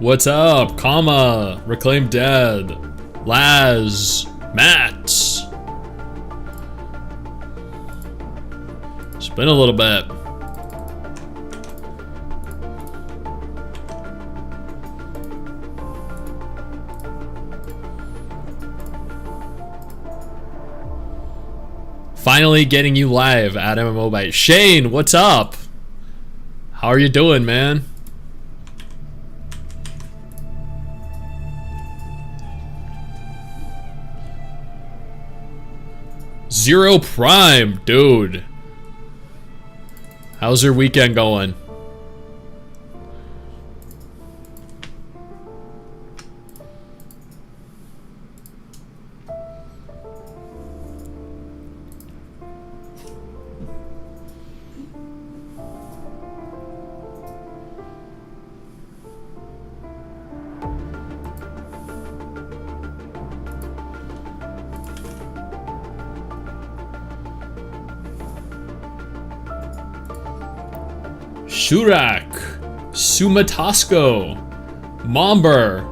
What's up? Comma, Reclaim Dead, Laz, Matt. It's been a little bit. Finally getting you live at MMO Byte. Shane, what's up? How are you doing, man? Zero Prime, dude. How's your weekend going? Shurak, Sumatasko, Momber.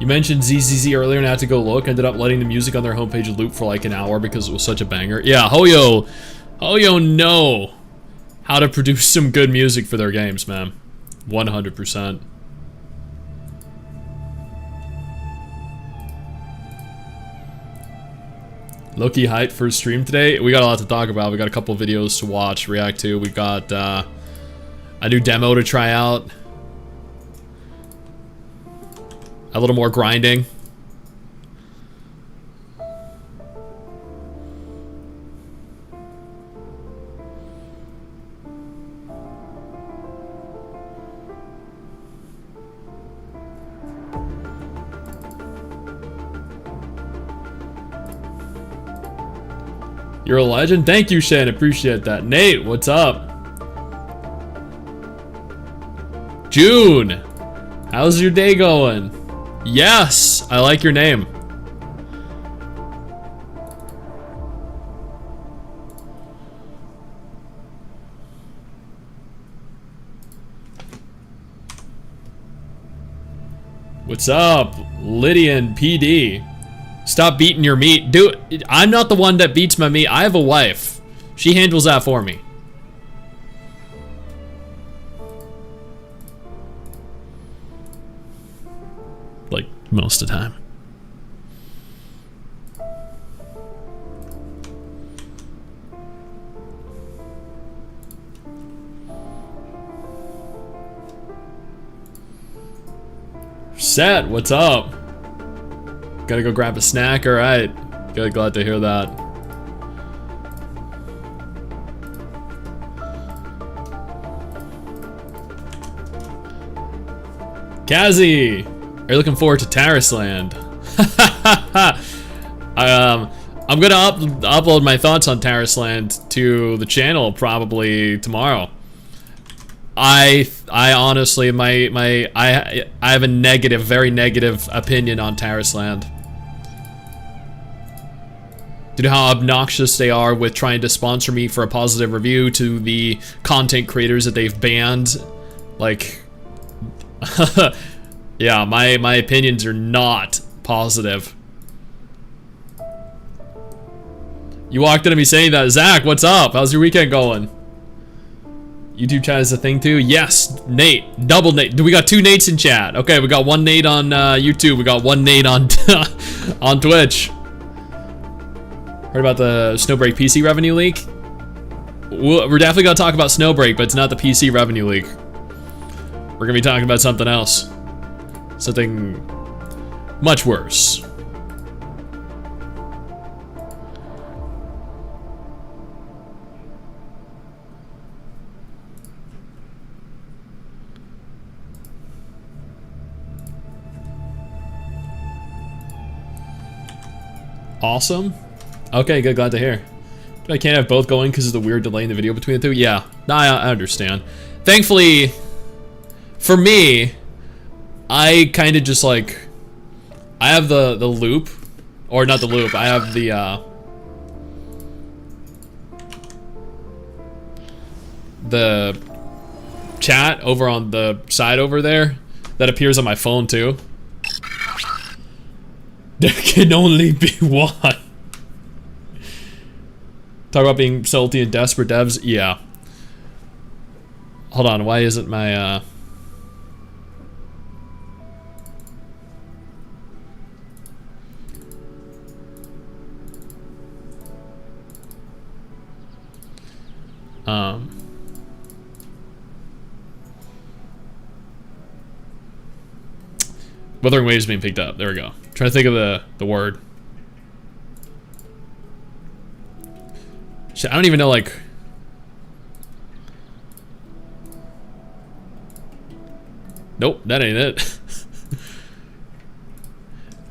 You mentioned ZZZ earlier and I had to go look. Ended up letting the music on their homepage loop for like an hour because it was such a banger. Yeah, Hoyo know how to produce some good music for their games, man. 100%. Low-key hype for stream today. We got a lot to talk about. We got a couple videos to watch, react to. We got a new demo to try out. A little more grinding. You're a legend. Thank you, Shane. Appreciate that. Nate, what's up? June, how's your day going? Yes, I like your name. What's up, Lydian PD? Stop beating your meat. Dude, I'm not the one that beats my meat. I have a wife. She handles that for me. Like, most of the time. Set, what's up? Gotta go grab a snack, alright. Good, glad to hear that. Kazi! Are you looking forward to Terraceland? I'm gonna upload my thoughts on Terraceland to the channel probably tomorrow. I honestly, I have a negative, very negative opinion on Terraceland. Due to how obnoxious they are with trying to sponsor me for a positive review to the content creators that they've banned. Like, yeah, my opinions are not positive. You walked into me saying that. Zach, what's up? How's your weekend going? YouTube chat is a thing too? Yes, Nate. Double Nate. We got two Nates in chat. Okay, we got one Nate on YouTube. We got one Nate on on Twitch. Heard about the Snowbreak PC revenue leak? We're definitely gonna talk about Snowbreak, but it's not the PC revenue leak. We're gonna be talking about something else. Something much worse. Awesome. Okay, good, glad to hear. I can't have both going because of the weird delay in the video between the two. Yeah, I understand. Thankfully, for me, I kind of just like, I have the loop, or not the loop, I have the chat over on the side over there. that appears on my phone too. There can only be one. Talk about being salty and desperate, devs. Yeah. Hold on, why isn't my Wuthering Waves being picked up. There we go. Trying to think of the word. Shit, I don't even know, like... Nope, that ain't it.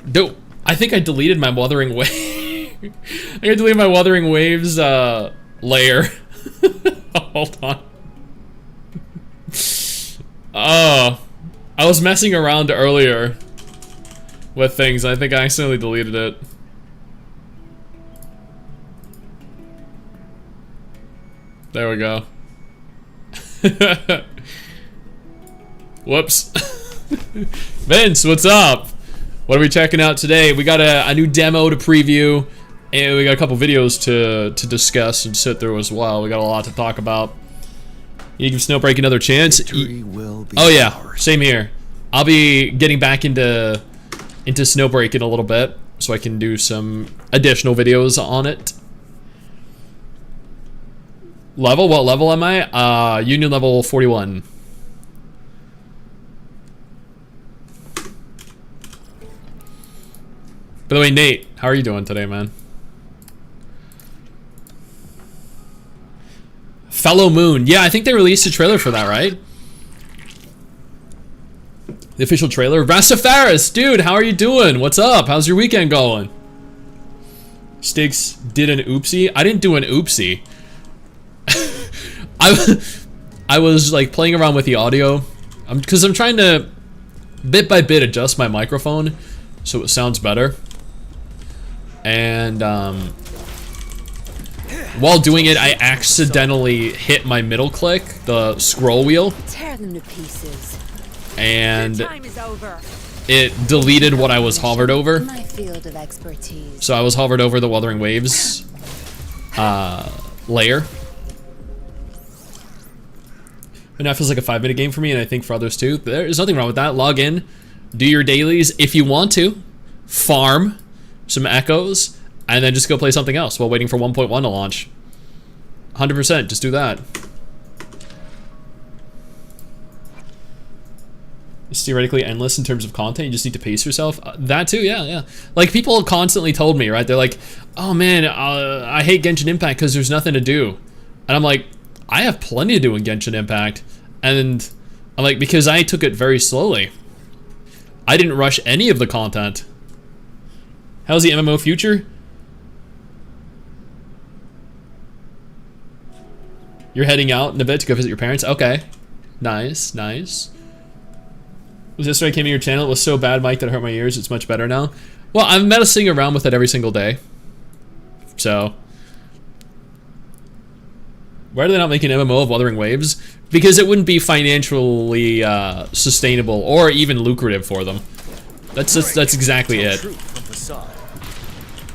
Nope. I think I deleted my Wuthering Wave. I think I deleted my Wuthering Waves layer. Hold on. Oh. I was messing around earlier with things. I think I accidentally deleted it. There we go. Whoops. Vince, what's up? What are we checking out today? We got a new demo to preview, and we got a couple videos to discuss and sit through as well. We got a lot to talk about. You give Snowbreak another chance. Oh yeah, ours. Same here. I'll be getting back into Snowbreak in a little bit, so I can do some additional videos on it. Level? What level am I? Union level 41. By the way, Nate, how are you doing today, man? Fellow Moon. Yeah, I think they released a trailer for that, right? The official trailer. Rastafaris, dude, how are you doing? What's up? How's your weekend going? Sticks did an oopsie. I didn't do an oopsie. I was like playing around with the audio, because I'm trying to bit by bit adjust my microphone so it sounds better. And while doing it, I accidentally hit my middle click, the scroll wheel. Tear them to pieces. And it deleted what I was hovered over. My field of expertise. So I was hovered over the Wuthering Waves layer. And that feels like a 5-minute game for me, and I think for others too. There's nothing wrong with that. Log in, do your dailies if you want to, farm some echoes, and then just go play something else while waiting for 1.1 to launch. 100%, just do that. It's theoretically endless in terms of content. You just need to pace yourself. That too, yeah. Like, people constantly told me, right? They're like, oh man, I hate Genshin Impact because there's nothing to do. And I'm like, I have plenty to do in Genshin Impact. And I'm like, because I took it very slowly. I didn't rush any of the content. How's the MMO future? You're heading out in a bit to go visit your parents? Okay. Nice, nice. Was yesterday I came to your channel? It was so bad, Mike, that it hurt my ears. It's much better now. Well, I'm messing around with it every single day. So. Why are they not making MMO of Wuthering Waves? Because it wouldn't be financially sustainable or even lucrative for them. That's exactly it.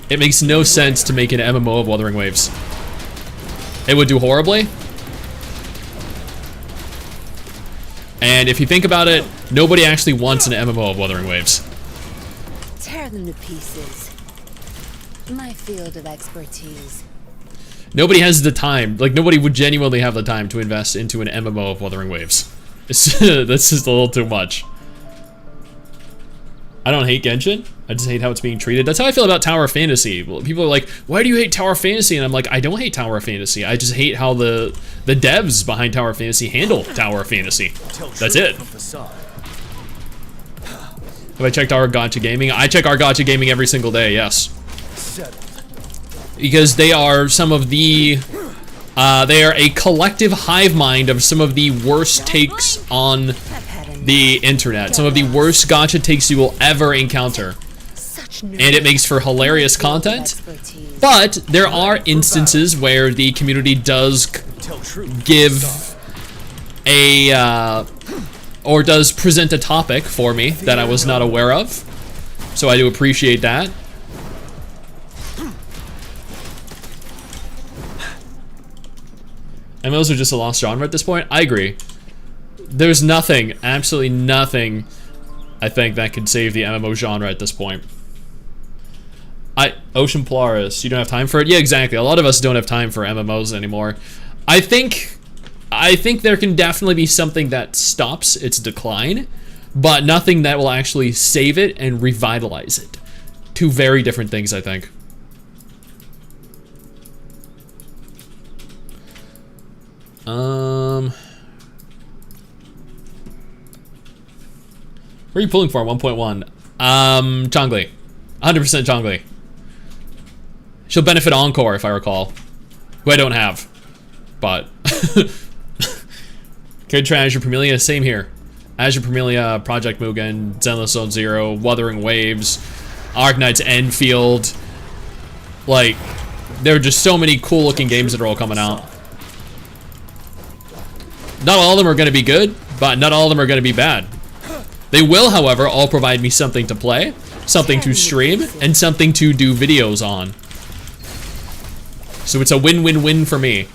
It makes no sense to make an MMO of Wuthering Waves. It would do horribly. And if you think about it, nobody actually wants an MMO of Wuthering Waves. Tear them to pieces. My field of expertise. Nobody has the time. Like, nobody would genuinely have the time to invest into an MMO of Wuthering Waves. It's that's just a little too much. I don't hate Genshin. I just hate how it's being treated. That's how I feel about Tower of Fantasy. People are like, why do you hate Tower of Fantasy? And I'm like, I don't hate Tower of Fantasy. I just hate how the devs behind Tower of Fantasy handle Tower of Fantasy. That's it. Have I checked our gacha gaming? I check our gacha gaming every single day, yes. Because they are some of the, they are a collective hive mind of some of the worst takes on the internet. Some of the worst gacha takes you will ever encounter. And it makes for hilarious content. But there are instances where the community does give a, or does present a topic for me that I was not aware of. So I do appreciate that. MMOs are just a lost genre at this point. I agree. There's nothing, absolutely nothing, I think, that could save the MMO genre at this point. Ocean Polaris, you don't have time for it? Yeah, exactly. A lot of us don't have time for MMOs anymore. I think there can definitely be something that stops its decline, but nothing that will actually save it and revitalize it. Two very different things, I think. Where are you pulling for? 1.1. Chongli. 100% Chongli. She'll benefit Encore, if I recall. Who I don't have. But. Could try Azure Premilia. Same here. Azure Premilia, Project Mugen, Zenless Zone Zero, Wuthering Waves, Arknight's Enfield. Like, there are just so many cool looking games that are all coming out. Not all of them are going to be good, but not all of them are going to be bad. They will, however, all provide me something to play, something to stream, and something to do videos on. So it's a win-win-win for me.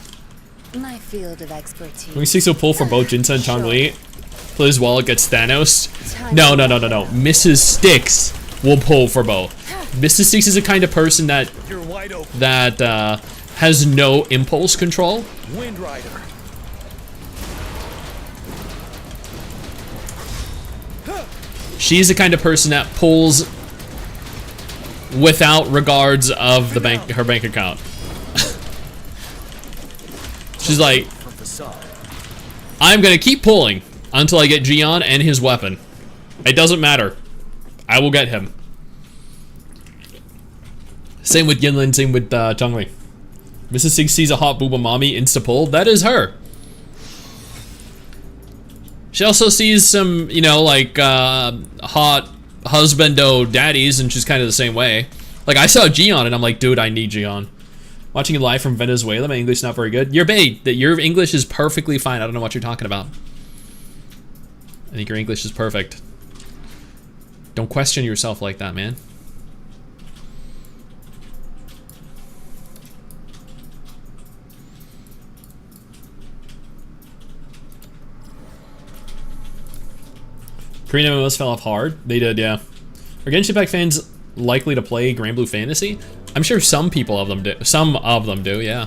My field of expertise. When will pull for both Jinsa and Chongli, plays well against Thanos. No. Mrs. Sticks will pull for both. Mrs. Sticks is the kind of person that has no impulse control. Wind Rider. She's the kind of person that pulls without regards of her bank account. She's like, I'm gonna keep pulling until I get Gion and his weapon. It doesn't matter. I will get him. Same with Yinlin, same with Chongli. Mrs. Six sees a hot booba mommy, insta pull. That is her. She also sees some, you know, like, hot husbando daddies, and she's kind of the same way. Like, I saw Gion, and I'm like, dude, I need Gion. Watching it live from Venezuela, my English is not very good. Your English is perfectly fine. I don't know what you're talking about. I think your English is perfect. Don't question yourself like that, man. Korean MMOs fell off hard. They did, yeah. Are Genshin Impact fans likely to play Grand Blue Fantasy? I'm sure some people of them do. Some of them do, yeah.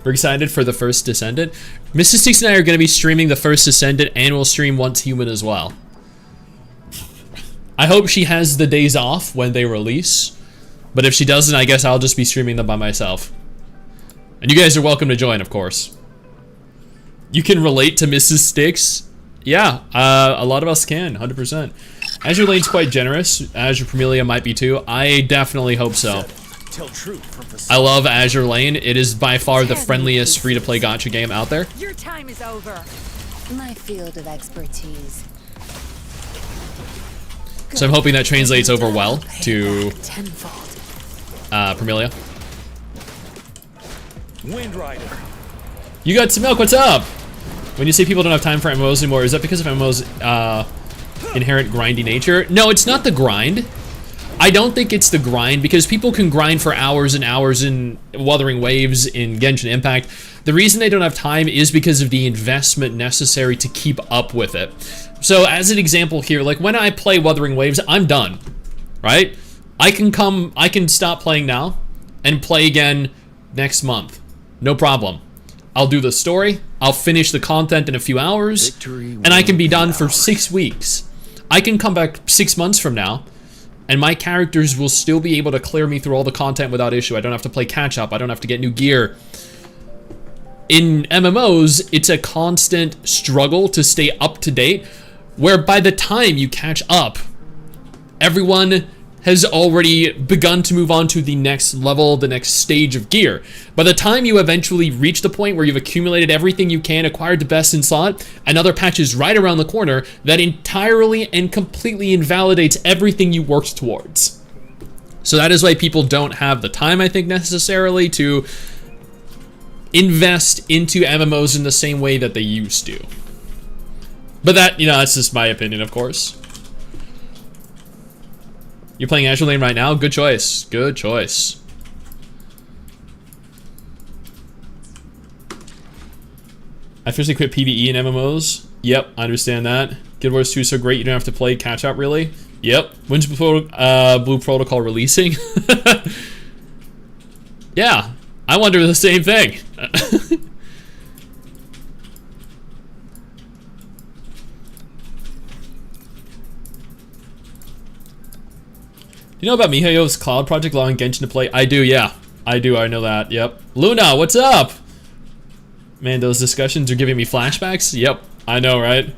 We're excited for the first Descendant. Mrs. Six and I are going to be streaming the first Descendant, and we'll stream Once Human as well. I hope she has the days off when they release. But if she doesn't, I guess I'll just be streaming them by myself. And you guys are welcome to join, of course. You can relate to Mrs. Sticks? Yeah, a lot of us can, 100%. Azure Lane's quite generous. Azure Premilia might be too. I definitely hope so. I love Azure Lane. It is by far the friendliest free-to-play gacha game out there. Your time is over. My field of expertise. So I'm hoping that translates over well to Premilia. Wind Rider. You got some milk, what's up? When you say people don't have time for MMOs anymore, is that because of MMOs inherent grindy nature? No, it's not the grind. I don't think it's the grind, because people can grind for hours and hours in Wuthering Waves, in Genshin Impact. The reason they don't have time is because of the investment necessary to keep up with it. So as an example here, like when I play Wuthering Waves, I'm done, right? I can stop playing now and play again next month. No problem. I'll do the story, I'll finish the content in a few hours, and I can be done for 6 weeks. I can come back 6 months from now, and my characters will still be able to clear me through all the content without issue. I don't have to play catch up, I don't have to get new gear. In MMOs, it's a constant struggle to stay up to date, where by the time you catch up, everyone has already begun to move on to the next level, the next stage of gear. By the time you eventually reach the point where you've accumulated everything you can, acquired the best in slot, another patch is right around the corner that entirely and completely invalidates everything you worked towards. So that is why people don't have the time, I think, necessarily to invest into MMOs in the same way that they used to. But that, you know, that's just my opinion, of course. You're playing Azure Lane right now? Good choice. Good choice. I officially quit PvE and MMOs. Yep, I understand that. Guild Wars 2 is so great you don't have to play catch up, really? Yep. When's Blue Protocol releasing? Yeah, I wonder the same thing. Do you know about Mihayo's cloud project allowing Genshin to play? I do, yeah. I do, I know that, yep. Luna, what's up? Man, those discussions are giving me flashbacks? Yep, I know, right?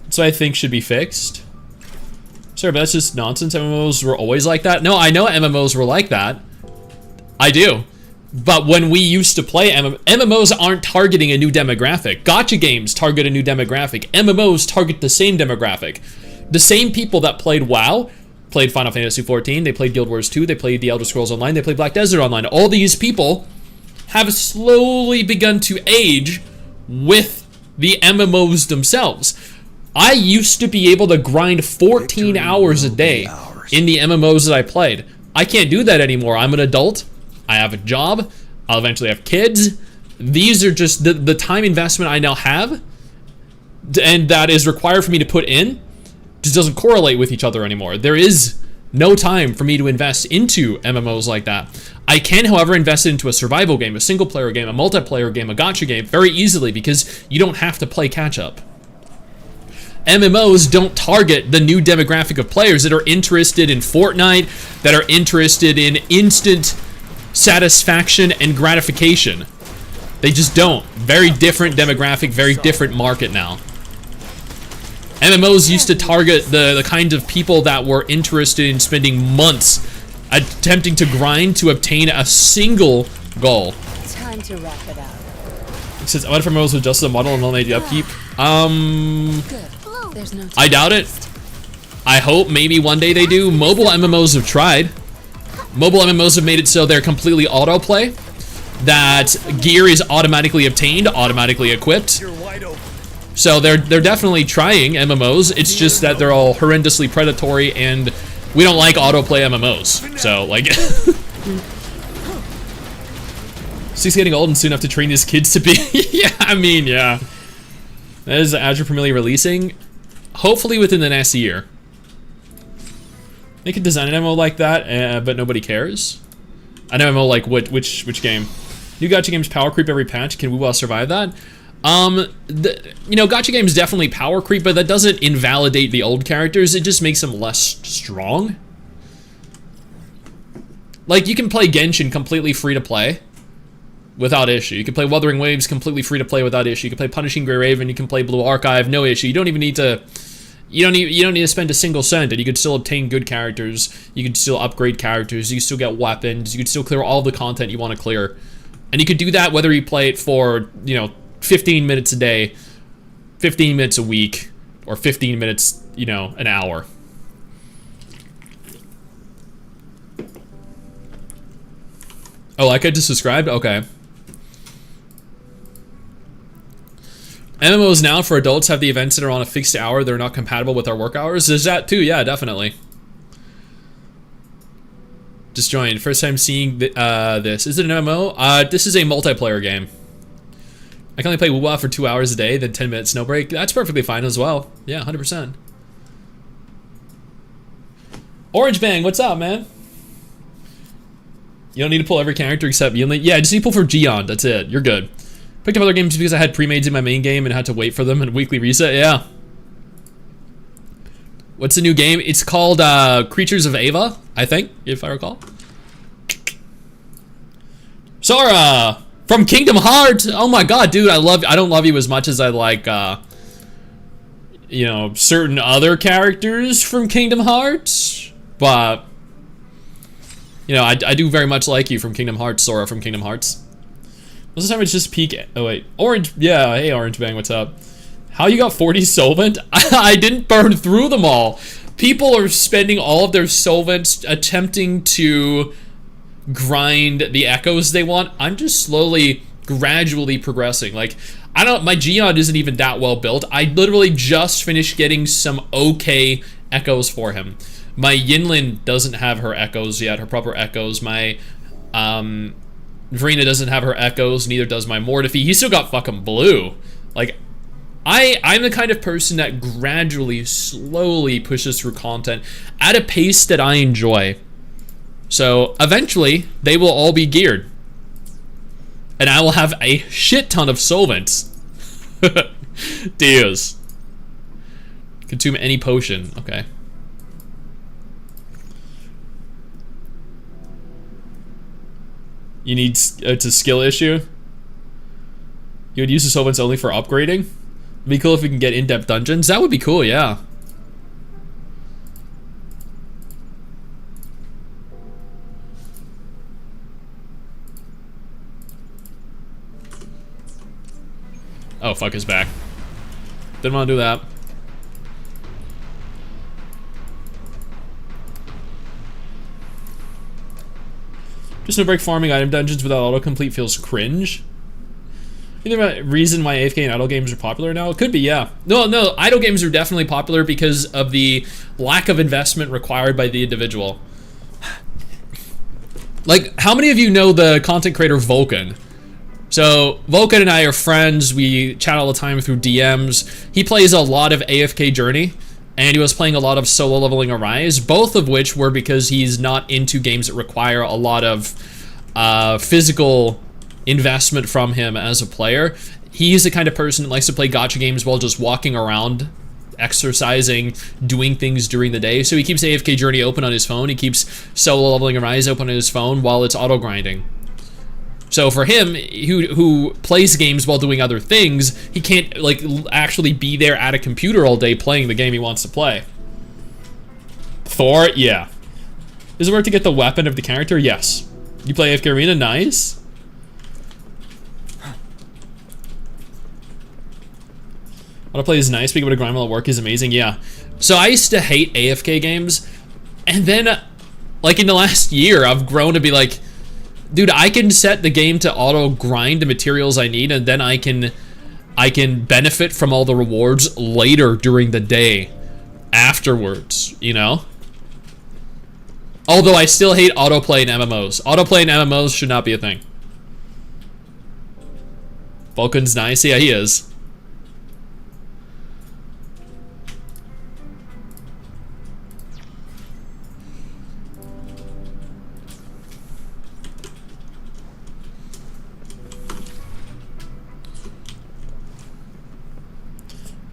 That's what I think should be fixed. Sorry, but that's just nonsense. MMOs were always like that. No, I know MMOs were like that. I do. But when we used to play MMOs aren't targeting a new demographic. Gacha games target a new demographic. MMOs target the same demographic. The same people that played WoW played Final Fantasy XIV, they played Guild Wars 2, they played The Elder Scrolls Online, they played Black Desert Online. All these people have slowly begun to age with the MMOs themselves. I used to be able to grind 14 hours a day in the MMOs that I played. I can't do that anymore. I'm an adult. I have a job. I'll eventually have kids. These are just the time investment I now have, and that is required for me to put in, just doesn't correlate with each other anymore. There is no time for me to invest into MMOs like that. I can, however, invest into a survival game, a single player game, a multiplayer game, a gacha game very easily because you don't have to play catch up. MMOs don't target the new demographic of players that are interested in Fortnite, that are interested in instant satisfaction and gratification. They just don't. Very different demographic, very different market now. MMOs used to target the kind of people that were interested in spending months attempting to grind to obtain a single goal. Time to wrap it up. It says, what if MMOs was just a model and eliminate the upkeep? Good. There's no I doubt it. I hope maybe one day they do. Mobile MMOs have tried. Mobile MMOs have made it so they're completely autoplay. That gear is automatically obtained, automatically equipped. So they're definitely trying MMOs. It's just that they're all horrendously predatory, and we don't like autoplay MMOs. So like, Steve's getting old and soon enough to train his kids to be. Yeah, I mean, yeah. That is Azure Premier releasing, hopefully within the next year. They could design an MMO like that, but nobody cares. An MMO like which game? New gacha games power creep every patch. Can we survive that? You know, gacha games definitely power creep, but that doesn't invalidate the old characters. It just makes them less strong. Like, you can play Genshin completely free to play without issue. You can play Wuthering Waves completely free to play without issue. You can play Punishing Grey Raven. You can play Blue Archive, no issue. You don't even need to. You don't need to spend a single cent, and you can still obtain good characters. You can still upgrade characters. You can still get weapons. You can still clear all the content you want to clear, and you can do that whether you play it for 15 minutes a day, 15 minutes a week, or 15 minutes, an hour. Oh, like I just described? Okay. MMOs now for adults have the events that are on a fixed hour. They're not compatible with our work hours. There's that too, yeah, definitely. Just joined. First time seeing this. Is it an MMO? This is a multiplayer game. I can only play WoW for 2 hours a day, then 10 minutes Snowbreak. That's perfectly fine as well. Yeah, 100%. Orange Bang, what's up, man? You don't need to pull every character except you. Yeah, just need to pull for Gion. That's it. You're good. Picked up other games because I had pre-mades in my main game and had to wait for them and weekly reset. Yeah. What's the new game? It's called Creatures of Ava, I think, if I recall. Sora from Kingdom Hearts. Oh my god, dude, I don't love you as much as I like certain other characters from Kingdom Hearts, but I do very much like you from Kingdom Hearts, Sora from Kingdom Hearts. Most of the time it's just peak. Oh wait, Orange. Yeah, hey Orange Bang, what's up? How you got 40 solvent? I didn't burn through them all. People are spending all of their solvents attempting to grind the echoes they want. I'm just slowly gradually progressing. Like, my Geode isn't even that well built. I literally just finished getting some okay echoes for him. My Yinlin doesn't have her echoes yet, her proper echoes. My Verena doesn't have her echoes, neither does my Mortifi. He's still got fucking blue. Like, I'm the kind of person that gradually, slowly pushes through content at a pace that I enjoy. So eventually, they will all be geared. And I will have a shit ton of solvents. Deals. Consume any potion. Okay. You need, it's a skill issue? You would use the solvents only for upgrading? It'd be cool if we can get in-depth dungeons. That would be cool, yeah. Oh, fuck, his back. Didn't want to do that. Just Snowbreak farming item dungeons without autocomplete feels cringe. You think about reason why AFK and idle games are popular now? It could be, yeah. No, idle games are definitely popular because of the lack of investment required by the individual. Like, how many of you know the content creator Vulcan? So, Vulcan and I are friends. We chat all the time through DMs. He plays a lot of AFK Journey, and he was playing a lot of solo leveling Arise, both of which were because he's not into games that require a lot of physical investment from him as a player. He's the kind of person that likes to play gacha games while just walking around, exercising, doing things during the day. So he keeps AFK Journey open on his phone. He keeps solo leveling Arise open on his phone while it's auto grinding. So for him, who plays games while doing other things, he can't like actually be there at a computer all day playing the game he wants to play. Thor, yeah. Does it work to get the weapon of the character? Yes. You play AFK Arena? Nice. Autoplay is nice, being able to grind while at work is amazing, yeah. So I used to hate AFK games, and then, like in the last year, I've grown to be like, dude, I can set the game to auto grind the materials I need, and then I can benefit from all the rewards later during the day afterwards, you know? Although I still hate autoplay in MMOs. Autoplay in MMOs should not be a thing. Vulcan's nice, yeah, he is.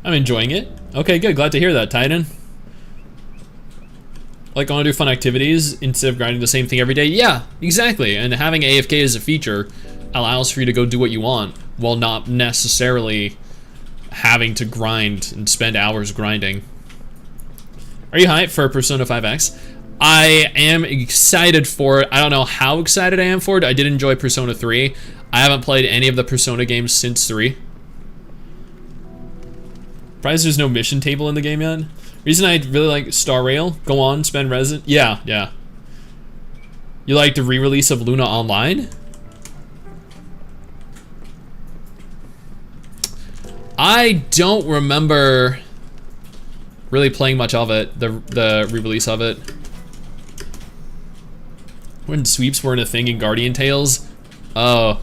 I'm enjoying it. Okay, good. Glad to hear that, Titan. Like, I want to do fun activities instead of grinding the same thing every day. Yeah, exactly. And having AFK as a feature allows for you to go do what you want while not necessarily having to grind and spend hours grinding. Are you hyped for Persona 5X? I am excited for it. I don't know how excited I am for it. I did enjoy Persona 3. I haven't played any of the Persona games since 3. Surprised there's no mission table in the game yet. Reason I really like Star Rail. Go on, spend resin. Yeah. You like the re-release of Luna Online? I don't remember really playing much of it. The re-release of it. When sweeps weren't a thing in Guardian Tales. Oh,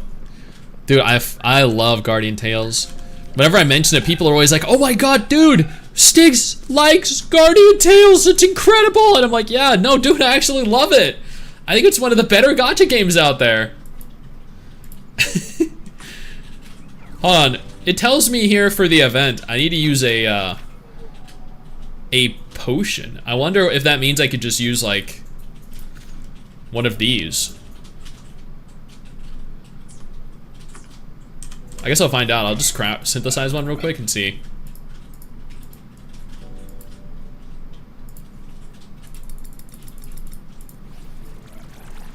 dude, I love Guardian Tales. Whenever I mention it, people are always like, oh my god, dude, Stiggs likes Guardian Tales, it's incredible. And I'm like, yeah, no, dude, I actually love it. I think it's one of the better gacha games out there. Hold on, it tells me here for the event, I need to use a potion. I wonder if that means I could just use, like, one of these. I guess I'll find out. I'll just synthesize one real quick and see.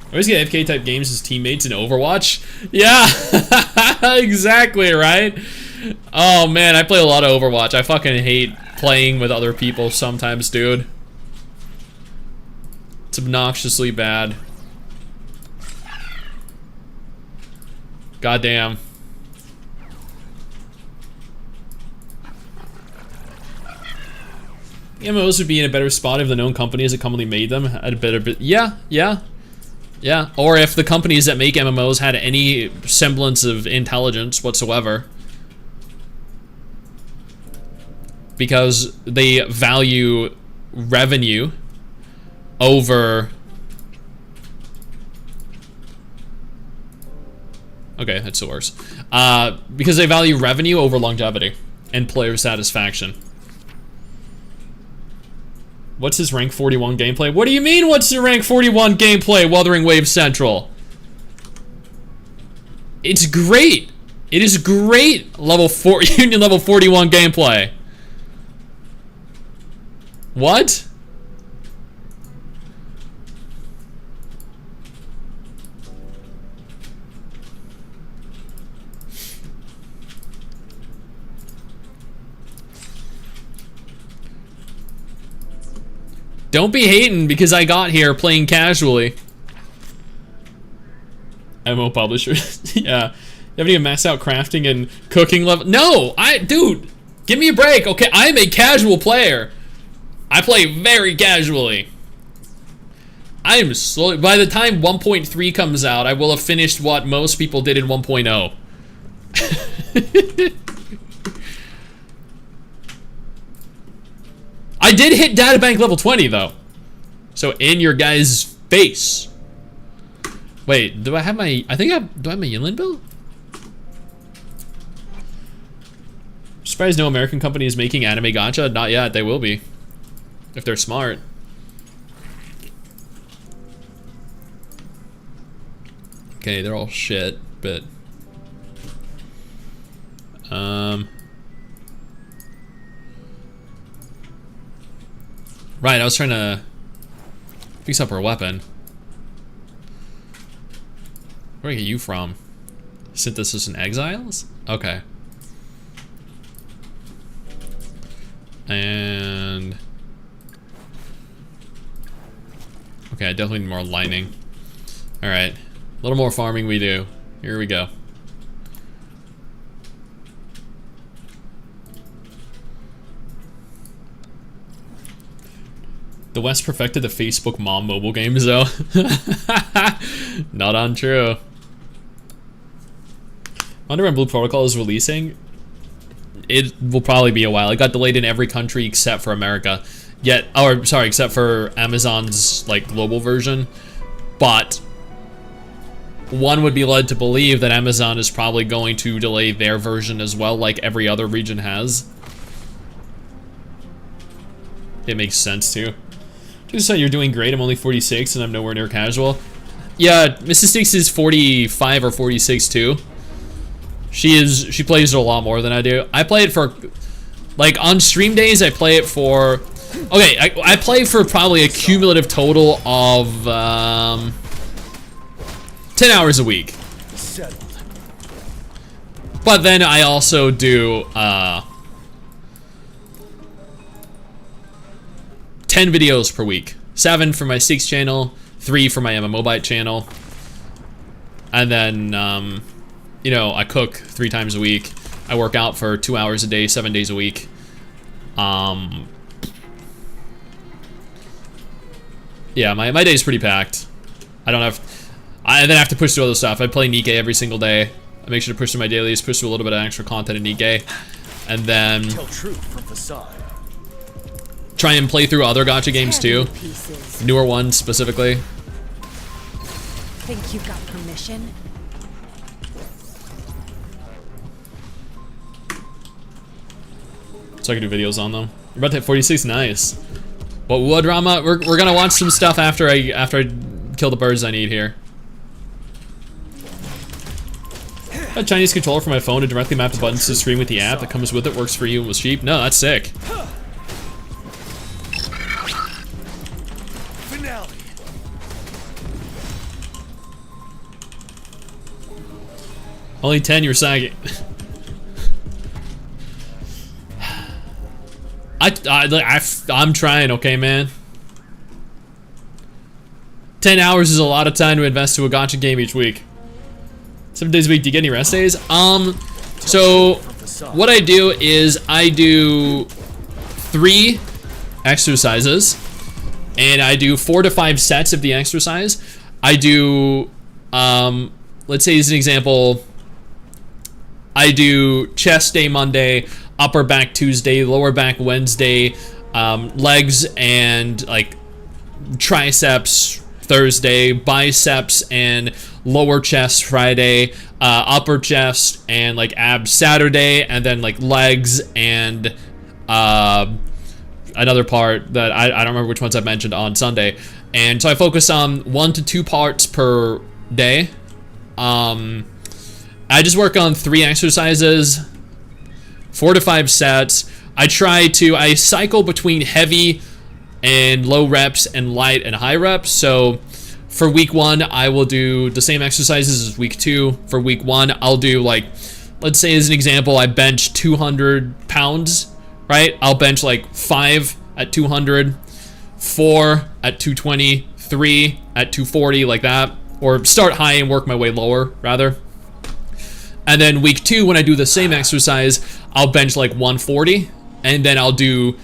I always get AFK type games as teammates in Overwatch. Yeah, exactly, right? Oh man, I play a lot of Overwatch. I fucking hate playing with other people sometimes, dude. It's obnoxiously bad. Goddamn. MMOs would be in a better spot if the known companies that commonly made them had a better bit. Yeah. Or if the companies that make MMOs had any semblance of intelligence whatsoever. Because they value revenue over... Okay, that still works. Because they value revenue over longevity and player satisfaction. What's his rank 41 gameplay? What do you mean, what's the rank 41 gameplay, Wuthering Waves Central? It's great. It is great level 4 Union level 41 gameplay. What? Don't be hating because I got here playing casually. MMO publisher. Yeah. You haven't even maxed out crafting and cooking level. No! Dude! Give me a break, okay? I'm a casual player. I play very casually. I am slowly. By the time 1.3 comes out, I will have finished what most people did in 1.0. I did hit databank level 20 though. So in your guys' face. Wait, do I have my, do I have my Yinlin build? I'm surprised no American company is making anime gacha. Not yet, they will be. If they're smart. Okay, they're all shit, but right, I was trying to fix up her weapon. Where are you from? Synthesis and Exiles? Okay. And okay, I definitely need more lining. Alright. A little more farming we do. Here we go. The West perfected the Facebook mom mobile games though. Not untrue. I wonder when Blue Protocol is releasing. It will probably be a while. It got delayed in every country except for America. Yet, or sorry, except for Amazon's like global version. But one would be led to believe that Amazon is probably going to delay their version as well, like every other region has. It makes sense too. Just say you're doing great. I'm only 46 and I'm nowhere near casual. Yeah, Mrs. Sticks is 45 or 46 too. She plays it a lot more than I do. I play it for, like on stream days, I play it for, okay, I play for probably a cumulative total of 10 hours a week. But then I also do 10 videos per week. 7 for my Sticks channel, 3 for my MMObite channel. And then, you know, I cook 3 times a week. I work out for 2 hours a day, 7 days a week. Yeah, my day's pretty packed. I don't have, I then have to push through other stuff. I play Nikke every single day. I make sure to push through my dailies, push through a little bit of extra content in Nikke. And then try and play through other gacha games too. Newer ones specifically. Think you got permission? So I can do videos on them. You're about to hit 46, nice. What wood drama? We're gonna watch some stuff after I kill the birds I need here. A Chinese controller for my phone to directly map the buttons to the screen with the app that comes with it. Works for you and was cheap. No, that's sick. Only 10, you're sagging. I'm trying, okay, man. 10 hours is a lot of time to invest to a gacha game each week. 7 days a week. Do you get any rest days? So what I do is I do 3 exercises, and I do 4 to 5 sets of the exercise. I do, let's say as an example, I do chest day Monday, upper back Tuesday, lower back Wednesday, legs and like triceps Thursday, biceps and lower chest Friday, upper chest and like abs Saturday, and then like legs and another part that I don't remember which ones I mentioned on Sunday. And so I focus on 1 to 2 parts per day. I just work on 3 exercises, 4 to 5 sets. I cycle between heavy and low reps and light and high reps. So for week 1, I will do the same exercises as week 2. For week 1, I'll do like, let's say as an example, I bench 200 pounds, right? I'll bench like 5 at 200, 4 at 220, 3 at 240, like that. Or start high and work my way lower, rather. And then week 2, when I do the same exercise, I'll bench like 140, and then I'll do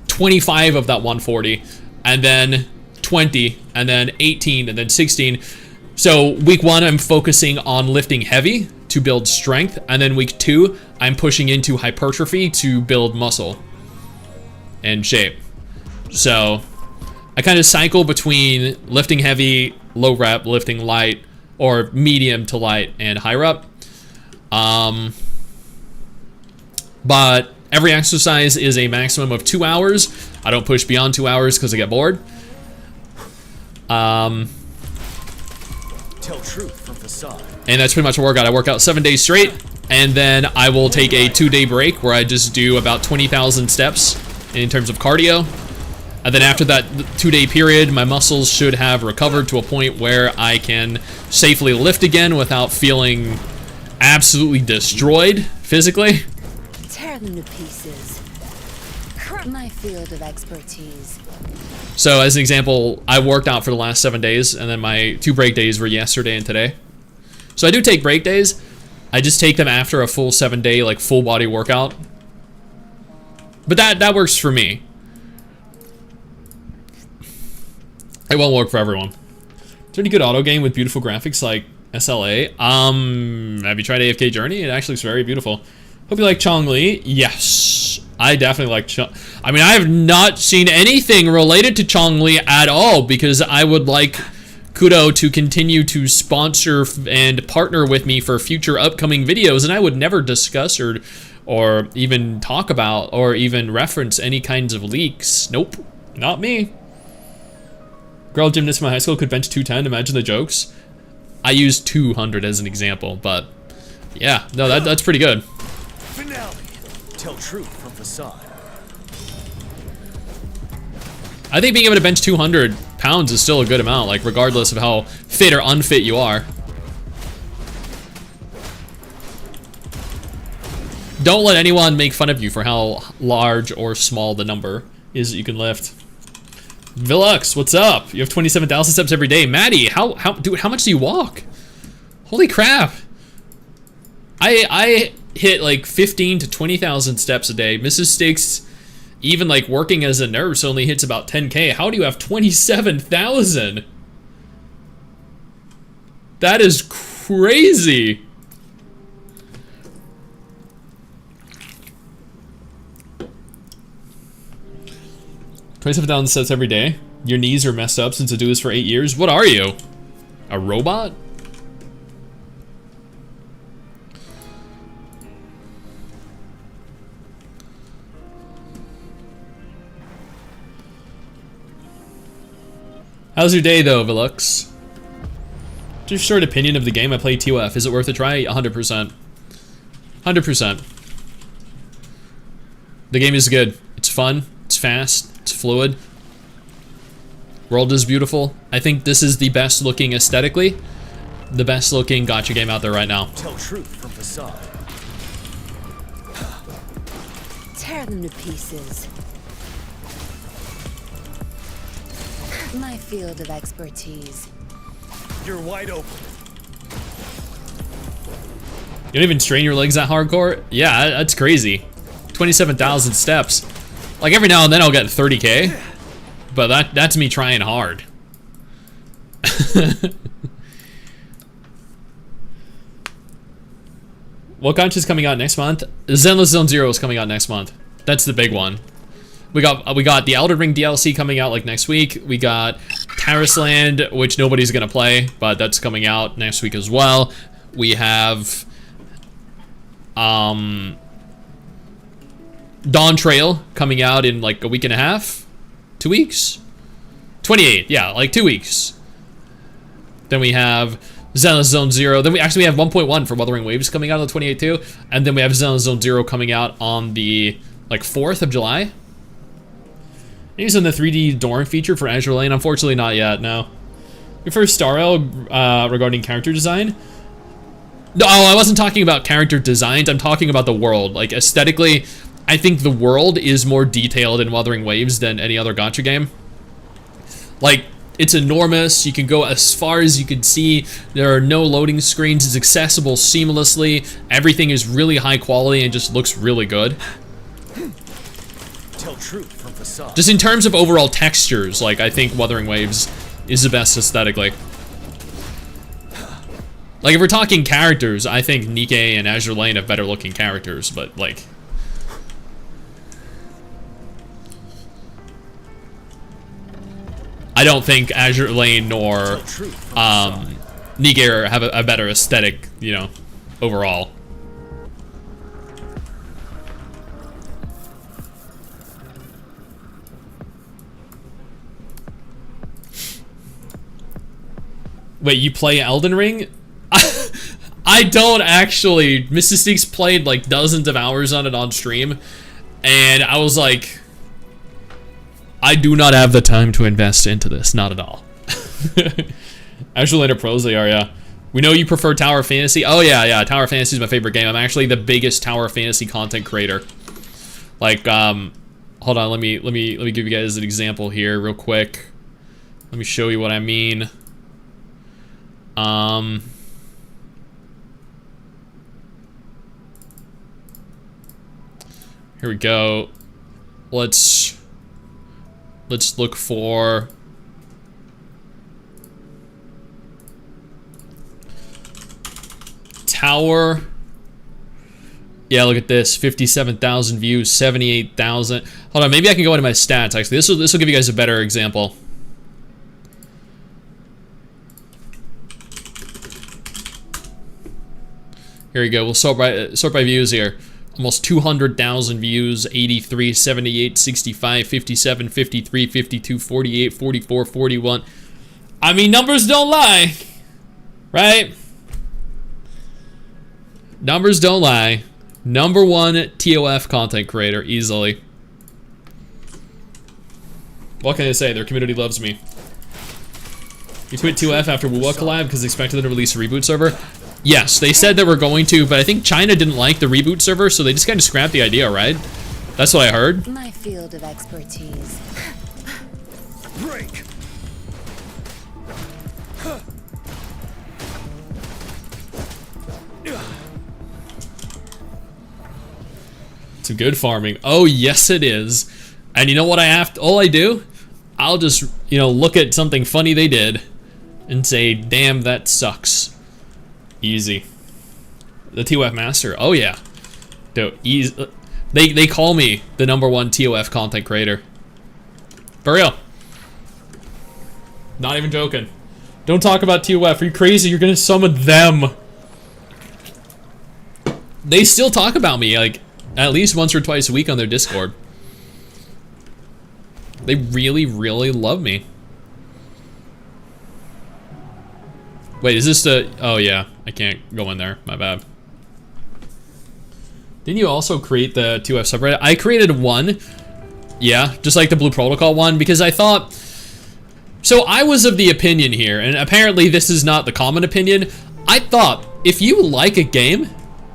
25 of that 140, and then 20, and then 18, and then 16. So week 1, I'm focusing on lifting heavy to build strength, and then week 2, I'm pushing into hypertrophy to build muscle and shape. So I kind of cycle between lifting heavy, low rep, lifting light, or medium to light and high rep. But every exercise is a maximum of 2 hours. I don't push beyond 2 hours because I get bored. Tell truth from facade. And that's pretty much a workout. I work out 7 days straight, and then I will take a 2-day break where I just do about 20,000 steps in terms of cardio. And then after that 2-day period, my muscles should have recovered to a point where I can safely lift again without feeling absolutely destroyed physically. Tear them to pieces. My field of expertise. So as an example, I worked out for the last 7 days, and then my 2 break days were yesterday and today. So I do take break days. I just take them after a full 7-day like full body workout. But that works for me. It won't work for everyone. Is there any good auto game with beautiful graphics like SLA? Have you tried AFK Journey? It actually looks very beautiful. Hope you like Chongli. Yes, I definitely like I mean, I have not seen anything related to Chongli at all, because I would like Kudo to continue to sponsor and partner with me for future upcoming videos, and I would never discuss or even talk about or even reference any kinds of leaks. Nope, not me. Girl gymnast in my high school could bench 210. Imagine the jokes. I used 200 as an example, but yeah, no, that's pretty good. Finale. Tell truth from facade. I think being able to bench 200 pounds is still a good amount, like regardless of how fit or unfit you are. Don't let anyone make fun of you for how large or small the number is that you can lift. Vilux, what's up? You have 27,000 steps every day. Maddie, dude, how much do you walk? Holy crap. I hit like 15 to 20,000 steps a day. Mrs. Sticks, even like working as a nurse, only hits about 10K. How do you have 27,000? That is crazy. $27,000 steps every day. Your knees are messed up since I do this for 8 years. What are you? A robot? How's your day though, Vilux? Just your short opinion of the game. I play TOF. Is it worth a try? 100%. 100%. The game is good. It's fun. It's fast. It's fluid. World is beautiful. I think this is the best looking aesthetically. The best looking gacha game out there right now. Tell truth from facade. Tear them to pieces. My field of expertise. You're wide open. You don't even strain your legs that hardcore? Yeah, that's crazy. 27,000 steps. Like every now and then I'll get 30K, but that's me trying hard. What gacha's coming out next month? Zenless Zone Zero is coming out next month. That's the big one. We got the Elden Ring DLC coming out like next week. We got Terrace Land, which nobody's gonna play, but that's coming out next week as well. We have Dawn Trail coming out in like a week and a half, 2 weeks, 28, yeah, like 2 weeks. Then we have Zenless Zone Zero. Then we have 1.1 for Wuthering Waves coming out on the 28th too, and then we have Zenless Zone Zero coming out on the like 4th of July. He's in the 3D Dorm feature for Azure Lane. Unfortunately, not yet. No. Your first Star L regarding character design. No, I wasn't talking about character designs. I'm talking about the world. Like aesthetically, I think the world is more detailed in Wuthering Waves than any other gacha game. Like, it's enormous. You can go as far as you can see. There are no loading screens. It's accessible seamlessly. Everything is really high quality and just looks really good. Tell truth from facade. Just in terms of overall textures, like I think Wuthering Waves is the best aesthetically. Like if we're talking characters, I think Nikkei and Azure Lane have better looking characters, but like I don't think Azure Lane nor Nikkei have a better aesthetic, you know, overall. Wait, you play Elden Ring? I don't actually. Mrs. Sneaks played like dozens of hours on it on stream, and I was like, I do not have the time to invest into this, not at all. Azure Lane pros they are, yeah. We know you prefer Tower Fantasy. Oh yeah, Tower Fantasy is my favorite game. I'm actually the biggest Tower Fantasy content creator. Like, hold on, let me give you guys an example here real quick. Let me show you what I mean. Here we go. Let's look for Tower. Yeah, look at this. 57,000 views, 78,000. Hold on, maybe I can go into my stats actually. This will give you guys a better example. Here we go. We'll sort by views here. Almost 200,000 views. 83, 78, 65, 57, 53, 52, 48, 44, 41. I mean, numbers don't lie, right? Numbers don't lie. #1 TOF content creator, easily. What can I say? Their community loves me. You quit 2F after Wuwa collab because they expected them to release a reboot server. Yes, they said that we're going to, but I think China didn't like the reboot server, so they just kind of scrapped the idea, right? That's what I heard. My field of expertise. Break. Some good farming. Oh, yes it is. And you know what I have to, all I do? I'll just, you know, look at something funny they did and say, damn, that sucks. Easy. The TOF master. Oh yeah. Dude, easy. They call me the #1 TOF content creator. For real. Not even joking. Don't talk about TOF. Are you crazy? You're gonna summon them. They still talk about me like at least once or twice a week on their Discord. They really, really love me. Wait, is this the... Oh, yeah. I can't go in there. My bad. Didn't you also create the 2F subreddit? I created one. Yeah, just like the Blue Protocol one, because I thought... So I was of the opinion here, and apparently this is not the common opinion. I thought, if you like a game,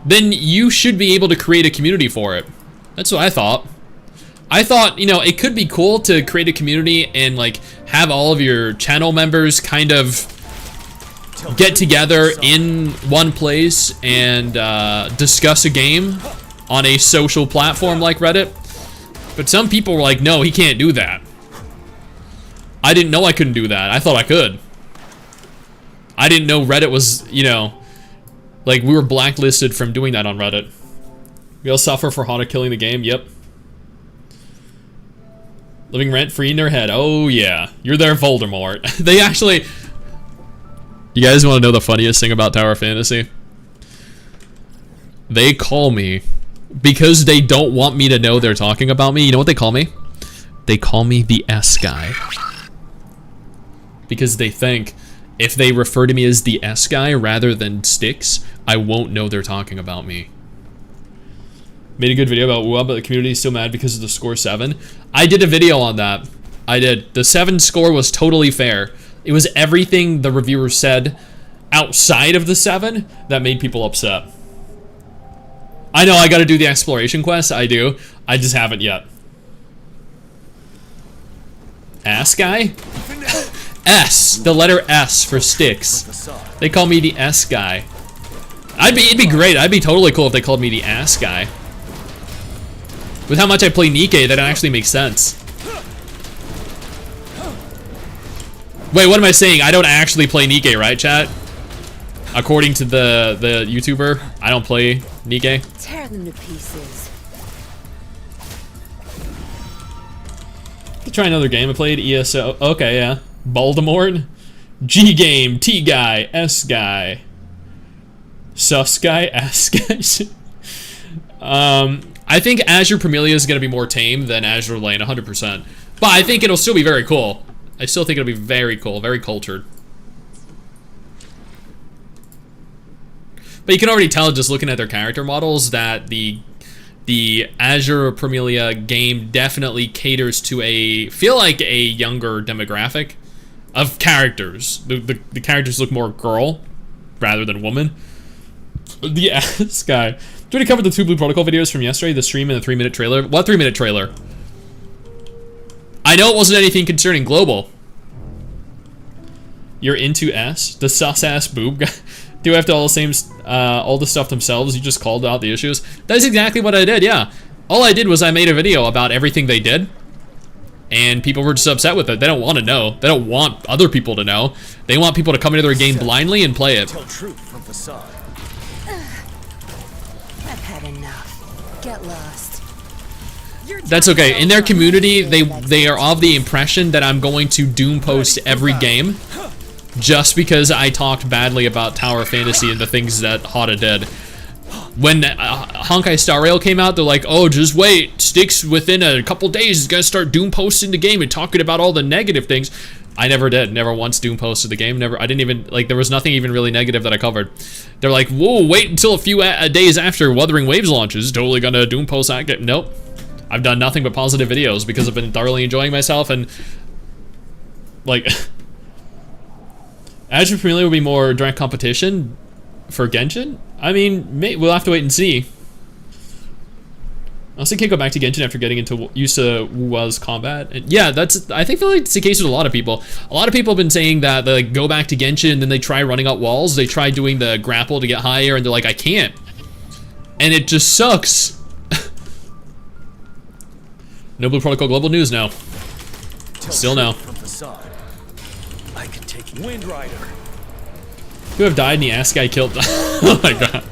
then you should be able to create a community for it. That's what I thought. I thought, you know, it could be cool to create a community and, like, have all of your channel members kind of get together in one place and discuss a game on a social platform like Reddit. But some people were like, no, he can't do that. I didn't know I couldn't do that. I thought I could. I didn't know Reddit was, you know, like we were blacklisted from doing that on Reddit. We all suffer for Hana killing the game. Yep. Living rent-free in their head. Oh yeah, you're their Voldemort. They actually... You guys want to know the funniest thing about Tower Fantasy? They call me, because they don't want me to know they're talking about me, you know what they call me? They call me the S guy. Because they think if they refer to me as the S guy rather than Sticks, I won't know they're talking about me. Made a good video about WoW, but the community is still mad because of the score 7. I did a video on that. I did. The 7 score was totally fair. It was everything the reviewers said outside of the 7 that made people upset. I know I gotta do the exploration quest. I do. I just haven't yet. Ass guy? S. The letter S for Sticks. They call me the S guy. It'd be great. I'd be totally cool if they called me the ass guy. With how much I play Nikke, that actually makes sense. Wait, what am I saying? I don't actually play Nikke, right, chat? According to the YouTuber, I don't play Nikke. Tear them to pieces. Try another game. I played ESO. Okay, yeah. Voldemort. G game. T guy. S guy. Sus guy. S guy. I think Azure Premilia is going to be more tame than Azure Lane, 100%. But I think it'll still be very cool. I still think it'll be very cool, very cultured. But you can already tell just looking at their character models that the Azure Premilia game definitely caters to feel like a younger demographic of characters. The characters look more girl rather than woman. The ass guy. Do you already cover the 2 Blue Protocol videos from yesterday, the stream and the 3-minute trailer? What 3-minute trailer? I know it wasn't anything concerning global. You're into S? The sus-ass boob guy? Do have to all the stuff themselves? You just called out the issues? That's exactly what I did, yeah. All I did was I made a video about everything they did. And people were just upset with it. They don't want to know. They don't want other people to know. They want people to come into their game blindly and play it. Tell truth from facade. I've had enough. Get lost. That's okay. In their community, they are of the impression that I'm going to doom post every game just because I talked badly about Tower Fantasy and the things that Hada did. When Honkai Star Rail came out, they're like, oh, just wait. Sticks within a couple days is going to start doom posting the game and talking about all the negative things. I never did. Never once doom posted the game. Never. I didn't even, like, there was nothing even really negative that I covered. They're like, whoa, wait until a few days after Wuthering Waves launches. Totally going to doom post that game. Nope. I've done nothing but positive videos because I've been thoroughly enjoying myself and, like, Azure Premilia will be more direct competition for Genshin? I mean, we'll have to wait and see. I also can't go back to Genshin after getting used to Wu's combat. And yeah, I think feel like it's the case with a lot of people. A lot of people have been saying that they like, go back to Genshin and then they try running up walls. They try doing the grapple to get higher and they're like, I can't. And it just sucks. No Blue Protocol Global News now. Still no. I can take Wind Rider. Who have died and the ass guy killed. Oh my god.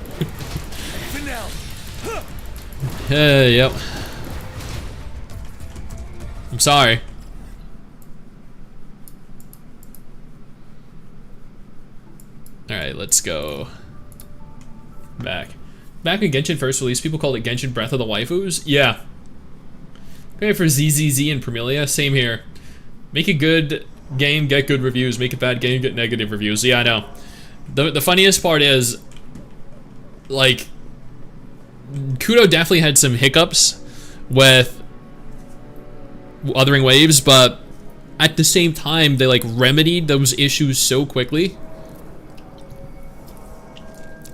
Yep. I'm sorry. Alright, let's go. Back when Genshin first released, people called it Genshin Breath of the Waifus. Yeah. Okay, for ZZZ and Premilia, same here. Make a good game, get good reviews. Make a bad game, get negative reviews. Yeah, I know. The funniest part is, like, Kudo definitely had some hiccups with Wuthering Waves, but at the same time, they, like, remedied those issues so quickly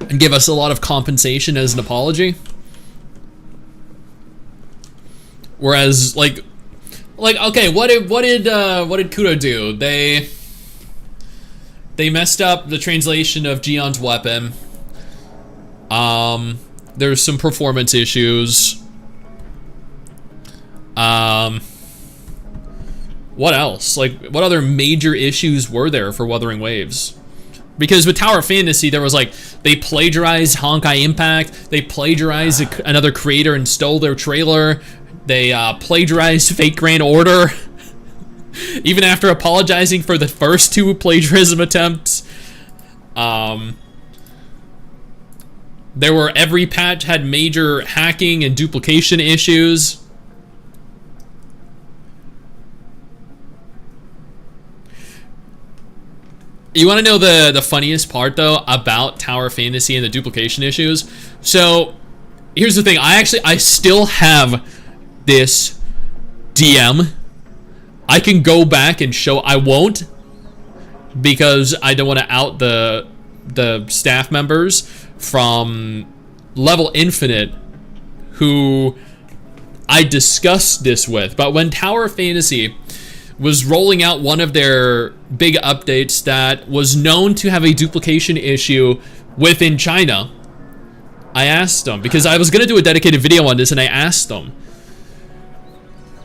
and give us a lot of compensation as an apology. Whereas, like, okay, what did Kudo do? They messed up the translation of Gion's weapon. There's some performance issues. What else? Like, what other major issues were there for Wuthering Waves? Because with Tower of Fantasy, there was like, they plagiarized Honkai Impact, they plagiarized another creator and stole their trailer, they plagiarized Fate Grand Order, even after apologizing for the first 2 plagiarism attempts. Every patch had major hacking and duplication issues. You want to know the funniest part, though, about Tower of Fantasy and the duplication issues? So, here's the thing. I still have this DM. I can go back and show. I won't, because I don't want to out the staff members from Level Infinite who I discussed this with. But when Tower of Fantasy was rolling out one of their big updates that was known to have a duplication issue within China, I asked them, because I was going to do a dedicated video on this, and I asked them,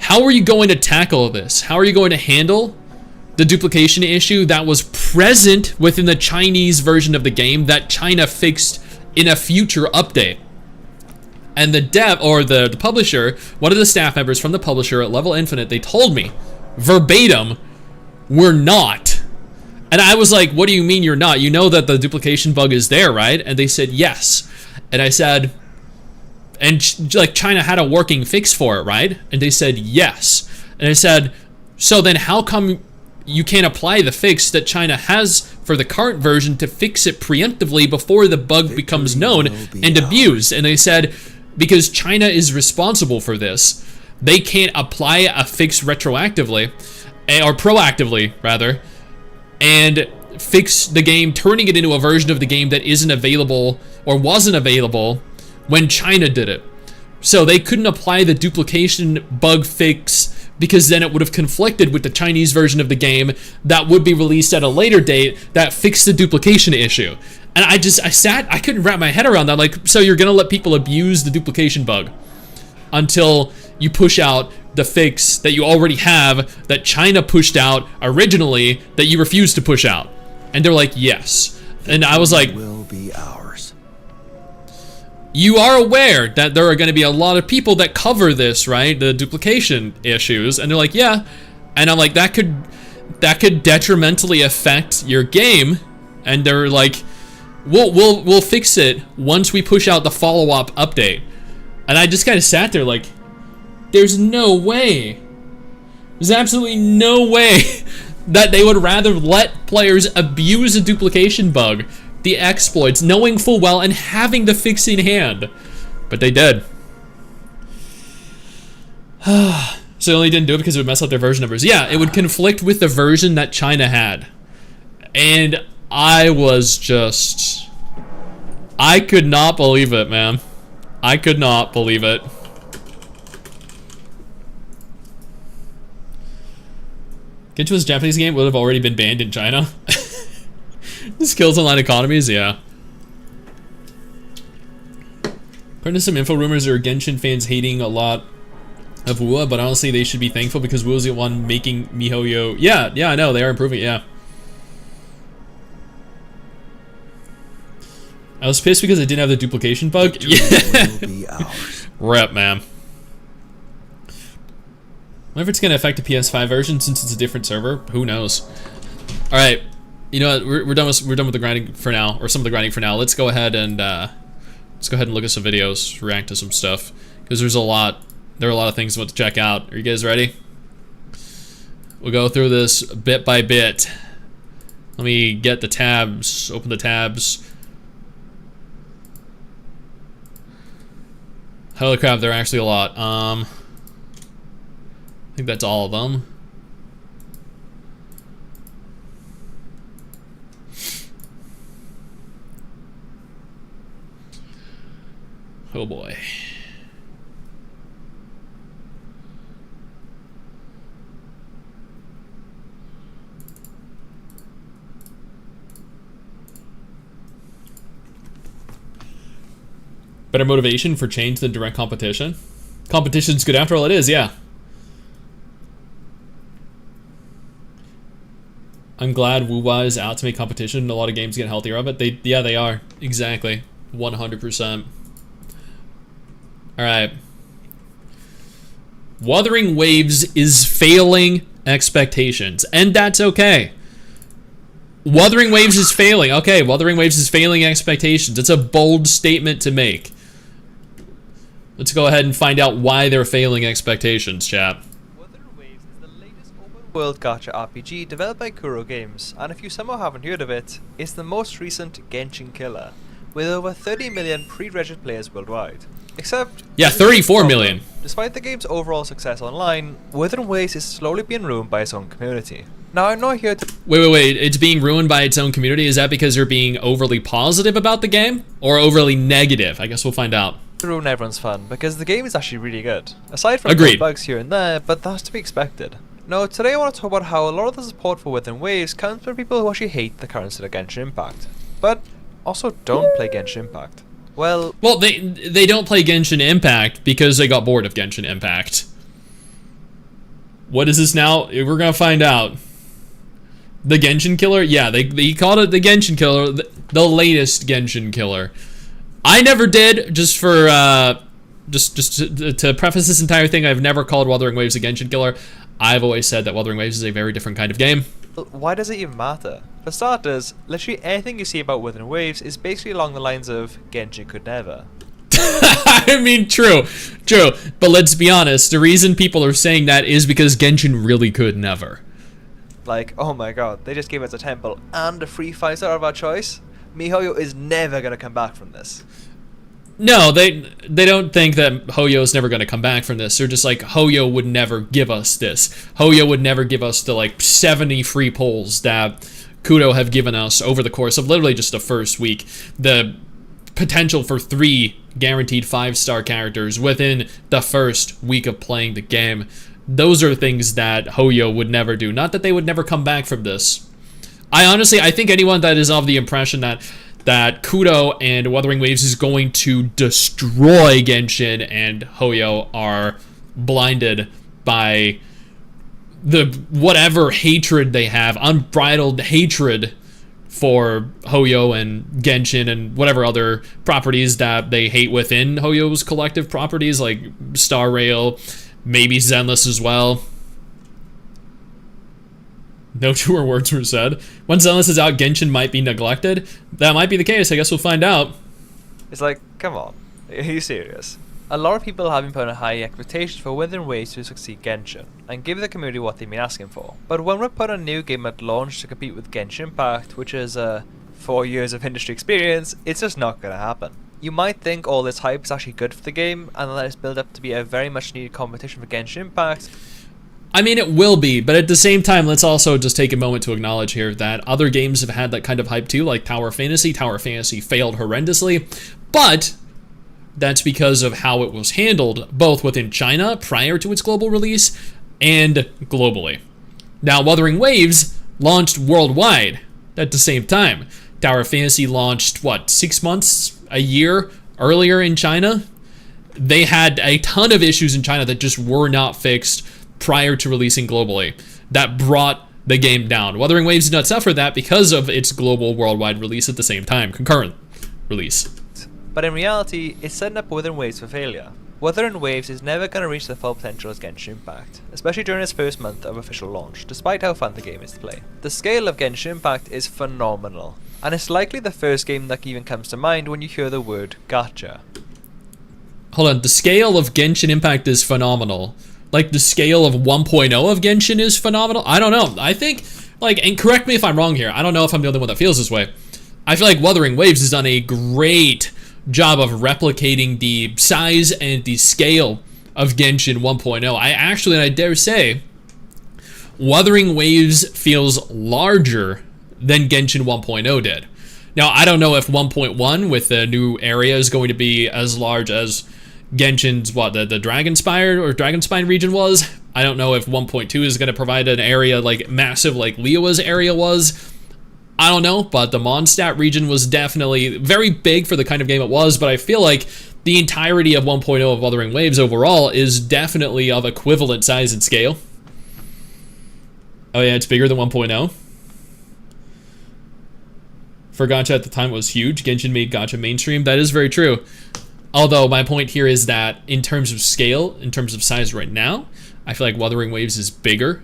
how are you going to tackle this? How are you going to handle the duplication issue that was present within the Chinese version of the game that China fixed in a future update? And the dev, or the publisher, one of the staff members from the publisher at Level Infinite, they told me verbatim, we're not. And I was like, what do you mean you're not? You know that the duplication bug is there, right? And they said yes. And I said, and like China had a working fix for it, right? And they said yes. And I said, so then how come you can't apply the fix that China has for the current version to fix it preemptively before the bug becomes known and abused? And they said, because China is responsible for this. They can't apply a fix retroactively, or proactively, rather, and fix the game, turning it into a version of the game that isn't available, or wasn't available, when China did it. So they couldn't apply the duplication bug fix, because then it would have conflicted with the Chinese version of the game that would be released at a later date that fixed the duplication issue. And I couldn't wrap my head around that. Like, so you're gonna let people abuse the duplication bug until you push out the fix that you already have, that China pushed out originally, that you refused to push out? And they're like, yes. And I was like, will be ours. You are aware that there are going to be a lot of people that cover this, right? The duplication issues. And they're like, yeah. And I'm like, that could detrimentally affect your game. And they're like, we'll fix it once we push out the follow-up update. And I just kind of sat there like, there's no way. There's absolutely no way that they would rather let players abuse a duplication bug, the exploits, knowing full well and having the fix in hand. But they did. So they only didn't do it because it would mess up their version numbers. Yeah, it would conflict with the version that China had. And I could not believe it, man. I could not believe it. Genshin was a Japanese game, would have already been banned in China. Skills online economies, yeah. According to some info rumors, there are Genshin fans hating a lot of WUA, but honestly, they should be thankful because WUA's the one making MiHoYo. Yeah, I know, they are improving, yeah. I was pissed because I didn't have the duplication bug. Yeah. Rep, man. I wonder if it's going to affect the PS5 version since it's a different server. Who knows? All right, you know what? We're done with the grinding for now, or some of the grinding for now. Let's go ahead and look at some videos, react to some stuff, because there are a lot of things I want to check out. Are you guys ready? We'll go through this bit by bit. Let me get the tabs. Open the tabs. Holy crap! There are actually a lot. I think that's all of them. Oh boy. Better motivation for change than direct competition. Competition's good after all. It is, yeah. I'm glad WuWa is out to make competition. A lot of games get healthier of it. They are. Exactly. 100%. Alright. Wuthering Waves is failing expectations. And that's okay. Wuthering Waves is failing. Okay, Wuthering Waves is failing expectations. It's a bold statement to make. Let's go ahead and find out why they're failing expectations, chat. Wuthering Waves is the latest open-world gacha RPG developed by Kuro Games, and if you somehow haven't heard of it, it's the most recent Genshin killer, with over 30 million pre-registered players worldwide. Except... Yeah, 34 million. Despite the game's overall success online, Wuthering Waves is slowly being ruined by its own community. Now, I'm not here to... Wait. It's being ruined by its own community? Is that because they're being overly positive about the game? Or overly negative? I guess we'll find out. ruin everyone's fun, because the game is actually really good. Aside from Agreed. bugs here and there, but that's to be expected. Now, today I want to talk about how a lot of the support for Wuthering Waves comes from people who actually hate the current state of Genshin Impact, but also don't play Genshin Impact. Well, they don't play Genshin Impact because they got bored of Genshin Impact. What is this now? We're gonna find out. The Genshin Killer? Yeah, they called it the Genshin Killer, the latest Genshin Killer. I never did, just for, just to preface this entire thing, I've never called Wuthering Waves a Genshin Killer. I've always said that Wuthering Waves is a very different kind of game. why does it even matter? For starters, literally anything you see about Wuthering Waves is basically along the lines of Genshin could never. I mean, true, but let's be honest, the reason people are saying that is because Genshin really could never. Like, oh my god, they just gave us a temple and a free 5-star of our choice? MiHoYo is never gonna come back from this. No, they don't think that Hoyo's never going to come back from this. They're just like, Hoyo would never give us this. Hoyo would never give us the, like, 70 free pulls that Kudo have given us over the course of literally just the first week. The potential for 3 guaranteed 5-star characters within the first week of playing the game. Those are things that Hoyo would never do. Not that they would never come back from this. I think anyone that is of the impression that Kudo and Wuthering Waves is going to destroy Genshin and Hoyo are blinded by the whatever hatred they have, unbridled hatred for Hoyo and Genshin and whatever other properties that they hate within Hoyo's collective properties, like Star Rail, maybe Zenless as well. No truer words were said. When Zenless is out, Genshin might be neglected. That might be the case. I guess we'll find out. It's like, come on, are you serious? A lot of people have been putting high expectations for Wuthering Waves to succeed Genshin, and give the community what they've been asking for. But when we put a new game at launch to compete with Genshin Impact, which is 4 years of industry experience, it's just not going to happen. You might think all this hype is actually good for the game, and that it's built up to be a very much needed competition for Genshin Impact. I mean, it will be, but at the same time, let's also just take a moment to acknowledge here that other games have had that kind of hype too, like Tower Fantasy. Tower Fantasy failed horrendously, but that's because of how it was handled, both within China prior to its global release and globally. Now, Wuthering Waves launched worldwide at the same time. Tower Fantasy launched, what, 6 months, a year earlier in China? They had a ton of issues in China that just were not fixed prior to releasing globally. That brought the game down. Wuthering Waves did not suffer that because of its global worldwide release at the same time, concurrent release. But in reality, it's setting up Wuthering Waves for failure. Wuthering Waves is never going to reach the full potential as Genshin Impact, especially during its first month of official launch, despite how fun the game is to play. The scale of Genshin Impact is phenomenal, and it's likely the first game that even comes to mind when you hear the word gacha. Hold on, the scale of Genshin Impact is phenomenal. Like, the scale of 1.0 of Genshin is phenomenal? I don't know. I think, like, and correct me if I'm wrong here. I don't know if I'm the only one that feels this way. I feel like Wuthering Waves has done a great job of replicating the size and the scale of Genshin 1.0. I dare say, Wuthering Waves feels larger than Genshin 1.0 did. Now, I don't know if 1.1 with the new area is going to be as large as Genshin's, what, the Dragonspire region was. I don't know if 1.2 is going to provide an area like massive like Liyue's area was. I don't know, but the Mondstadt region was definitely very big for the kind of game it was, but I feel like the entirety of 1.0 of Wuthering Waves overall is definitely of equivalent size and scale. Oh yeah, it's bigger than 1.0. For gacha at the time, it was huge. Genshin made gacha mainstream. That is very true. Although my point here is that in terms of scale, in terms of size right now, I feel like Wuthering Waves is bigger.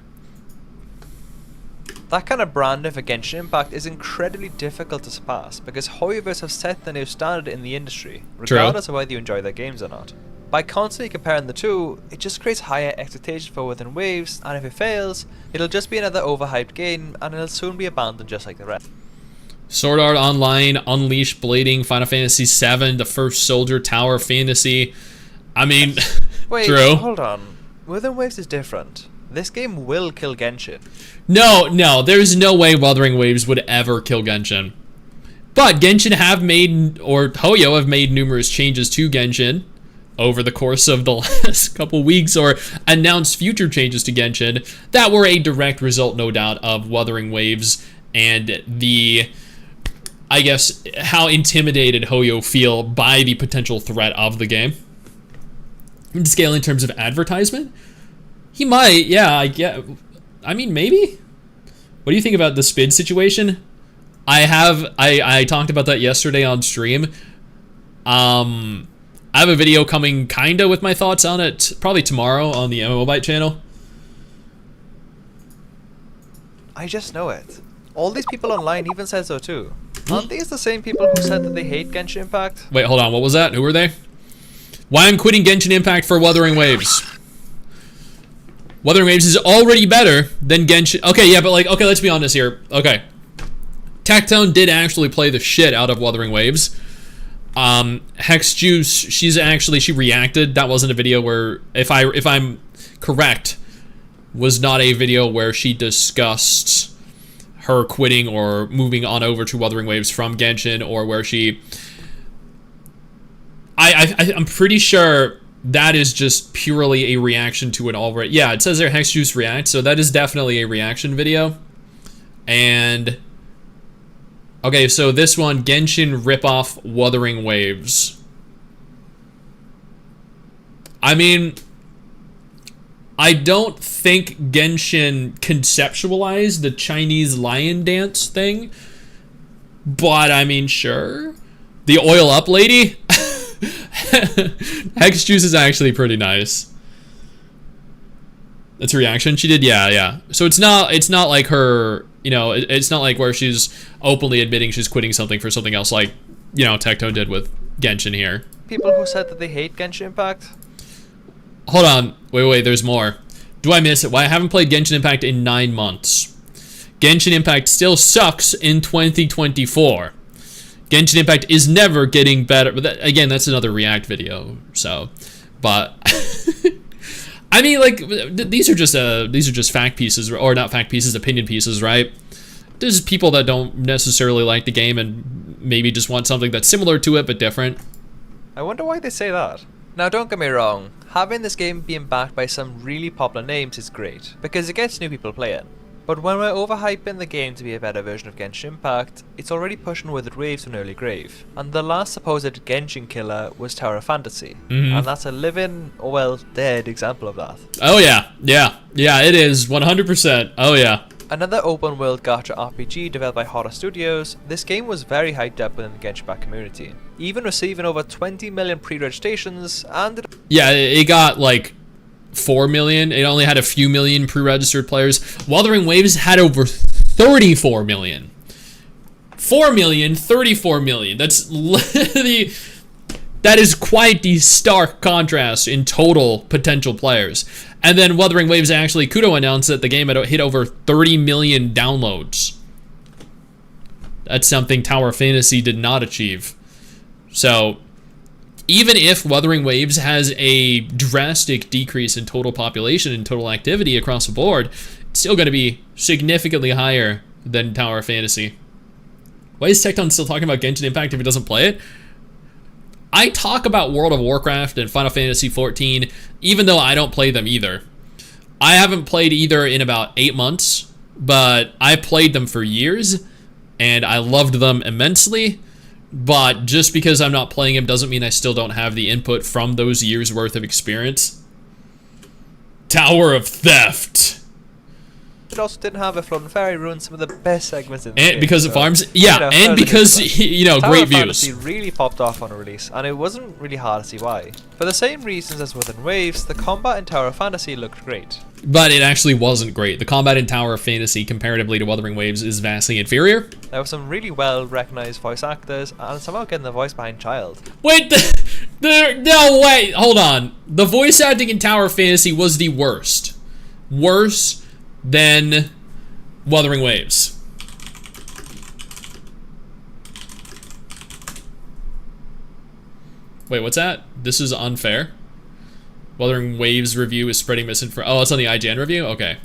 That kind of branding for Genshin Impact is incredibly difficult to surpass because HoYoverse have set the new standard in the industry, regardless of whether you enjoy their games or not. By constantly comparing the two, it just creates higher expectations for Wuthering Waves, and if it fails, it'll just be another overhyped game and it'll soon be abandoned just like the rest. Sword Art Online, Unleashed Blading, Final Fantasy VII, the First Soldier, Tower Fantasy. I mean, wait, true. Hold on. Wuthering Waves is different. This game will kill Genshin. No, there's no way Wuthering Waves would ever kill Genshin. But Genshin have made, or Hoyo have made numerous changes to Genshin over the course of the last couple weeks, or announced future changes to Genshin that were a direct result, no doubt, of Wuthering Waves and the, I guess, how intimidated Hoyo feel by the potential threat of the game. In scale in terms of advertisement, he might, yeah, I mean, maybe? What do you think about the Spid situation? I talked about that yesterday on stream. I have a video coming kinda with my thoughts on it, probably tomorrow on the MMObyte channel. I just know it. All these people online even said so too. Aren't these the same people who said that they hate Genshin Impact? Wait, hold on, what was that? Who were they? Why I'm quitting Genshin Impact for Wuthering Waves. Wuthering Waves is already better than Genshin. Okay, yeah, but like, okay, let's be honest here. Okay. Tectone did actually play the shit out of Wuthering Waves. Hex Juice, she reacted. That wasn't a video where, if I'm correct, was not a video where she discussed her quitting or moving on over to Wuthering Waves from Genshin, or where she... I'm pretty sure that is just purely a reaction to an already... Yeah, it says there Hex Juice React, so that is definitely a reaction video. And... okay, so this one, Genshin ripoff Wuthering Waves. I mean, I don't think Genshin conceptualized the Chinese lion dance thing, but I mean, sure. The oil up lady? Hex Juice is actually pretty nice. That's a reaction she did? Yeah. So it's not like her, you know, it's not like where she's openly admitting she's quitting something for something else, like, you know, Tectone did with Genshin here. People who said that they hate Genshin Impact? Hold on. Wait, there's more. Do I miss it? Why I haven't played Genshin Impact in 9 months. Genshin Impact still sucks in 2024. Genshin Impact is never getting better. But that, again, that's another React video. So, but I mean, like, these are just fact pieces, or not fact pieces, opinion pieces, right? There's people that don't necessarily like the game and maybe just want something that's similar to it but different. I wonder why they say that. Now, don't get me wrong, having this game being backed by some really popular names is great, because it gets new people playing. But when we're overhyping the game to be a better version of Genshin Impact, it's already pushing Withered Waves to an early grave. And the last supposed Genshin killer was Tower Fantasy, and that's a living, or well, dead example of that. Oh yeah, it is, 100%, oh yeah. Another open world gacha RPG developed by Horror Studios, this game was very hyped up within the Genshin Impact community, even receiving over 20 million pre-registrations, and yeah, it got like 4 million. It only had a few million pre-registered players. Wuthering Waves had over 34 million. 4 million, 34 million. That's literally... that is quite the stark contrast in total potential players. And then Wuthering Waves actually, Kudo announced that the game had hit over 30 million downloads. That's something Tower Fantasy did not achieve. So, even if Wuthering Waves has a drastic decrease in total population and total activity across the board, it's still going to be significantly higher than Tower Fantasy. Why is Tecton still talking about Genshin Impact if he doesn't play it? I talk about World of Warcraft and Final Fantasy XIV, even though I don't play them either. I haven't played either in about 8 months, but I played them for years, and I loved them immensely. but just because I'm not playing him doesn't mean I still don't have the input from those years worth of experience. Tower of Theft. It also didn't have a floating ferry ruin some of the best segments in the And game. because it farms, yeah, you know, and because, Tower great of Fantasy views. really popped off on a release, and it wasn't really hard to see why. For the same reasons as Wuthering Waves, the combat in Tower of Fantasy looked great. But it actually wasn't great. The combat in Tower of Fantasy, comparatively to Wuthering Waves, is vastly inferior. There were some really well recognized voice actors, and somehow getting the voice behind Child. Wait, no, wait, hold on. The voice acting in Tower of Fantasy was the worst. Worse than Wuthering Waves. Wait, what's that? This is unfair. Wuthering Waves review is spreading misinformation. Oh, it's on the IGN review? Okay.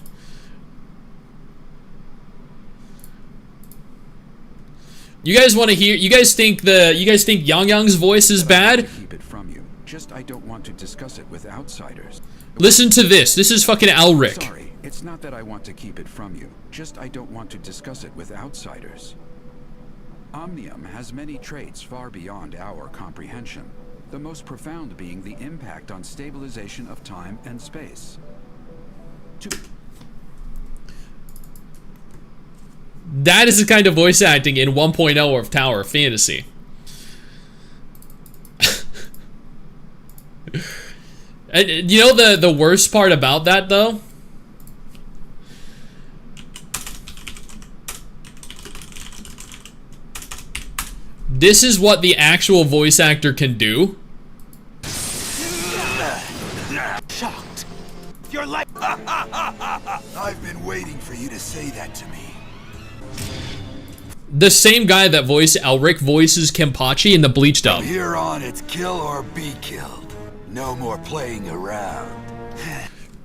You guys want to hear? You guys think Yang Yang's voice is bad? Keep it from you. Just I don't want to discuss it with outsiders. Listen to this. This is fucking Elric. Sorry, it's not that I want to keep it from you. Just I don't want to discuss it with outsiders. Omnium has many traits far beyond our comprehension. The most profound being the impact on stabilization of time and space. That is the kind of voice acting in 1.0 of Tower of Fantasy. And you know the worst part about that, though? This is what the actual voice actor can do. Shocked. You're like. I've been waiting for you to say that to me. The same guy that voiced Elric voices Kenpachi in the Bleach dub. From here on, it's kill or be killed. No more playing around.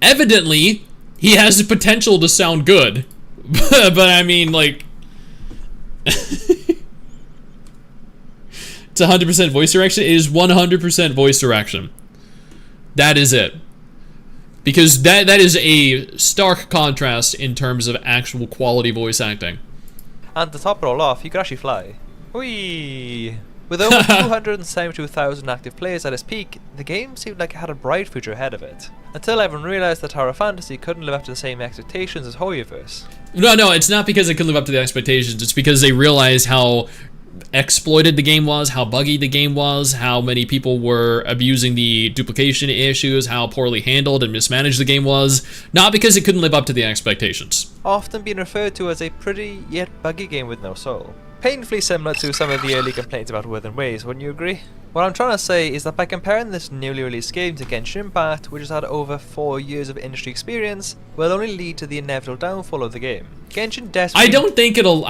Evidently, he has the potential to sound good. But I mean, like... It's 100% voice direction. It is 100% voice direction. That is it. Because that is a stark contrast in terms of actual quality voice acting. And to top it all off, you could actually fly. Whee! With over 272,000 active players at its peak, the game seemed like it had a bright future ahead of it. Until everyone realised that Tower of Fantasy couldn't live up to the same expectations as Hoyoverse. No, it's not because it couldn't live up to the expectations. It's because they realized how exploited the game was, how buggy the game was, how many people were abusing the duplication issues, how poorly handled and mismanaged the game was. Not because it couldn't live up to the expectations. Often being referred to as a pretty yet buggy game with no soul. Painfully similar to some of the early complaints about Wuthering Waves, wouldn't you agree? What I'm trying to say is that by comparing this newly released game to Genshin Impact, which has had over 4 years of industry experience, will only lead to the inevitable downfall of the game. Genshin desperately... I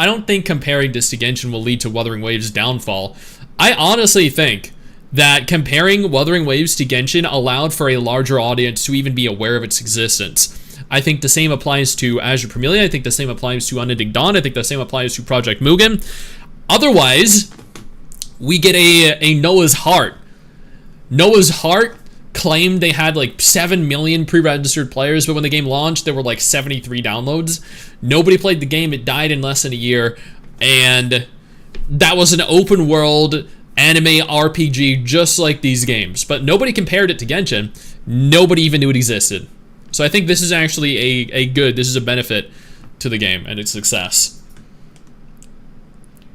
don't think comparing this to Genshin will lead to Wuthering Waves' downfall. I honestly think that comparing Wuthering Waves to Genshin allowed for a larger audience to even be aware of its existence. I think the same applies to Azure Premier. I think the same applies to Unending Dawn. I think the same applies to Project Mugen. Otherwise, we get a Noah's Heart. Noah's Heart claimed they had like 7 million pre-registered players, but when the game launched, there were like 73 downloads. Nobody played the game. It died in less than a year. And that was an open world anime RPG just like these games. But nobody compared it to Genshin. Nobody even knew it existed. So I think this is actually this is a benefit to the game and its success.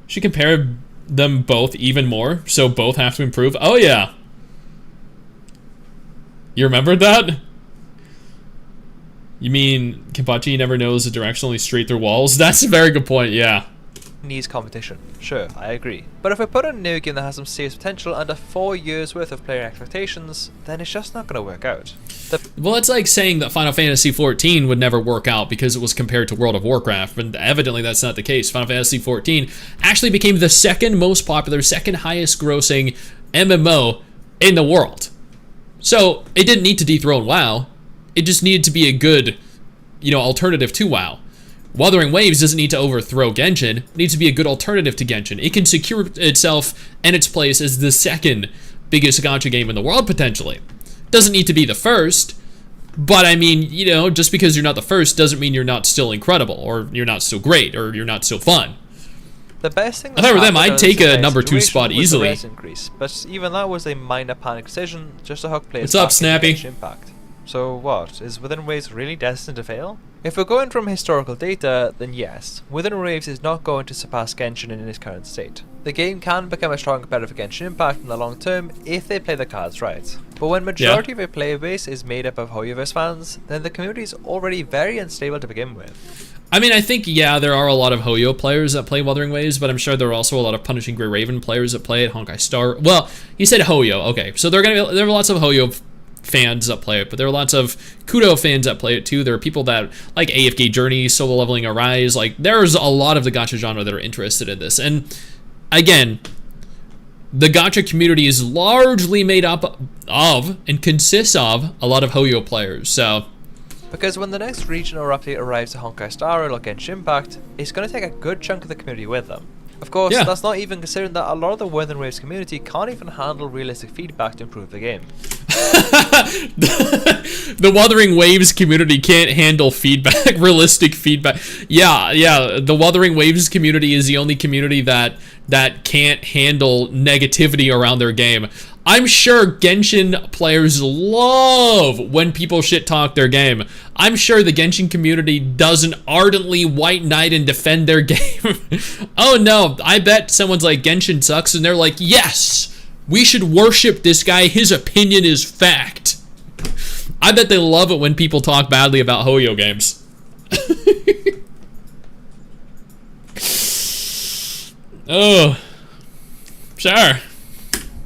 Should compare them both even more, so both have to improve. Oh yeah. You remembered that? You mean Kenpachi never knows the direction, only straight through walls? That's a very good point, yeah. needs competition. Sure, I agree. But if we put a new game that has some serious potential under 4 years worth of player expectations, then it's just not going to work out. Well, it's like saying that Final Fantasy XIV would never work out because it was compared to World of Warcraft, but evidently that's not the case. Final Fantasy XIV actually became the second most popular, second highest grossing MMO in the world. So it didn't need to dethrone WoW. It just needed to be a good, alternative to WoW. Wuthering Waves doesn't need to overthrow Genshin. It needs to be a good alternative to Genshin. It can secure itself and its place as the second biggest gacha game in the world, potentially. Doesn't need to be the first, but I mean, just because you're not the first doesn't mean you're not still incredible, or you're not still great, or you're not still fun. The best thing If I were them, happened I'd out of take this a entire number 2 situation spot was the easily. res increase, but even that was a minor panic decision just to hook players What's up, back into Snappy? Genshin Impact. So what, is Wuthering Waves really destined to fail? If we're going from historical data, then yes, Wuthering Waves is not going to surpass Genshin in its current state. The game can become a strong competitor for Genshin Impact in the long term if they play the cards right. But when majority of your player base is made up of Hoyoverse fans, then the community is already very unstable to begin with. I mean, I think, yeah, there are a lot of Hoyo players that play Wuthering Waves, but I'm sure there are also a lot of Punishing Grey Raven players that play it, Honkai Star. Well, you said Hoyo, okay. So there are lots of Hoyo fans that play it, but there are lots of Kudo fans that play it too. There are people that like AFK Journey, Solo Leveling Arise. Like, there's a lot of the gacha genre that are interested in this. And again, the gacha community is largely made up of and consists of a lot of Hoyo players. So Because when the next regional update arrives to Honkai Star Rail or Genshin Impact, it's going to take a good chunk of the community with them. Of course, Yeah. that's not even considering that a lot of the Wuthering Waves community can't even handle realistic feedback to improve the game. the Wuthering Waves community can't handle feedback, realistic feedback. Yeah, the Wuthering Waves community is the only community that can't handle negativity around their game. I'm sure Genshin players love when people shit talk their game. I'm sure the Genshin community doesn't ardently white knight and defend their game. Oh no, I bet someone's like, Genshin sucks, and they're like, yes, we should worship this guy, his opinion is fact. I bet they love it when people talk badly about Hoyo games. Oh, sure.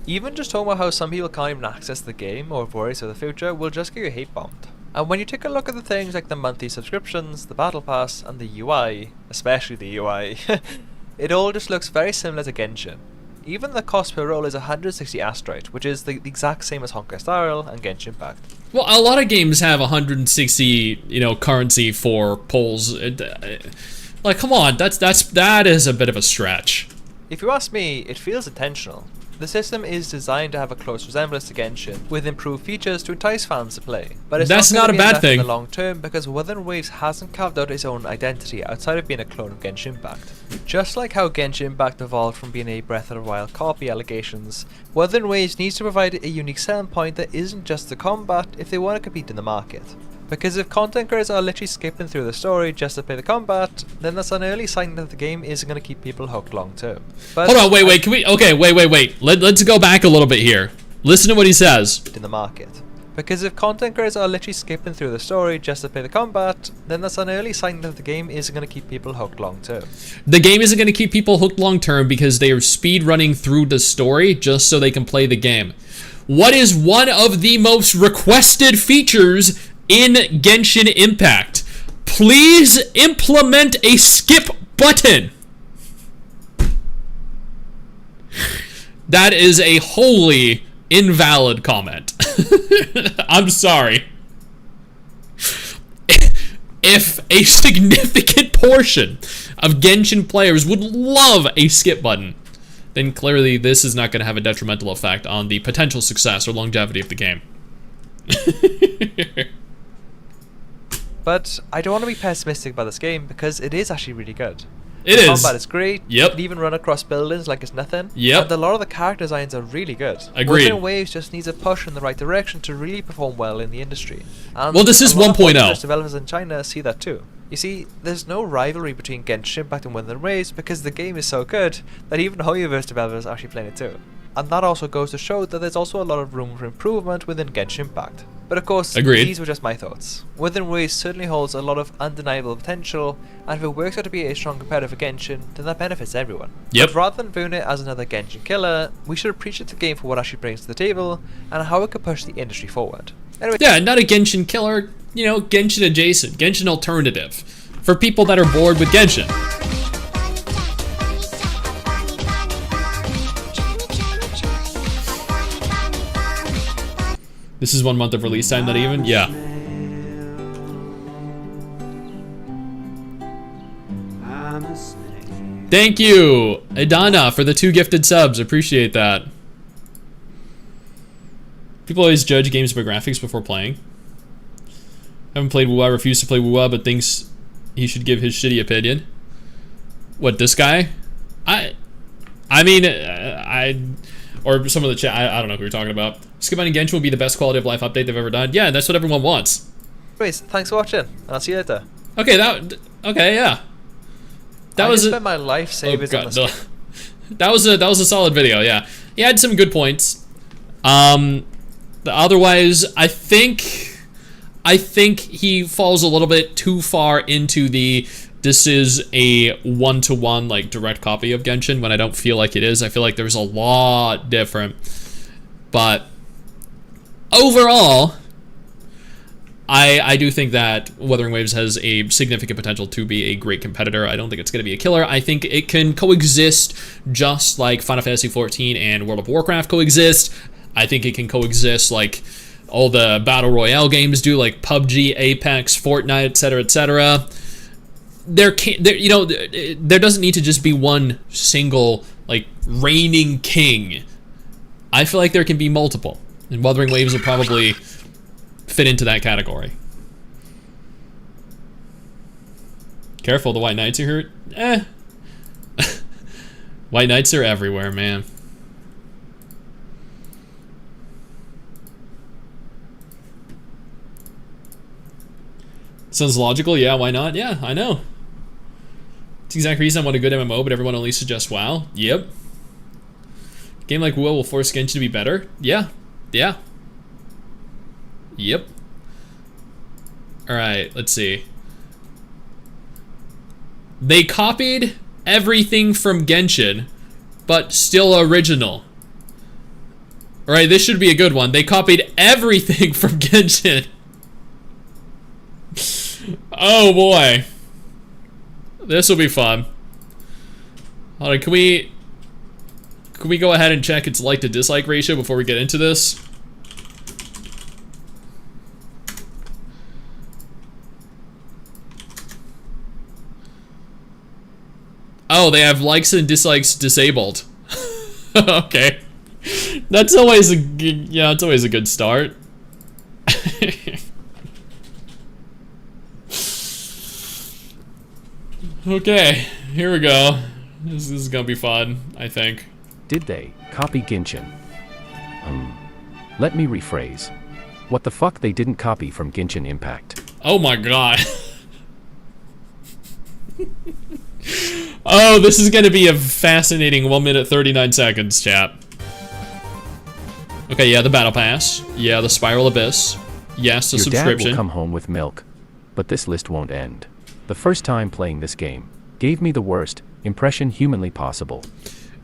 Even just talking about how some people can't even access the game or worries for the future will just get you hate bombed. And when you take a look at the things like the monthly subscriptions, the battle pass, and the UI, especially the UI, it all just looks very similar to Genshin. Even the cost per roll is 160 asteroid, which is the exact same as Honkai Star Rail and Genshin Impact. Well, a lot of games have 160, currency for polls. Like, come on, that is a bit of a stretch. If you ask me, it feels intentional. The system is designed to have a close resemblance to Genshin, with improved features to entice fans to play. But it's That's not not a bad thing. in the long term because Wuthering Waves hasn't carved out its own identity outside of being a clone of Genshin Impact. Just like how Genshin Impact evolved from being a Breath of the Wild copy allegations, Wuthering Waves needs to provide a unique selling point that isn't just the combat if they want to compete in the market. Because if content creators are literally skipping through the story just to play the combat, then that's an early sign that the game isn't going to keep people hooked long term. But Hold on, wait, can we, okay, wait. Let's go back a little bit here. Listen to what he says. in the market. Because if content creators are literally skipping through the story just to play the combat, then that's an early sign that the game isn't going to keep people hooked long term. The game isn't going to keep people hooked long term because they are speed running through the story just so they can play the game. What is one of the most requested features in Genshin Impact? Please implement a skip button. That is a wholly invalid comment. I'm sorry. If a significant portion of Genshin players would love a skip button, then clearly this is not going to have a detrimental effect on the potential success or longevity of the game. But I don't want to be pessimistic about this game because it is actually really good. It The is. combat is great. Yep. You can even run across buildings like it's nothing. Yep. And a lot of the character designs are really good. Agreed. Wuthering Waves just needs a push in the right direction to really perform well in the industry. And Well, this is a lot of 1.0. Hoyoverse developers in China see that too. You see, there's no rivalry between Genshin Impact and Wuthering Waves because the game is so good that even Hoyoverse developers are actually playing it too. And that also goes to show that there's also a lot of room for improvement within Genshin Impact. But of course, Agreed. these were just my thoughts. Wuthering Waves certainly holds a lot of undeniable potential, and if it works out to be a strong competitor for Genshin, then that benefits everyone. Yep. But rather than viewing it as another Genshin killer, we should appreciate the game for what it actually brings to the table, and how it could push the industry forward. Anyway, Yeah, not a Genshin killer, Genshin adjacent, Genshin alternative. For people that are bored with Genshin. This is 1 month of release time, not even? Yeah. Thank you, Adana, for the 2 gifted subs. Appreciate that. People always judge games by graphics before playing. Haven't played WoW, refused to play WoW, but thinks he should give his shitty opinion. What, this guy? I mean, or some of the chat, I don't know who you're talking about. Skipping Genshin will be the best quality of life update they've ever done. Yeah, that's what everyone wants. Anyways, thanks for watching, and I'll see you later. Okay, yeah. That was spent my life savings on this. That was a solid video. Yeah, he had some good points. Otherwise, I think he falls a little bit too far into the this is a one-to-one like direct copy of Genshin when I don't feel like it is. I feel like there's a lot different. But overall, I do think that Wuthering Waves has a significant potential to be a great competitor. I don't think it's going to be a killer. I think it can coexist just like Final Fantasy XIV and World of Warcraft coexist. I think it can coexist like all the Battle Royale games do, like PUBG, Apex, Fortnite, etc., etc. There doesn't need to just be one single, like, reigning king. I feel like there can be multiple. And Wuthering Waves will probably fit into that category. Careful, the White Knights are here. White Knights are everywhere, man. Sounds logical, yeah, why not? Yeah, I know. It's the exact reason I want a good MMO, but everyone only suggests WoW. Yep. A game like WoW will force Genshin to be better. Yeah. Yeah. Yep. Alright, let's see. They copied everything from Genshin, but still original. Alright, this should be a good one. They copied everything from Genshin. Oh boy. This will be fun. Alright, can we go ahead and check its like to dislike ratio before we get into this? Oh, they have likes and dislikes disabled. Okay. That's always a good, yeah, it's always a good start. Okay, here we go. This is gonna be fun, I think. Did they copy Genshin? Let me rephrase. What the fuck they didn't copy from Genshin Impact? Oh my god. Oh, this is gonna be a fascinating 1 minute 39 seconds, chat. Okay, yeah, the battle pass. Yeah, the spiral abyss. Yes, the Your subscription. dad will come home with milk, but this list won't end. The first time playing this game gave me the worst impression humanly possible.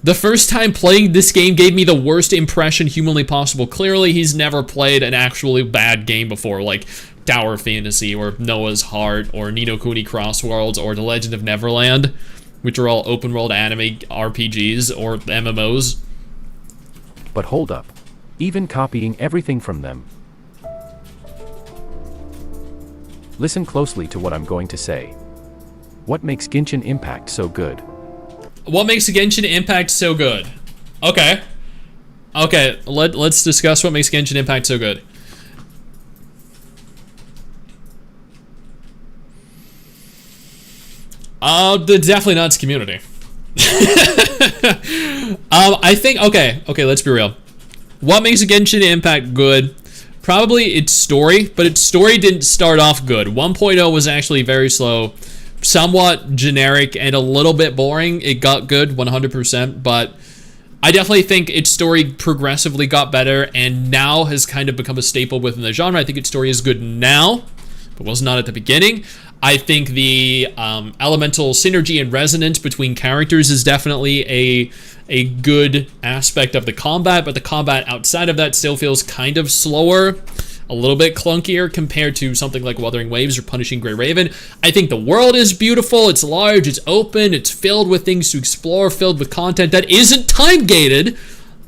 The first time playing this game gave me the worst impression humanly possible. Clearly, he's never played an actually bad game before, like Tower Fantasy, or Noah's Heart, or Ni no Kuni Cross Worlds, or The Legend of Neverland, which are all open-world anime RPGs, or MMOs. But hold up. Even copying everything from them. Listen closely to what I'm going to say. What makes Genshin Impact so good? What makes Genshin Impact so good? Okay. Okay, let's discuss what makes Genshin Impact so good. Definitely not its community. I think, okay, let's be real. What makes Genshin Impact good? Probably its story, but its story didn't start off good. 1.0 was actually very slow, somewhat generic, and a little bit boring. It got good 100%, but I definitely think its story progressively got better and now has kind of become a staple within the genre. I think its story is good now, but was not at the beginning. I think the elemental synergy and resonance between characters is definitely a good aspect of the combat, but the combat outside of that still feels kind of slower, a little bit clunkier compared to something like Wuthering Waves or Punishing Grey Raven. I think the world is beautiful, it's large, it's open, it's filled with things to explore, filled with content that isn't time-gated,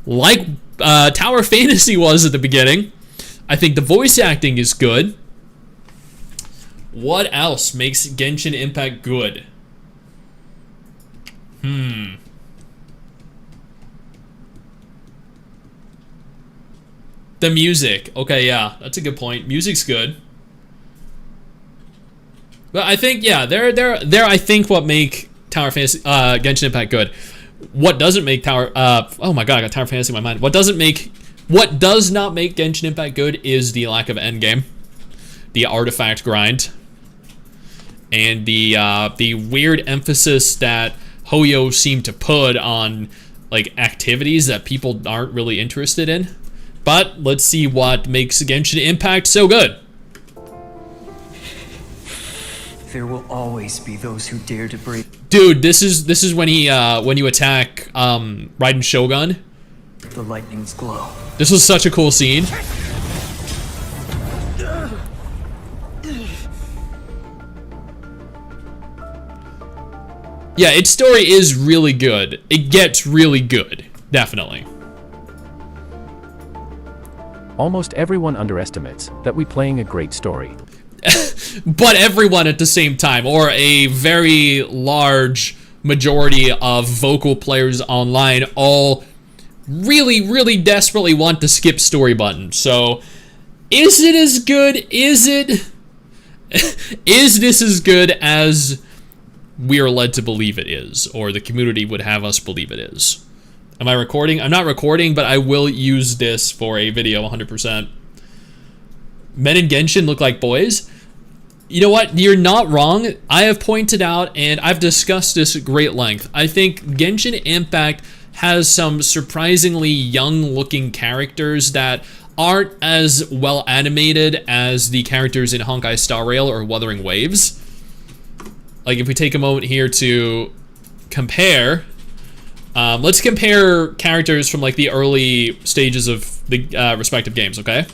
like Tower Fantasy was at the beginning. I think the voice acting is good. What else makes Genshin Impact good? The music. Okay, yeah, that's a good point. Music's good. But I think, yeah, they're I think what make Tower Fantasy Genshin Impact good. What doesn't make Tower, oh my god, I got Tower Fantasy in my mind. What does not make Genshin Impact good is the lack of endgame, the artifact grind, and the weird emphasis that Hoyo seemed to put on like activities that people aren't really interested in. But let's see what makes Genshin Impact so good. There will always be those who dare to break. Dude, this is when he when you attack Raiden Shogun. The lightning's glow. This was such a cool scene. Yeah, its story is really good. It gets really good, definitely. Almost everyone underestimates that we playing a great story. But everyone at the same time, or a very large majority of vocal players online, all really desperately want the skip story button. So, is it as good? Is this as good as we are led to believe it is, or the community would have us believe it is? Am I recording? I'm not recording, but I will use this for a video 100%. Men in Genshin look like boys. You know what? You're not wrong. I have pointed out, and I've discussed this at great length. I think Genshin Impact has some surprisingly young-looking characters that aren't as well animated as the characters in Honkai Star Rail or Wuthering Waves. Like, if we take a moment here to compare, let's compare characters from like the early stages of the respective games, okay?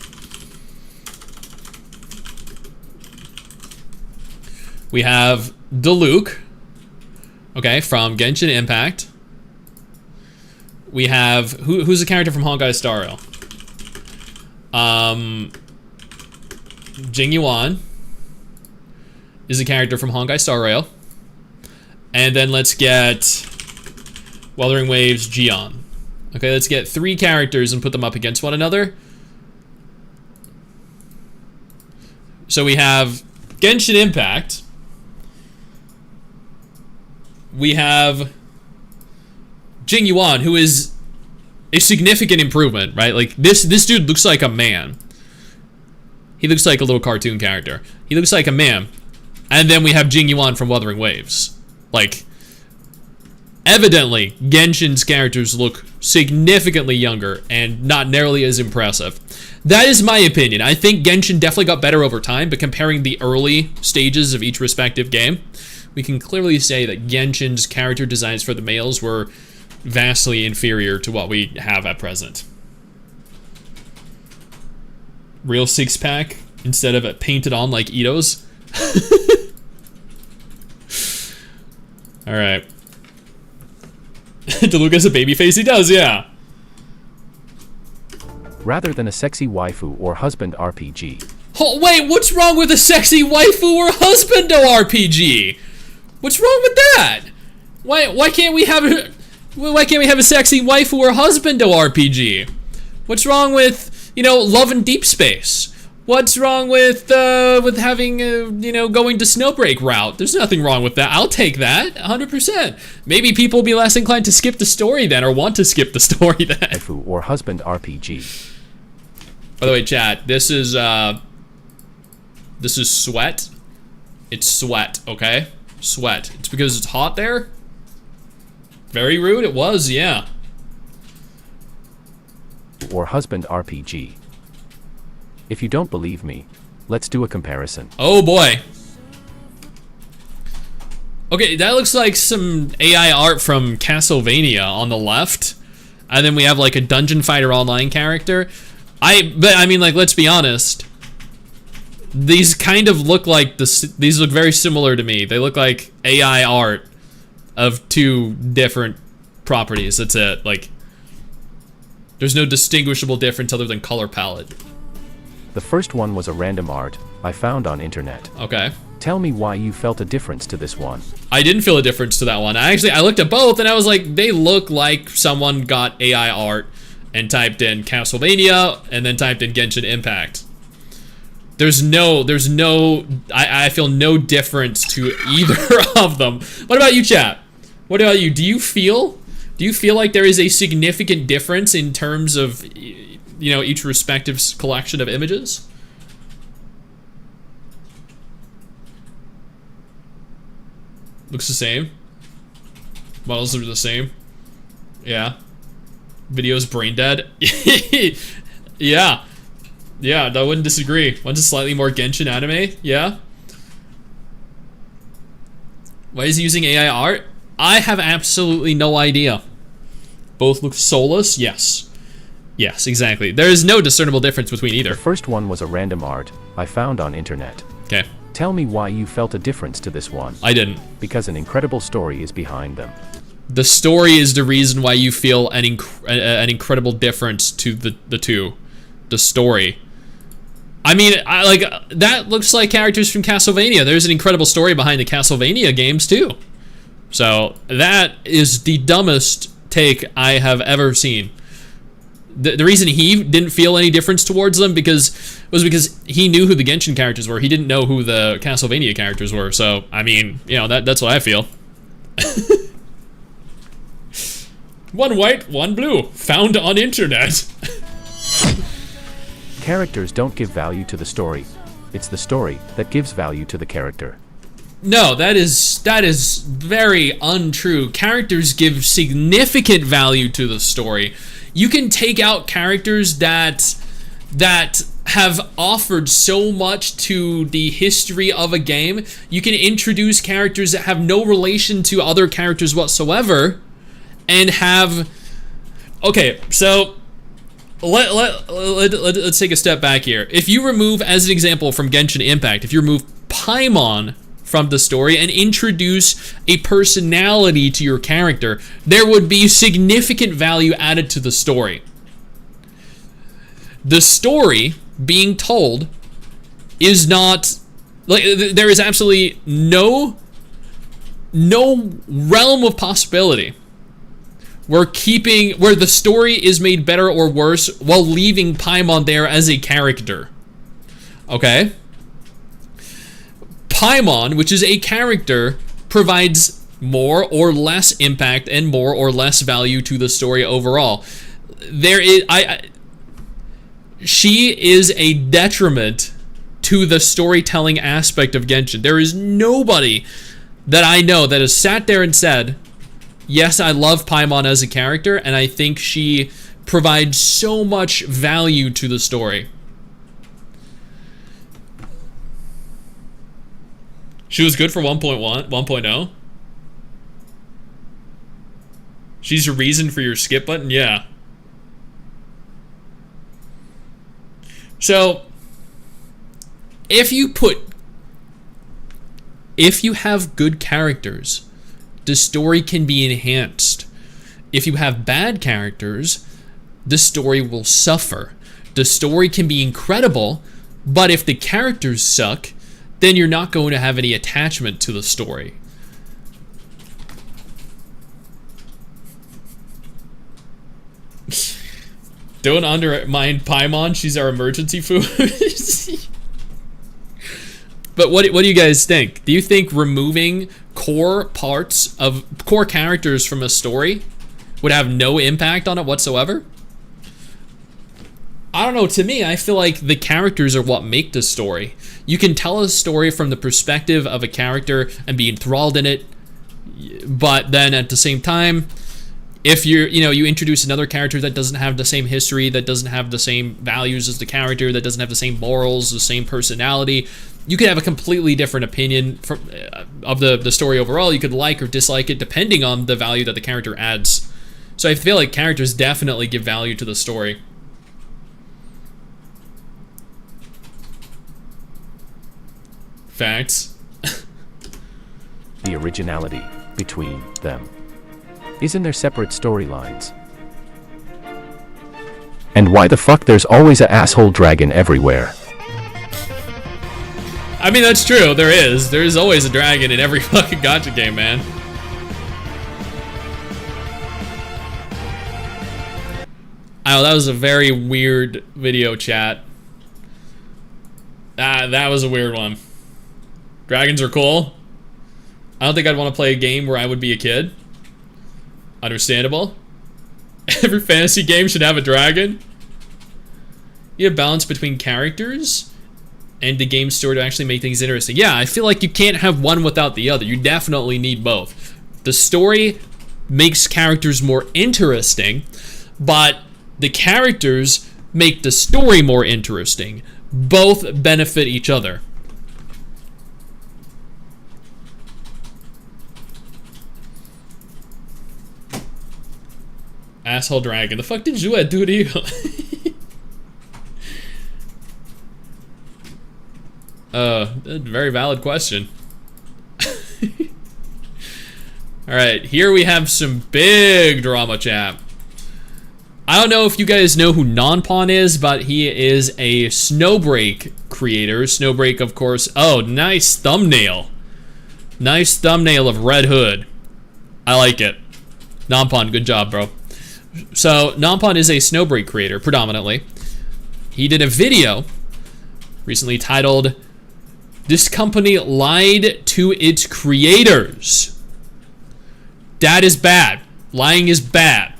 We have Diluc, okay, from Genshin Impact. We have who's the character from Honkai Star Rail? Jing Yuan is a character from Honkai Star Rail. And then let's get Wuthering Waves Jian. Okay, let's get 3 characters and put them up against one another. So we have Genshin Impact. We have Jing Yuan, who is a significant improvement, right? Like, this dude looks like a man. He looks like a little cartoon character. He looks like a man. And then we have Jing Yuan from Wuthering Waves. Like, evidently, Genshin's characters look significantly younger and not nearly as impressive. That is my opinion. I think Genshin definitely got better over time, but comparing the early stages of each respective game, we can clearly say that Genshin's character designs for the males were vastly inferior to what we have at present. Real 6-pack instead of it painted on like Ito's. Alright. Diluc has a baby face? He does, yeah. Rather than a sexy waifu or husband RPG. Oh, wait, what's wrong with a sexy waifu or husbando RPG? What's wrong with that? Why can't we have a sexy waifu or husbando RPG? What's wrong with, you know, Love in Deep Space? What's wrong with having you know, going to Snowbreak route? There's nothing wrong with that. I'll take that 100%. Maybe people will be less inclined to skip the story then, or want to skip the story then. Waifu or husband RPG. By the way, chat, this is sweat. It's sweat, okay? Sweat. It's because it's hot there? Very rude, it was, yeah. Or husband RPG. If you don't believe me, let's do a comparison. Oh boy. Okay, that looks like some AI art from Castlevania on the left. And then we have like a Dungeon Fighter Online character. But I mean, like, let's be honest. These kind of look like these look very similar to me. They look like AI art of 2 different properties. That's it. Like, there's no distinguishable difference other than color palette. The first one was a random art I found on internet. Okay. Tell me why you felt a difference to this one. I didn't feel a difference to that one. I looked at both and I was like, they look like someone got AI art and typed in Castlevania and then typed in Genshin Impact. I feel no difference to either of them. What about you, chat? What about you? Do you feel Do you feel like there is a significant difference in terms of, you know, each respective collection of images? Looks the same. Models are the same. Yeah. Video's brain dead. Yeah. Yeah, I wouldn't disagree. One's a slightly more Genshin anime. Yeah. Why is he using AI art? I have absolutely no idea. Both look soulless? Yes. Yes, exactly. There is no discernible difference between either. The first one was a random art I found on internet. Okay. Tell me why you felt a difference to this one. I didn't. Because an incredible story is behind them. The story is the reason why you feel an incredible difference to the two. The story. I mean, that looks like characters from Castlevania. There's an incredible story behind the Castlevania games too. So that is the dumbest take I have ever seen. The reason he didn't feel any difference towards them was because he knew who the Genshin characters were. He didn't know who the Castlevania characters were. So I mean, you know, that's what I feel. One white, one blue, found on internet. Characters don't give value to the story. It's the story that gives value to the character. No, that is very untrue. Characters give significant value to the story. You can take out characters that have offered so much to the history of a game. You can introduce characters that have no relation to other characters whatsoever and have... Okay, so let's take a step back here. If you remove, as an example from Genshin Impact, if you remove Paimon from the story and introduce a personality to your character, there would be significant value added to the story. The story being told is not, like, there is absolutely no realm of possibility where the story is made better or worse while leaving Paimon there as a character. Okay? Paimon, which is a character, provides more or less impact and more or less value to the story overall. She is a detriment to the storytelling aspect of Genshin. There is nobody that I know that has sat there and said, yes, I love Paimon as a character, and I think she provides so much value to the story. She was good for 1.0. She's your reason for your skip button? Yeah. So, if you have good characters, the story can be enhanced. If you have bad characters, the story will suffer. The story can be incredible, but if the characters suck, then you're not going to have any attachment to the story. Don't undermine Paimon, she's our emergency food. But what do you guys think? Do you think removing core characters from a story would have no impact on it whatsoever? I don't know, to me, I feel like the characters are what make the story. You can tell a story from the perspective of a character and be enthralled in it, but then at the same time, if you introduce another character that doesn't have the same history, that doesn't have the same values as the character, that doesn't have the same morals, the same personality, you could have a completely different opinion of the story overall. You could like or dislike it depending on the value that the character adds. So I feel like characters definitely give value to the story. Facts. The originality between them. Isn't there separate storylines? And why the fuck there's always a asshole dragon everywhere? I mean, that's true, there is. There is always a dragon in every fucking gacha game, man. Oh, that was a very weird video, chat. That was a weird one. Dragons are cool. I don't think I'd want to play a game where I would be a kid. Understandable. Every fantasy game should have a dragon. You have balance between characters and the game story to actually make things interesting. Yeah, I feel like you can't have one without the other. You definitely need both. The story makes characters more interesting, but the characters make the story more interesting. Both benefit each other. Asshole dragon. The fuck did Jouet do to you? A very valid question. Alright, here we have some big drama, chat. I don't know if you guys know who Nonpon is, but he is a Snowbreak creator. Snowbreak, of course. Oh, nice thumbnail. Nice thumbnail of Red Hood. I like it. Nonpon, good job, bro. So, Nonpon is a Snowbreak creator, predominantly. He did a video recently titled, "This company lied to its creators." That is bad. Lying is bad.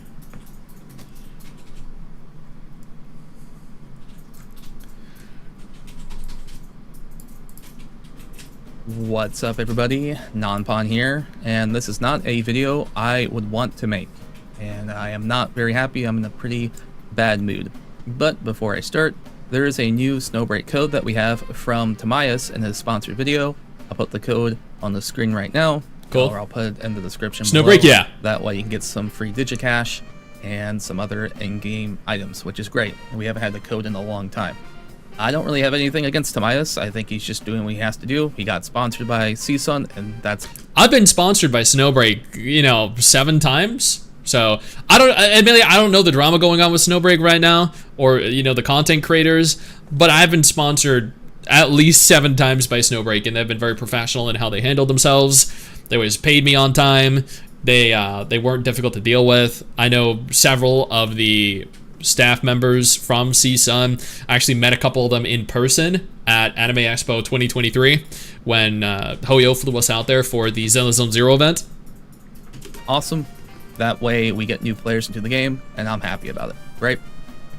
What's up, everybody? Nonpon here, and this is not a video I would want to make, and I am not very happy. I'm in a pretty bad mood. But before I start, there is a new Snowbreak code that we have from Tamias in his sponsored video. I'll put the code on the screen right now, cool. Or I'll put it in the description Snowbreak, below. yeah. That way you can get some free Digicash and some other in-game items, which is great. We haven't had the code in a long time. I don't really have anything against Tamias. I think he's just doing what he has to do. He got sponsored by CSUN, and that's... I've been sponsored by Snowbreak, you know, 7 times. So, admittedly, I don't know the drama going on with Snowbreak right now, or, you know, the content creators, but I've been sponsored at least 7 times by Snowbreak, and they've been very professional in how they handled themselves. They always paid me on time. They weren't difficult to deal with. I know several of the staff members from CSUN. I actually met a couple of them in person at Anime Expo 2023 when Hoyo flew us out there for the Zenless Zone Zero event. Awesome. That way we get new players into the game, and I'm happy about it, right?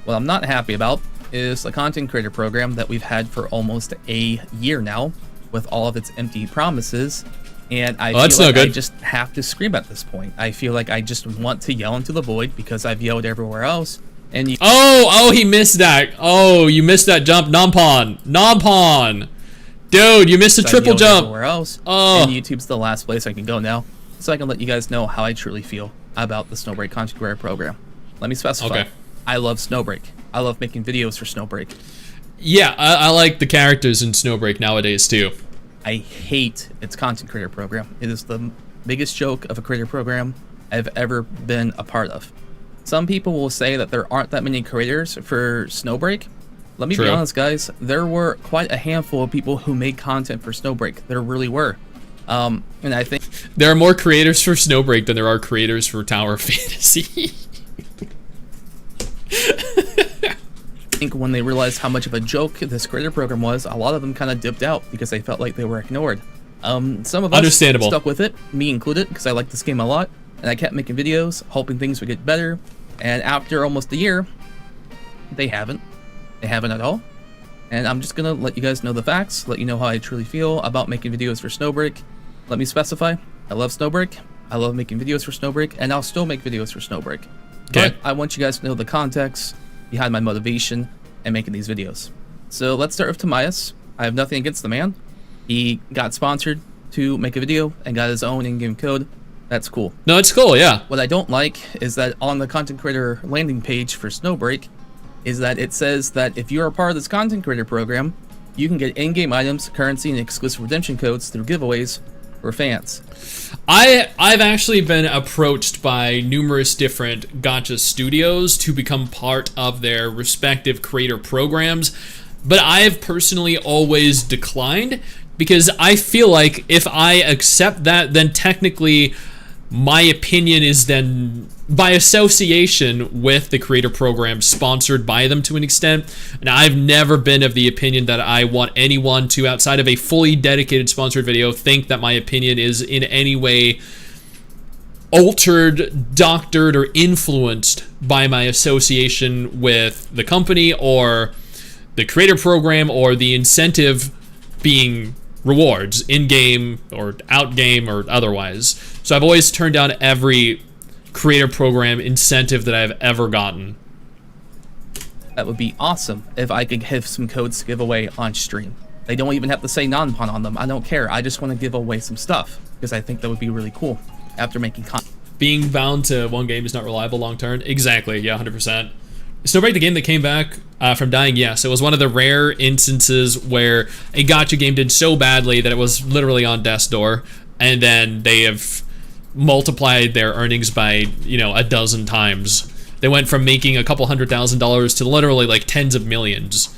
What I'm not happy about is the content creator program that we've had for almost a year now, with all of its empty promises, and I feel like I just have to scream at this point. I feel like I just want to yell into the void because I've yelled everywhere else. And he missed that. Oh, you missed that jump. Nonpon. Dude, you missed a triple jump. Everywhere else. Oh. And YouTube's the last place I can go now, so I can let you guys know how I truly feel about the Snowbreak content creator program. Let me specify. Okay. I love Snowbreak. I love making videos for Snowbreak. Yeah, I like the characters in Snowbreak nowadays too. I hate its content creator program. It is the biggest joke of a creator program I've ever been a part of. Some people will say that there aren't that many creators for Snowbreak. Let me be honest, guys. There were quite a handful of people who made content for Snowbreak. There really were. And I think there are more creators for Snowbreak than there are creators for Tower of Fantasy. I think when they realized how much of a joke this creator program was, a lot of them kind of dipped out because they felt like they were ignored. Some of us stuck with it, me included, because I like this game a lot, and I kept making videos, hoping things would get better. And after almost a year, they haven't. They haven't at all. And I'm just gonna let you guys know the facts, let you know how I truly feel about making videos for Snowbreak. Let me specify, I love Snowbreak, I love making videos for Snowbreak, and I'll still make videos for Snowbreak. Okay. But I want you guys to know the context behind my motivation and making these videos. So let's start with Tamias. I have nothing against the man. He got sponsored to make a video and got his own in-game code. That's cool. No, it's cool, yeah. What I don't like is that on the content creator landing page for Snowbreak is that it says that if you're a part of this content creator program, you can get in-game items, currency, and exclusive redemption codes through giveaways for fans. I've actually been approached by numerous different gacha studios to become part of their respective creator programs, but I have personally always declined because I feel like if I accept that, then technically my opinion is then by association with the creator program sponsored by them to an extent. And I've never been of the opinion that I want anyone to, outside of a fully dedicated sponsored video, think that my opinion is in any way altered, doctored, or influenced by my association with the company or the creator program or the incentive being rewards, in-game or out-game or otherwise. So I've always turned down every creator program incentive that I've ever gotten. That would be awesome if I could have some codes to give away on stream. They don't even have to say non-pun on them. I don't care. I just want to give away some stuff because I think that would be really cool after making content. Being bound to one game is not reliable long term. Exactly, yeah, 100%. Snowbreak, the game that came back from dying, yes, it was one of the rare instances where a gacha game did so badly that it was literally on death's door, and then they have multiplied their earnings by, you know, 12 times. They went from making a couple $100,000 to literally like tens of millions,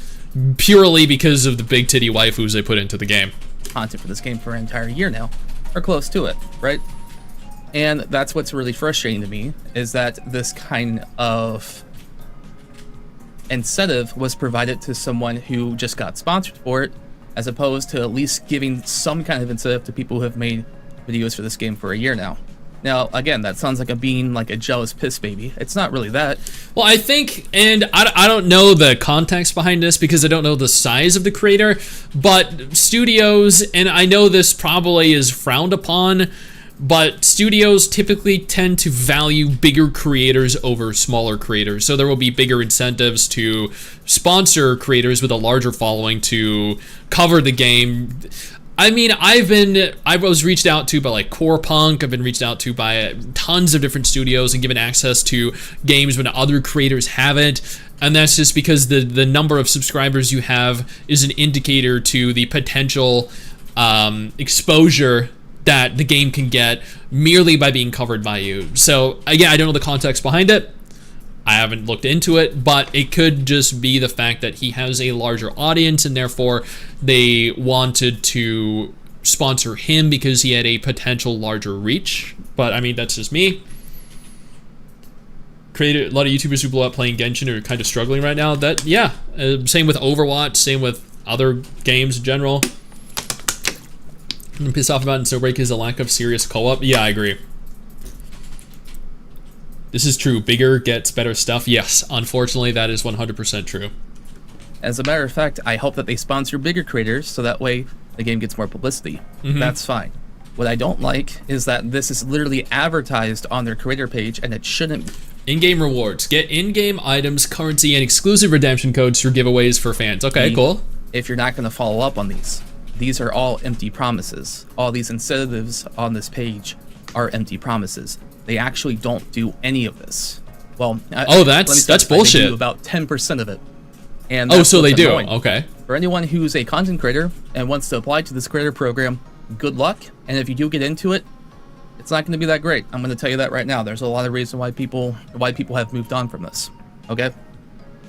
purely because of the big titty waifus they put into the game. Content for this game for an entire year now, or close to it, right? And that's what's really frustrating to me, is that this kind of incentive was provided to someone who just got sponsored for it, as opposed to at least giving some kind of incentive to people who have made videos for this game for a year now. Now, again, that sounds like being like a jealous piss baby. It's not really that. Well, I think, and I don't know the context behind this because I don't know the size of the creator, but studios, and I know this probably is frowned upon, but studios typically tend to value bigger creators over smaller creators. So there will be bigger incentives to sponsor creators with a larger following to cover the game. I mean, I was reached out to by like Core Punk. I've been reached out to by tons of different studios and given access to games when other creators haven't. And that's just because the number of subscribers you have is an indicator to the potential exposure that the game can get merely by being covered by you. So again, I don't know the context behind it. I haven't looked into it, but it could just be the fact that he has a larger audience and therefore they wanted to sponsor him because he had a potential larger reach. But I mean, that's just me. A lot of YouTubers who blow up playing Genshin are kind of struggling right now. That, yeah, same with Overwatch, same with other games in general. I'm pissed off about in Snowbreak is a lack of serious co-op. Yeah, I agree. This is true. Bigger gets better stuff. Yes, unfortunately, that is 100% true. As a matter of fact, I hope that they sponsor bigger creators so that way the game gets more publicity. That's fine. What I don't like is that this is literally advertised on their creator page and it shouldn't be. In-game rewards. Get in-game items, currency, and exclusive redemption codes for giveaways for fans. Okay, cool. If you're not going to follow up on these are all empty promises. All these incentives on this page are empty promises. They actually don't do any of this. Well, that's bullshit. They do about 10% of it. And so they do. Okay. For anyone who's a content creator and wants to apply to this creator program, good luck. And if you do get into it, it's not going to be that great. I'm going to tell you that right now. There's a lot of reasons why people have moved on from this. Okay.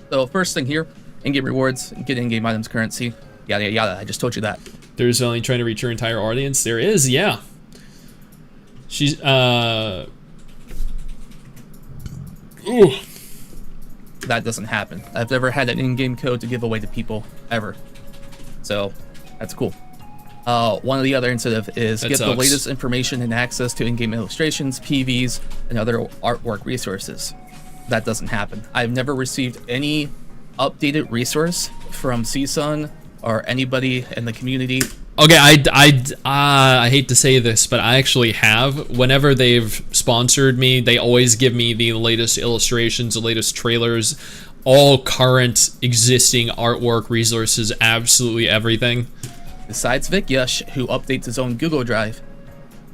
So first thing here, in-game rewards, get in-game items, currency, yada yada yada. I just told you that. There's only trying to reach your entire audience. There is, yeah. She's Ooh. That doesn't happen. I've never had an in-game code to give away to people ever. So that's cool. One of the other incentive is get the latest information and access to in-game illustrations, PVs, and other artwork resources. That doesn't happen. I've never received any updated resource from CSUN or anybody in the community. Okay, I hate to say this, but I actually have. Whenever they've sponsored me, they always give me the latest illustrations, the latest trailers, all current existing artwork resources, absolutely everything. Besides Vic Yush, who updates his own Google Drive.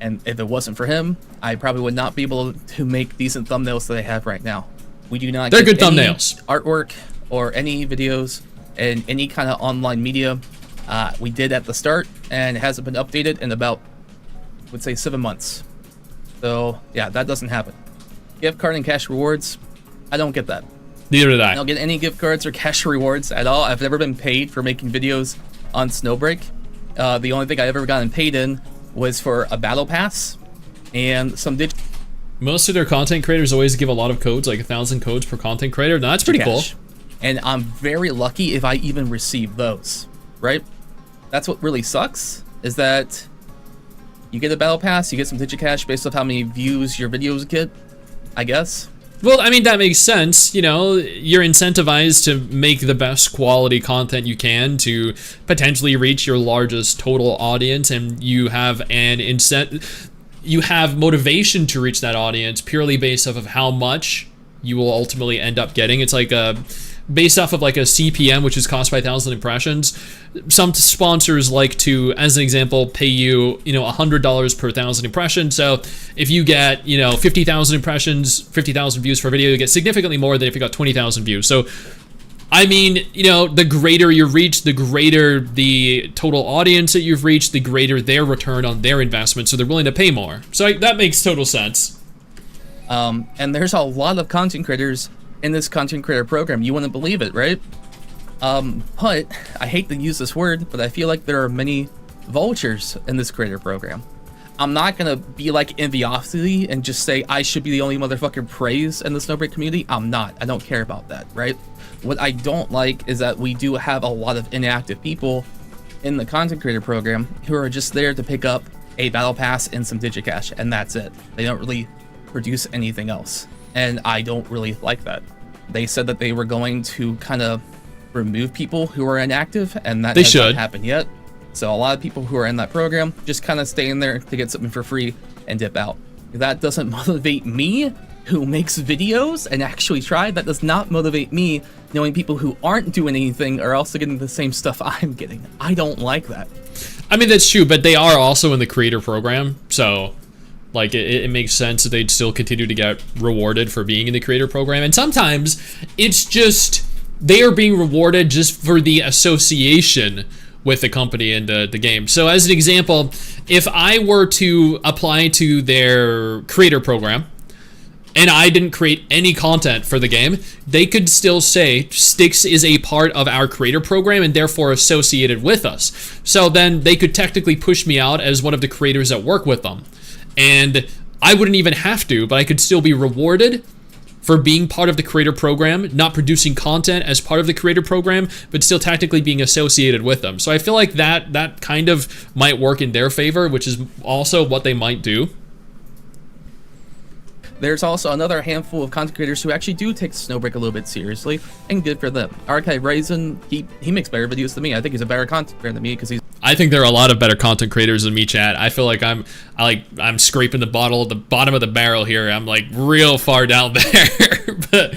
And if it wasn't for him, I probably would not be able to make decent thumbnails that I have right now. We do not They're good thumbnails. Artwork or any videos and any kind of online media. We did at the start, and it hasn't been updated in about, I would say, 7 months. So, yeah, that doesn't happen. Gift card and cash rewards, I don't get that. Neither did I. I don't get any gift cards or cash rewards at all. I've never been paid for making videos on Snowbreak. The only thing I've ever gotten paid in was for a battle pass and some digital. Most of their content creators always give a lot of codes, like 1,000 codes per content creator. Now, that's pretty cool. And I'm very lucky if I even receive those, right? That's what really sucks, is that You get a battle pass, you get some digicash based off how many views your videos get, I guess. Well, I mean, that makes sense. You know, you're incentivized to make the best quality content you can to potentially reach your largest total audience, and you have you have motivation to reach that audience purely based off of how much you will ultimately end up getting. It's like based off of like a CPM, which is cost by 1,000 impressions. Some sponsors like to, as an example, pay you, you know, $100 per 1,000 impressions. So if you get, you know, 50,000 impressions, 50,000 views for a video, you get significantly more than if you got 20,000 views. So, I mean, you know, the greater your reach, the greater the total audience that you've reached, the greater their return on their investment. So they're willing to pay more. So that makes total sense. And there's a lot of content creators in this content creator program. You wouldn't believe it, right? But I hate to use this word, but I feel like there are many vultures in this creator program. I'm not gonna be like enviosity and just say I should be the only motherfucker praised in the Snowbreak community. I'm not. I don't care about that, right? What I don't like is that we do have a lot of inactive people in the content creator program who are just there to pick up a battle pass and some digicash, and that's it. They don't really produce anything else. And I don't really like that. They said that they were going to kind of remove people who are inactive, and that has not happened yet. So a lot of people who are in that program just kind of stay in there to get something for free and dip out. That doesn't motivate me, who makes videos and actually try. That does not motivate me, knowing people who aren't doing anything are also getting the same stuff I'm getting. I don't like that. I mean, that's true, but they are also in the creator program, so like it makes sense that they'd still continue to get rewarded for being in the creator program. And sometimes it's just they are being rewarded just for the association with the company and the game. So as an example, if I were to apply to their creator program and I didn't create any content for the game, they could still say Styx is a part of our creator program and therefore associated with us. So then they could technically push me out as one of the creators that work with them. And I wouldn't even have to, but I could still be rewarded for being part of the creator program, not producing content as part of the creator program, but still technically being associated with them. So I feel like that kind of might work in their favor, which is also what they might do. There's also another handful of content creators who actually do take Snowbreak a little bit seriously, and good for them. Archive Raisin, he makes better videos than me. I think he's a better content creator than me because he's... I think there are a lot of better content creators than me, chat. I feel like I'm scraping the bottom of the barrel here. I'm like real far down there. But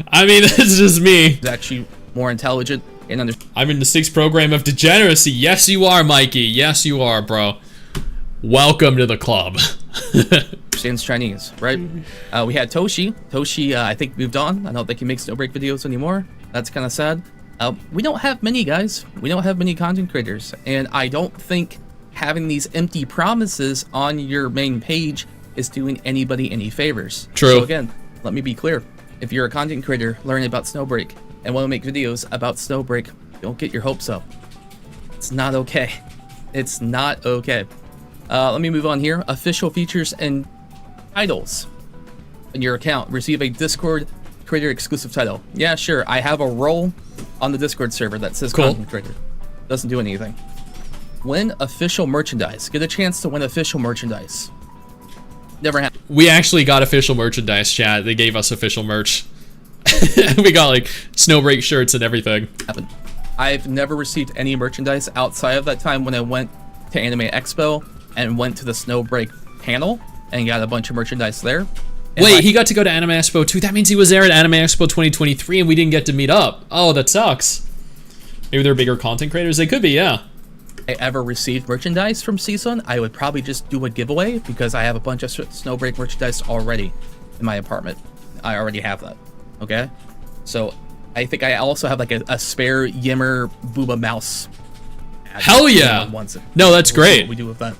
I mean, that's just me. He's actually more intelligent and understands. I'm in the 6th program of degeneracy. Yes, you are, Mikey. Yes, you are, bro. Welcome to the club. Understands Chinese, right? We had Toshi. Toshi, I think, moved on. I don't think he makes Snowbreak videos anymore. That's kind of sad. We don't have many, guys. We don't have many content creators. And I don't think having these empty promises on your main page is doing anybody any favors. True. So again, let me be clear. If you're a content creator learning about Snowbreak and want to make videos about Snowbreak, don't get your hopes up. It's not okay. It's not okay. Let me move on here. Official features and titles in your account. Receive a Discord creator exclusive title. Yeah, sure. I have a role on the Discord server that says content creator. Doesn't do anything. Win official merchandise. Get a chance to win official merchandise. Never happened. We actually got official merchandise, chat. They gave us official merch. We got like Snowbreak shirts and everything. I've never received any merchandise outside of that time when I went to Anime Expo and went to the Snowbreak panel and got a bunch of merchandise there. And wait, he got to go to Anime Expo too? That means he was there at Anime Expo 2023 and we didn't get to meet up. Oh, that sucks. Maybe they're bigger content creators? They could be, yeah. If I ever received merchandise from CSUN, I would probably just do a giveaway because I have a bunch of Snowbreak merchandise already in my apartment. I already have that, okay? So I think I also have like a spare Yimmer Booba mouse. Hell yeah! No, that's great. What we do with that.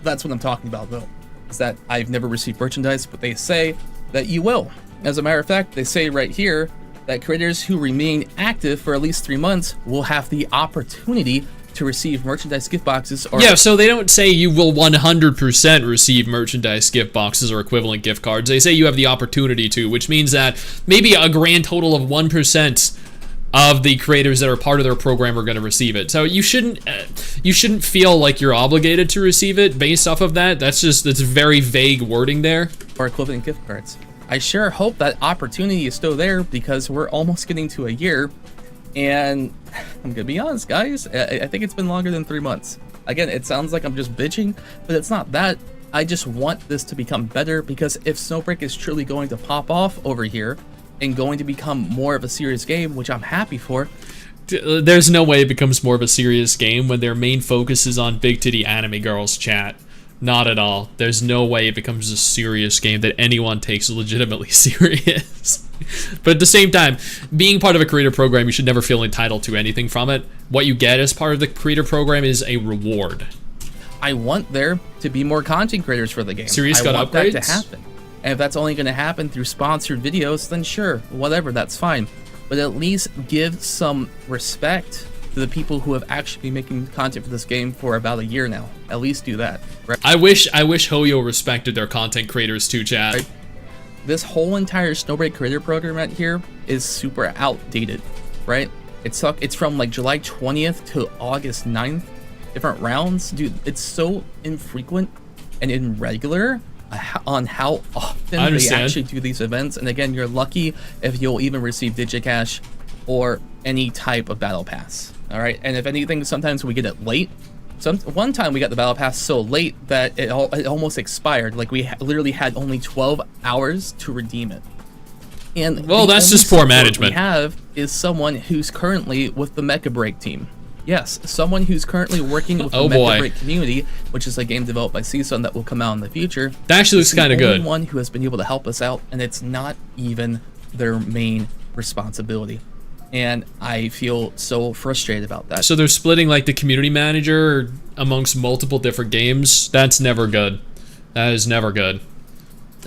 That's what I'm talking about though. Is that I've never received merchandise, but they say that you will. As a matter of fact, they say right here that creators who remain active for at least 3 months will have the opportunity to receive merchandise gift boxes. Or yeah, so they don't say you will 100% receive merchandise gift boxes or equivalent gift cards. They say you have the opportunity to, which means that maybe a grand total of 1% of the creators that are part of their program are going to receive it. So you shouldn't feel like you're obligated to receive it based off of that. That's very vague wording there. Or equivalent gift cards. I sure hope that opportunity is still there because we're almost getting to a year, and I'm gonna be honest, guys. I think it's been longer than 3 months. Again, it sounds like I'm just bitching, but it's not that. I just want this to become better because if Snowbreak is truly going to pop off over here and going to become more of a serious game, which I'm happy for. There's no way it becomes more of a serious game when their main focus is on big titty anime girls, chat. Not at all. There's no way it becomes a serious game that anyone takes legitimately serious. But at the same time, being part of a creator program, you should never feel entitled to anything from it. What you get as part of the creator program is a reward. I want there to be more content creators for the game. Serious got upgrades? I want that to happen. And if that's only going to happen through sponsored videos, then sure, whatever, that's fine. But at least give some respect to the people who have actually been making content for this game for about a year now. At least do that. Right? I wish Hoyo respected their content creators too, chat. Right? This whole entire Snowbreak creator program right here is super outdated, right? It's from like July 20th to August 9th. Different rounds. Dude, it's so infrequent and irregular on how often they actually do these events. And again, you're lucky if you'll even receive Digicash or any type of battle pass. All right, and if anything, sometimes we get it late. One time we got the battle pass so late that it almost expired. Like we literally had only 12 hours to redeem it. And well, that's just poor management. We have is someone who's currently with the Mecha Break team. Yes, someone who's currently working with the Mecha Break community, which is a game developed by CSUN that will come out in the future. That actually looks kind of good. One who has been able to help us out, and it's not even their main responsibility. And I feel so frustrated about that. So they're splitting like the community manager amongst multiple different games. That's never good. That is never good.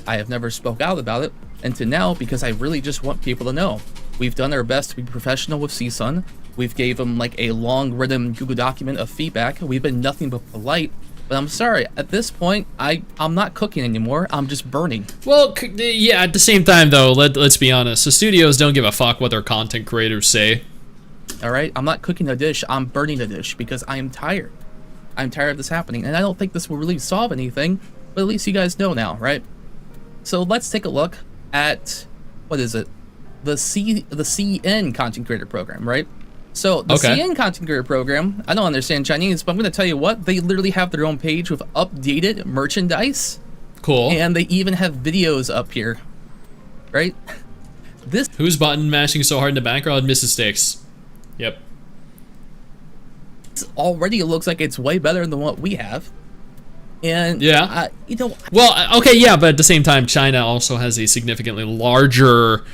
I have never spoke out about it until now because I really just want people to know. We've done our best to be professional with CSUN. We've gave them like a long written Google document of feedback. We've been nothing but polite. But I'm sorry, at this point, I'm not cooking anymore. I'm just burning. Well, yeah, at the same time, though, let's be honest. The studios don't give a fuck what their content creators say. All right? I'm not cooking a dish. I'm burning a dish because I am tired. I'm tired of this happening. And I don't think this will really solve anything. But at least you guys know now, right? So let's take a look at, what is it? The CN Content Creator Program, right? So the CN Content Creator Program, I don't understand Chinese, but I'm going to tell you what, they literally have their own page with updated merchandise. Cool. And they even have videos up here, right? Who's button mashing so hard in the background? Mrs. Sticks. Yep. Already looks like it's way better than what we have. And, yeah. you know. Well, okay, yeah, but at the same time, China also has a significantly larger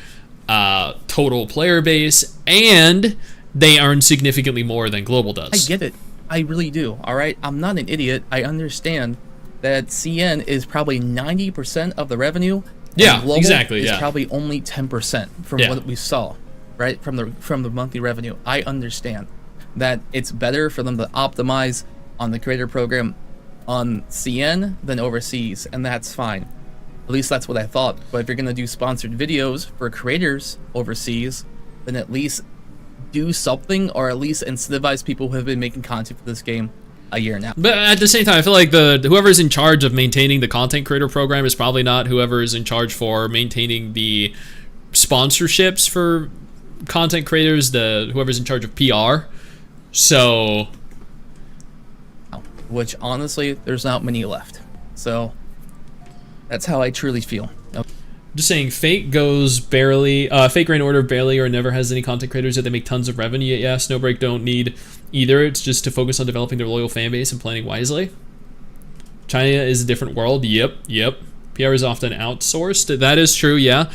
total player base, and they earn significantly more than Global does. I get it. I really do. All right. I'm not an idiot. I understand that CN is probably 90% of the revenue. Yeah, Global exactly. is probably only 10% from what we saw, right? From the monthly revenue. I understand that it's better for them to optimize on the creator program on CN than overseas, and that's fine. At least that's what I thought. But if you're gonna do sponsored videos for creators overseas, then at least do something, or at least incentivize people who have been making content for this game a year now. But at the same time, I feel like whoever's in charge of maintaining the content creator program is probably not whoever is in charge for maintaining the sponsorships for content creators, whoever's in charge of PR. So, which honestly, there's not many left. So that's how I truly feel. Just saying, Fate goes barely, Fate Grand Order barely or never has any content creators that they make tons of revenue. Yeah, Snowbreak don't need either. It's just to focus on developing their loyal fan base and planning wisely. China is a different world. Yep. PR is often outsourced. That is true, yeah.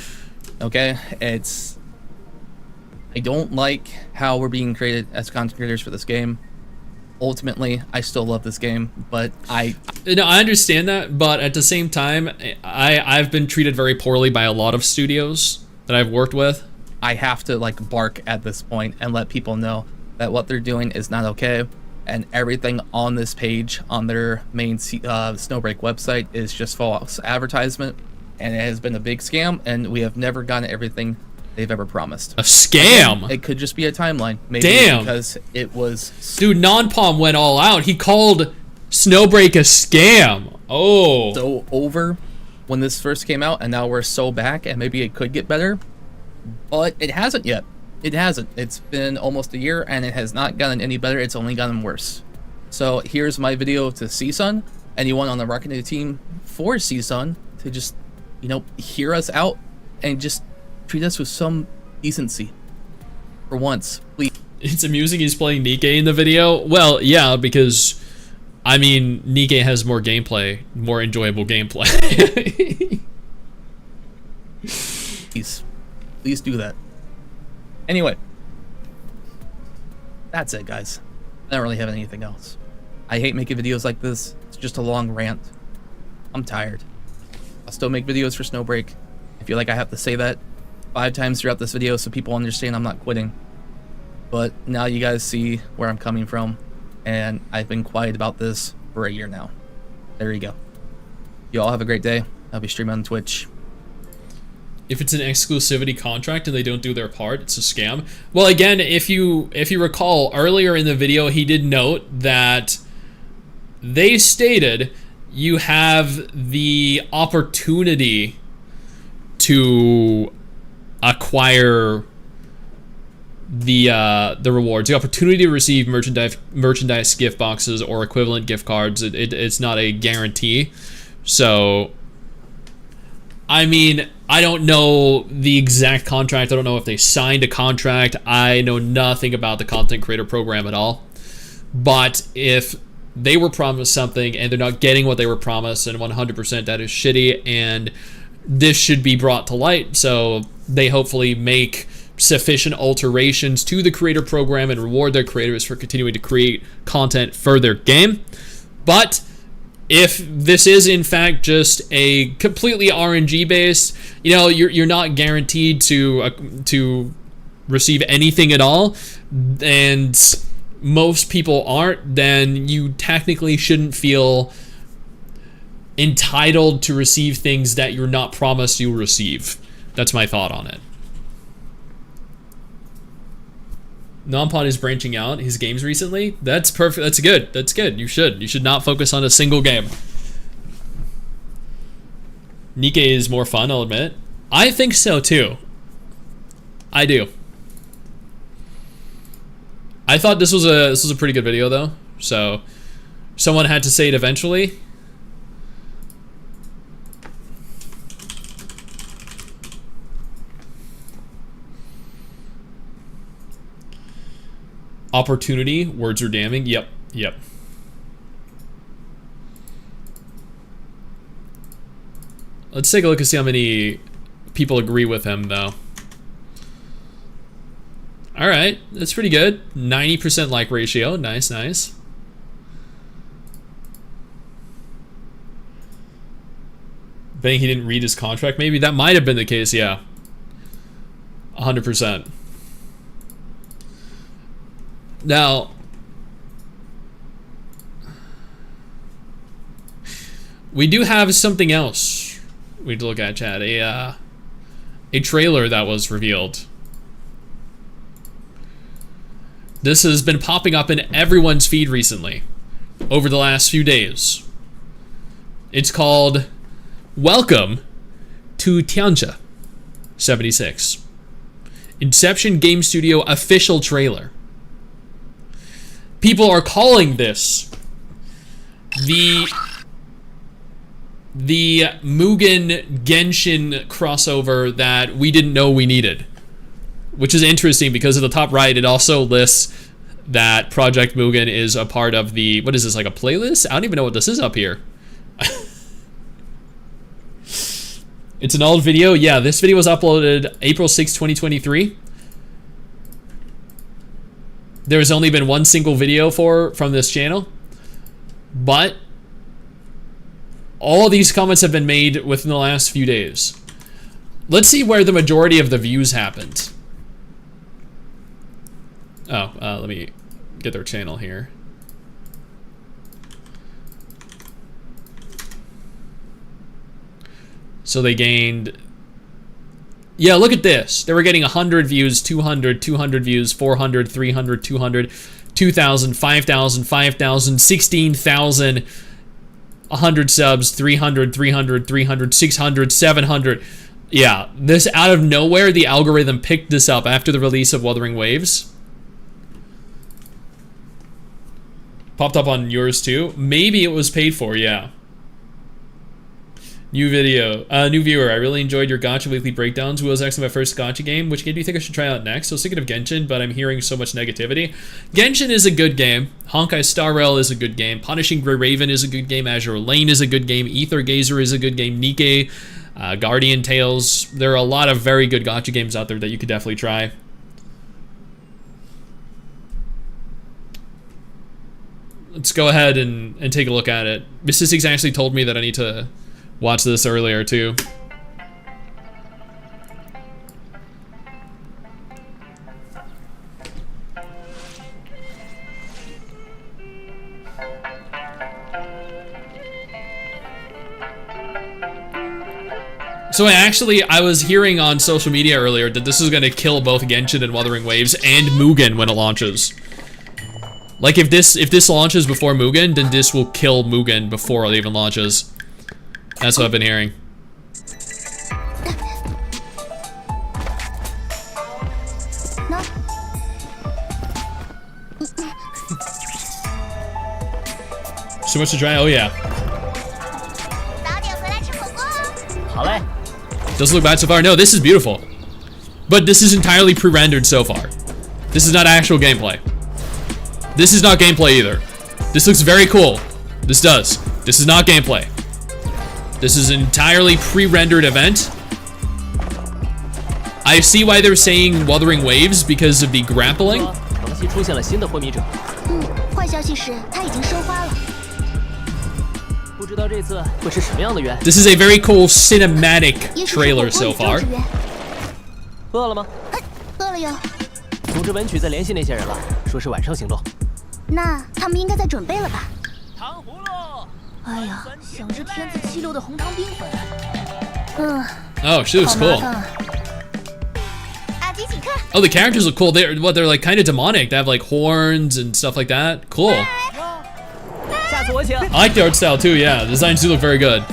Okay, I don't like how we're being created as content creators for this game. Ultimately, I still love this game, but I understand that, but at the same time, I've been treated very poorly by a lot of studios that I've worked with. I have to like bark at this point and let people know that what they're doing is not okay, and everything on this page on their main Snowbreak website is just false advertisement, and it has been a big scam, and we have never gotten everything they've ever promised. A scam? Again, it could just be a timeline. Maybe Damn. because it was... Dude, Nonpalm went all out. He called Snowbreak a scam. Oh. So over when this first came out, and now we're so back, and maybe it could get better. But it hasn't yet. It hasn't. It's been almost a year, and it has not gotten any better. It's only gotten worse. So here's my video to CSUN. Anyone on the marketing team for CSUN to just, you know, hear us out and just treat us with some decency. For once, please. It's amusing he's playing Nikke in the video. Well, yeah, because, I mean, Nikke has more gameplay, more enjoyable gameplay. Please do that. Anyway, that's it, guys. I don't really have anything else. I hate making videos like this. It's just a long rant. I'm tired. I'll still make videos for Snowbreak. I feel like I have to say that 5 times throughout this video so people understand I'm not quitting. But now you guys see where I'm coming from, and I've been quiet about this for a year now. There you go. You all have a great day. I'll be streaming on Twitch. If it's an exclusivity contract and they don't do their part, it's a scam. Well, again, if you recall earlier in the video, he did note that they stated you have the opportunity to acquire the rewards, the opportunity to receive merchandise gift boxes or equivalent gift cards. It's not a guarantee. So, I mean, I don't know the exact contract. I don't know if they signed a contract. I know nothing about the content creator program at all. But if they were promised something and they're not getting what they were promised, and 100% that is shitty, and this should be brought to light so they hopefully make sufficient alterations to the creator program and reward their creators for continuing to create content for their game. But if this is in fact just a completely RNG based, you know, you're not guaranteed to receive anything at all, and most people aren't, then you technically shouldn't feel entitled to receive things that you're not promised you'll receive. That's my thought on it. Nonpod is branching out his games recently. That's perfect. That's good. That's good. You should not focus on a single game. Nikke is more fun, I'll admit. I think so too. I do. I thought this was a pretty good video though. So someone had to say it eventually. Opportunity, words are damning. Yep. Let's take a look and see how many people agree with him, though. Alright, that's pretty good. 90% like ratio. Nice. Betting he didn't read his contract, maybe? That might have been the case, yeah. 100%. Now, we do have something else we need to look at, Chad. A trailer that was revealed. This has been popping up in everyone's feed recently, over the last few days. It's called Welcome to Tianjia 76. Inception Game Studio official trailer. People are calling this the Mugen Genshin crossover that we didn't know we needed. Which is interesting because at the top right, it also lists that Project Mugen is a part of the, what is this, like a playlist? I don't even know what this is up here. It's an old video. Yeah, this video was uploaded April 6, 2023. There's only been one single video from this channel, but all of these comments have been made within the last few days. Let's see where the majority of the views happened. Oh, let me get their channel here. So they gained, Yeah, look at this. They were getting 100 views, 200, 200 views, 400, 300, 200, 2,000, 5,000, 5,000, 16,000, 100 subs, 300, 300, 300, 600, 700. Yeah, this out of nowhere, the algorithm picked this up after the release of Wuthering Waves. Popped up on yours too. Maybe it was paid for, yeah. New video, new viewer. I really enjoyed your gacha weekly breakdowns. Was actually my first gacha game. Which game do you think I should try out next? I was thinking of Genshin, but I'm hearing so much negativity. Genshin is a good game. Honkai Star Rail is a good game. Punishing Grey Raven is a good game. Azure Lane is a good game. Ether Gazer is a good game. Nikke, Guardian Tales. There are a lot of very good gacha games out there that you could definitely try. Let's go ahead and take a look at it. Mrs. Six actually told me that I need to watch this earlier too. So I was hearing on social media earlier that this is going to kill both Genshin and Wuthering Waves and Mugen when it launches. Like if this launches before Mugen, then this will kill Mugen before it even launches. That's what I've been hearing. So much to try? Oh yeah. Doesn't look bad so far. No, this is beautiful. But this is entirely pre-rendered so far. This is not actual gameplay. This is not gameplay either. This looks very cool. This does. This is not gameplay. This is an entirely pre-rendered event. I see why they're saying Wuthering Waves because of the grappling. This is a very cool cinematic trailer so far. Oh, she looks cool. Oh, the characters look cool. They're like kind of demonic. They have like horns and stuff like that. Cool. I like the art style too, yeah. The designs do look very good.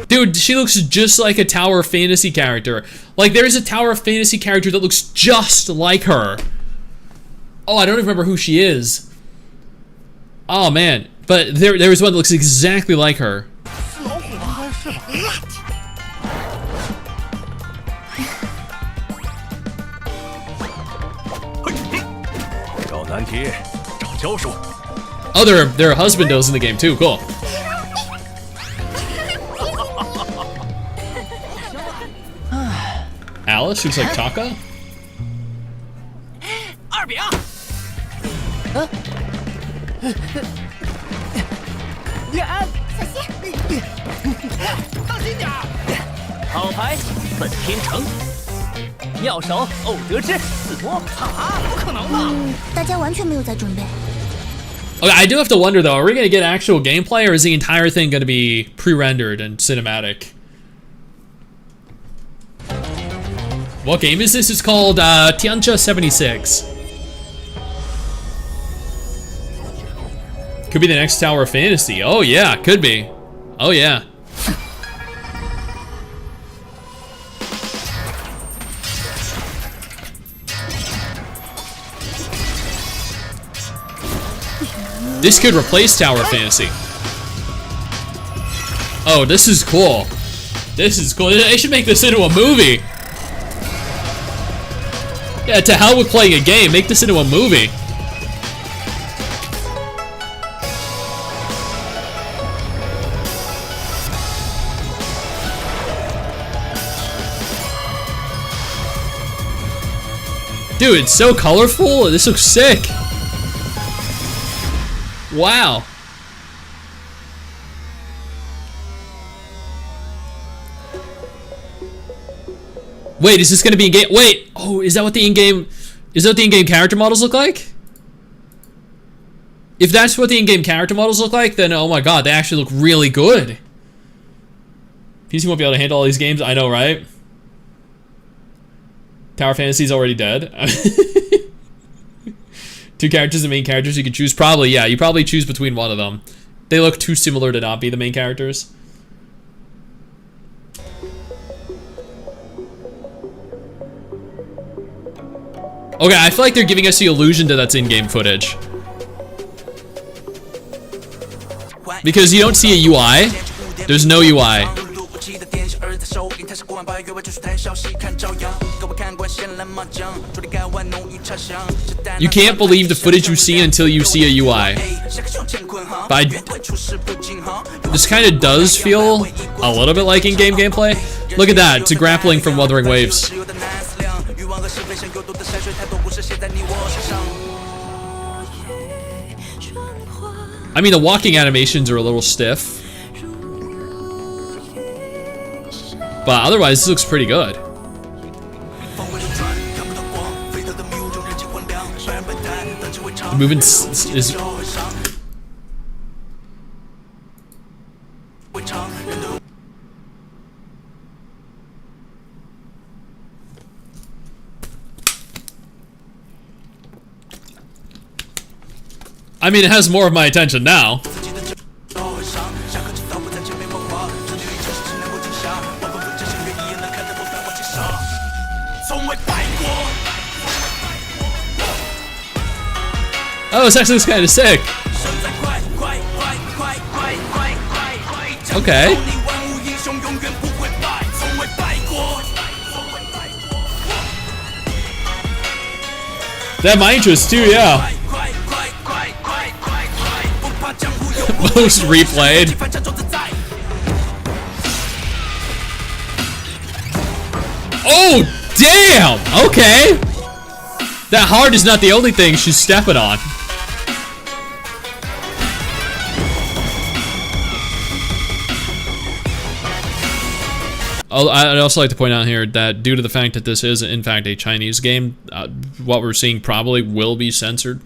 Dude, she looks just like a Tower of Fantasy character. Like, there's a Tower of Fantasy character that looks just like her. Oh, I don't even remember who she is. Oh, man. But there's one that looks exactly like her. Oh, there are husbandos in the game too. Cool. Alice looks like Taka. Okay, I do have to wonder though, are we gonna get actual gameplay or is the entire thing gonna be pre-rendered and cinematic? What game is this? It's called Tiancha 76. Could be the next Tower of Fantasy. Oh yeah, could be. Oh yeah. This could replace Tower of Fantasy. Oh, this is cool. This is cool. They should make this into a movie. Yeah, to hell with playing a game. Make this into a movie. Dude, it's so colorful. This looks sick. Wow. Wait, is this gonna be in game? Wait, oh, is that what the in-game character models look like? If that's what the in-game character models look like, then oh my god, they actually look really good. PC won't be able to handle all these games, I know, right? Tower Fantasy's already dead. 2 characters, the main characters you can choose. Probably, yeah. You probably choose between one of them. They look too similar to not be the main characters. Okay, I feel like they're giving us the illusion that that's in-game footage. Because you don't see a UI. There's no UI. You can't believe the footage you see until you see a UI. But this kind of does feel a little bit like in-game gameplay. Look at that, it's a grappling from Wuthering Waves. I mean, the walking animations are a little stiff. But otherwise, this looks pretty good. The movement is... I mean, it has more of my attention now. Oh, this actually looks kind of sick. Okay. That had my interest too, yeah. Most replayed. Oh, damn! Okay. That heart is not the only thing she's stepping on. I'd also like to point out here that due to the fact that this is in fact a Chinese game, what we're seeing probably will be censored.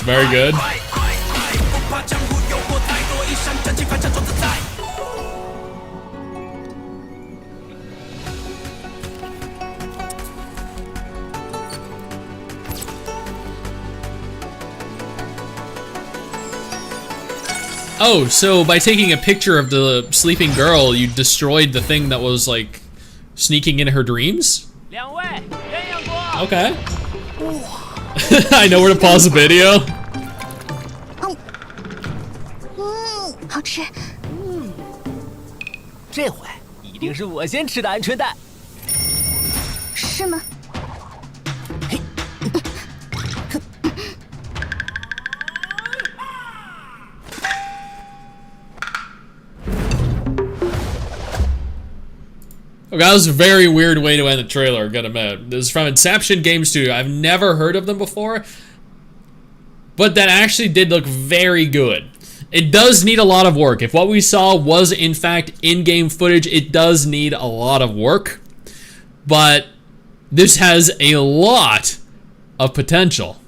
Very good. Oh, so by taking a picture of the sleeping girl, you destroyed the thing that was like sneaking into her dreams? Okay. I know where to pause the video. Okay, that was a very weird way to end the trailer, gotta admit. This is from Inception Game Studio. I've never heard of them before, but that actually did look very good. It does need a lot of work. If what we saw was in fact in-game footage, it does need a lot of work, but this has a lot of potential.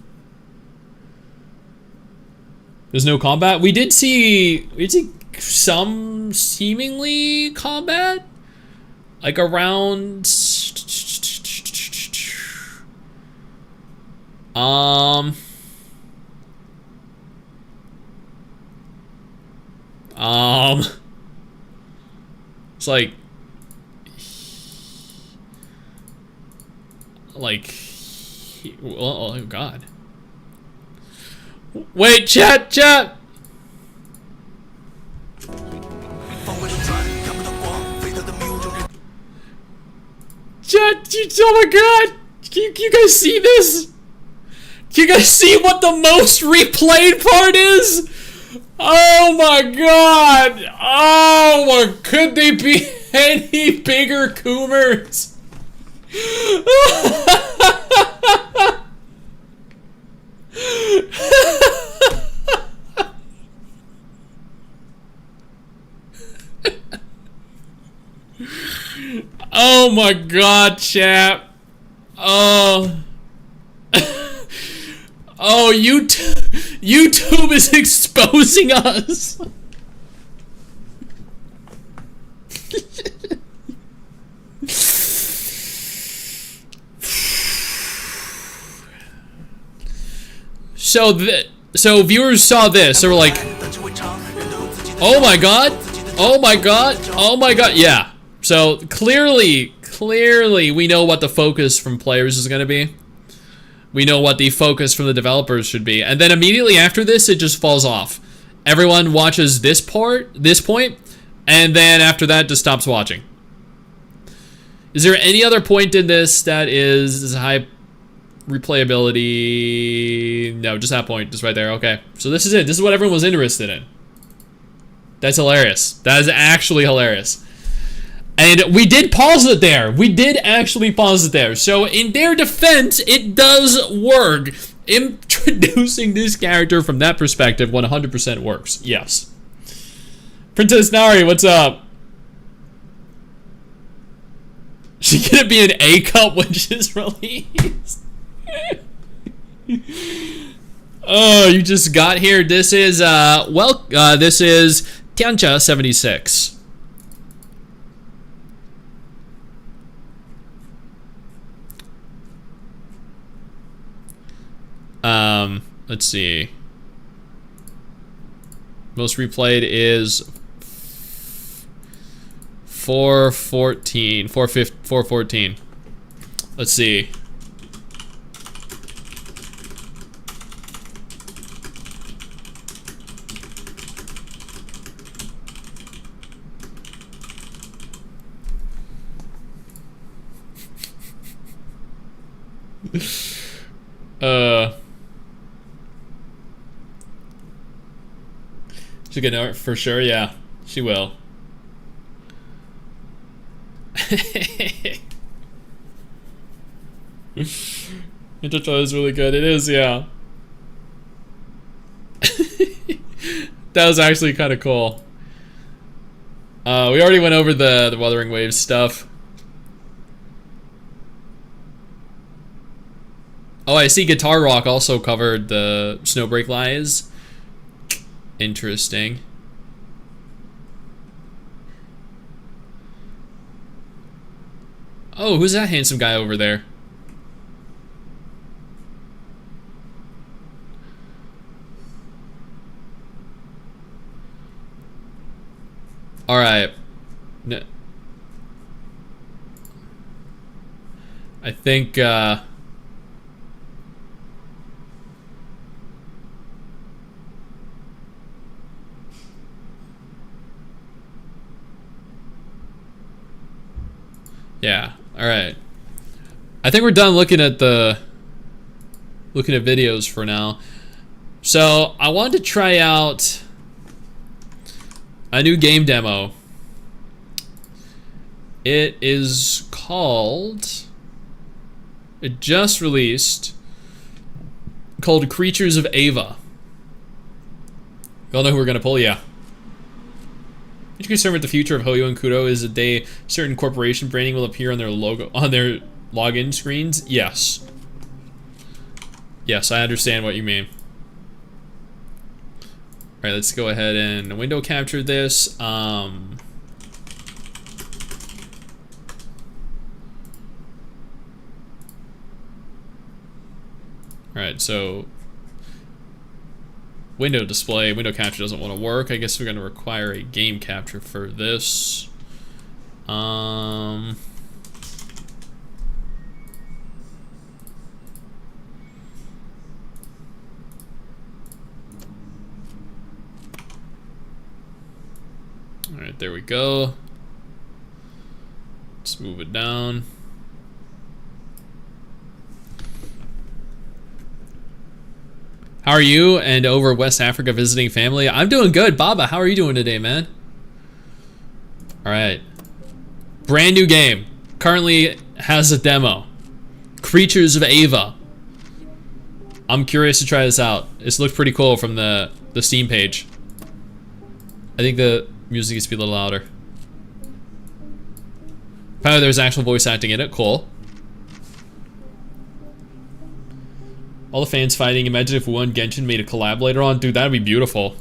There's no combat. We did see some seemingly combat. Like around it's like oh god. Wait, chat. Chat, oh my god! Can you guys see this? Can you guys see what the most replayed part is? Oh my god! Oh my, could they be any bigger coomers? Oh my god, chat. Oh. Oh, YouTube is exposing us. So viewers saw this. They were like, "Oh my god! Oh my god! Oh my god!" Yeah. So clearly, we know what the focus from players is going to be. We know what the focus from the developers should be, and then immediately after this, it just falls off. Everyone watches this point, and then after that, just stops watching. Is there any other point in this that is high replayability? No, just that point, just right there. Okay, so this is it. This is what everyone was interested in. That's hilarious. That is actually hilarious. And we did pause it there. We did actually pause it there. So in their defense, it does work. Introducing this character from that perspective 100% works. Yes. Princess Nari, what's up? She gonna be an A cup when she's released. Oh, you just got here. This is this is Tiancha 76. Let's see. Most replayed is 414. Let's see. She's gonna for sure, yeah. She will. Intertoy is really good. It is, yeah. That was actually kind of cool. We already went over the Wuthering Waves stuff. Oh, I see Guitar Rock also covered the Snowbreak lies. Interesting. Oh, who's that handsome guy over there? All right. No. I think yeah, all right. I think we're done looking at videos for now. So I wanted to try out a new game demo. It is called, it just released, called Creatures of Ava. Y'all know who we're gonna pull? Yeah. Your concern with the future of Hoyo and Kudo is the day certain corporation branding will appear on their logo, on their login screens? Yes. Yes, I understand what you mean. Alright, let's go ahead and window capture this. Alright, so window display, window capture doesn't want to work. I guess we're going to require a game capture for this. Alright, there we go. Let's move it down. How are you? And over West Africa visiting family? I'm doing good. Baba, how are you doing today, man? Alright. Brand new game. Currently has a demo. Creatures of Ava. I'm curious to try this out. This looks pretty cool from the Steam page. I think the music needs to be a little louder. Apparently there's actual voice acting in it. Cool. All the fans fighting. Imagine if Wu and Genshin made a collab later on. Dude, that'd be beautiful.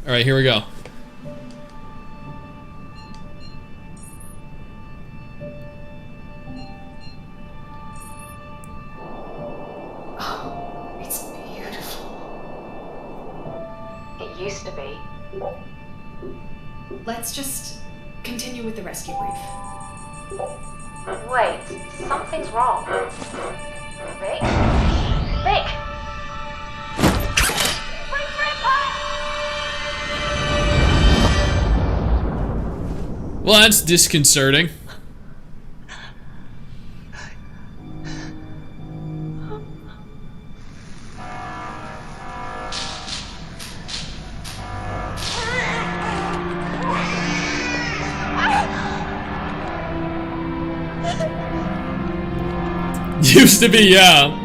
Alright, here we go. Oh, it's beautiful. It used to be. Let's just continue with the rescue brief. Wait, something's wrong. Vic? Vic! Well, that's disconcerting. Used to be, yeah.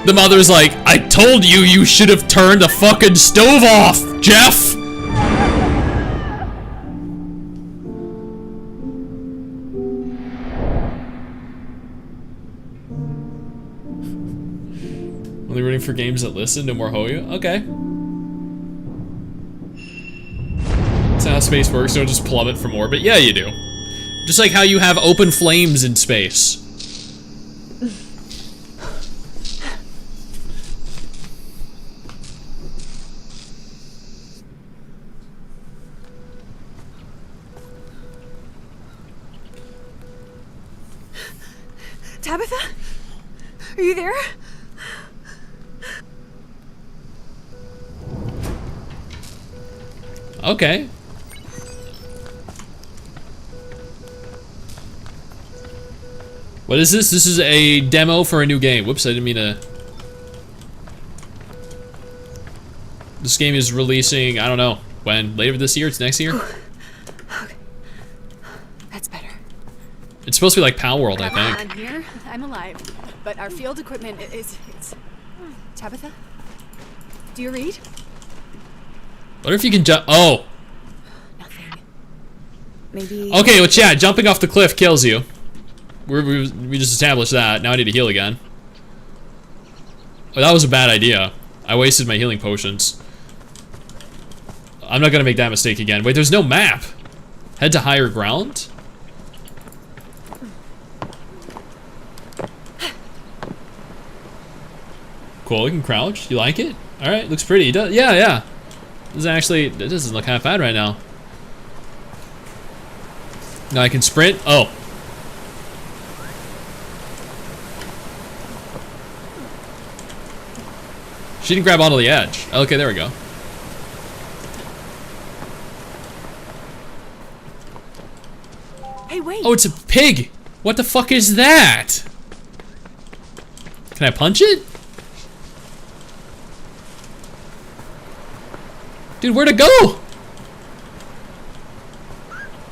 The mother's like, I told you you should have turned the fucking stove off, Jeff! Only rooting for games that listen, no more Hoyo? Okay. That's how space works, don't just plummet from orbit. Yeah, you do. Just like how you have open flames in space. Tabitha? Are you there? Okay. What is this? This is a demo for a new game. Whoops, I didn't mean to... This game is releasing, I don't know, when? Later this year? It's next year? Okay. That's better. It's supposed to be like Pal World, I think. I'm here. I'm alive. But our field equipment is... Tabitha? Do you read? What if you can jump? Oh. Nothing. Maybe... Okay, well, chat, jumping off the cliff kills you. We just established that. Now I need to heal again. Oh, that was a bad idea. I wasted my healing potions. I'm not gonna make that mistake again. Wait, there's no map. Head to higher ground? Cool, you can crouch. You like it? Alright, looks pretty. Yeah. It doesn't look half bad right now. Now I can sprint. Oh. She didn't grab onto the edge. Okay, there we go. Hey, wait. Oh, it's a pig. What the fuck is that? Can I punch it? Dude, where'd it go?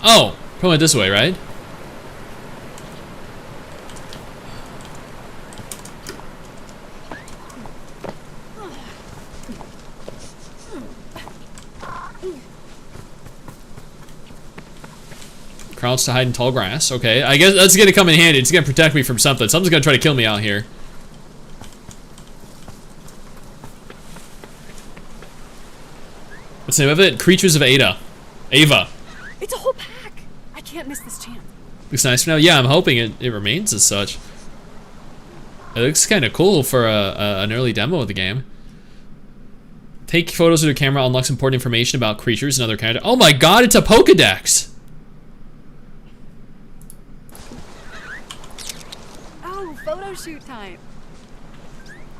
Oh, probably went this way, right? Crouch to hide in tall grass. Okay, I guess that's gonna come in handy. It's gonna protect me from something. Something's gonna try to kill me out here. What's the name of it? Creatures of Ava. It's a whole pack. I can't miss this chance. Looks nice for now. Yeah, I'm hoping it remains as such. It looks kind of cool for an early demo of the game. Take photos with your camera, unlocks important information about creatures and other characters. Oh my god, it's a Pokedex! Oh, photo shoot time.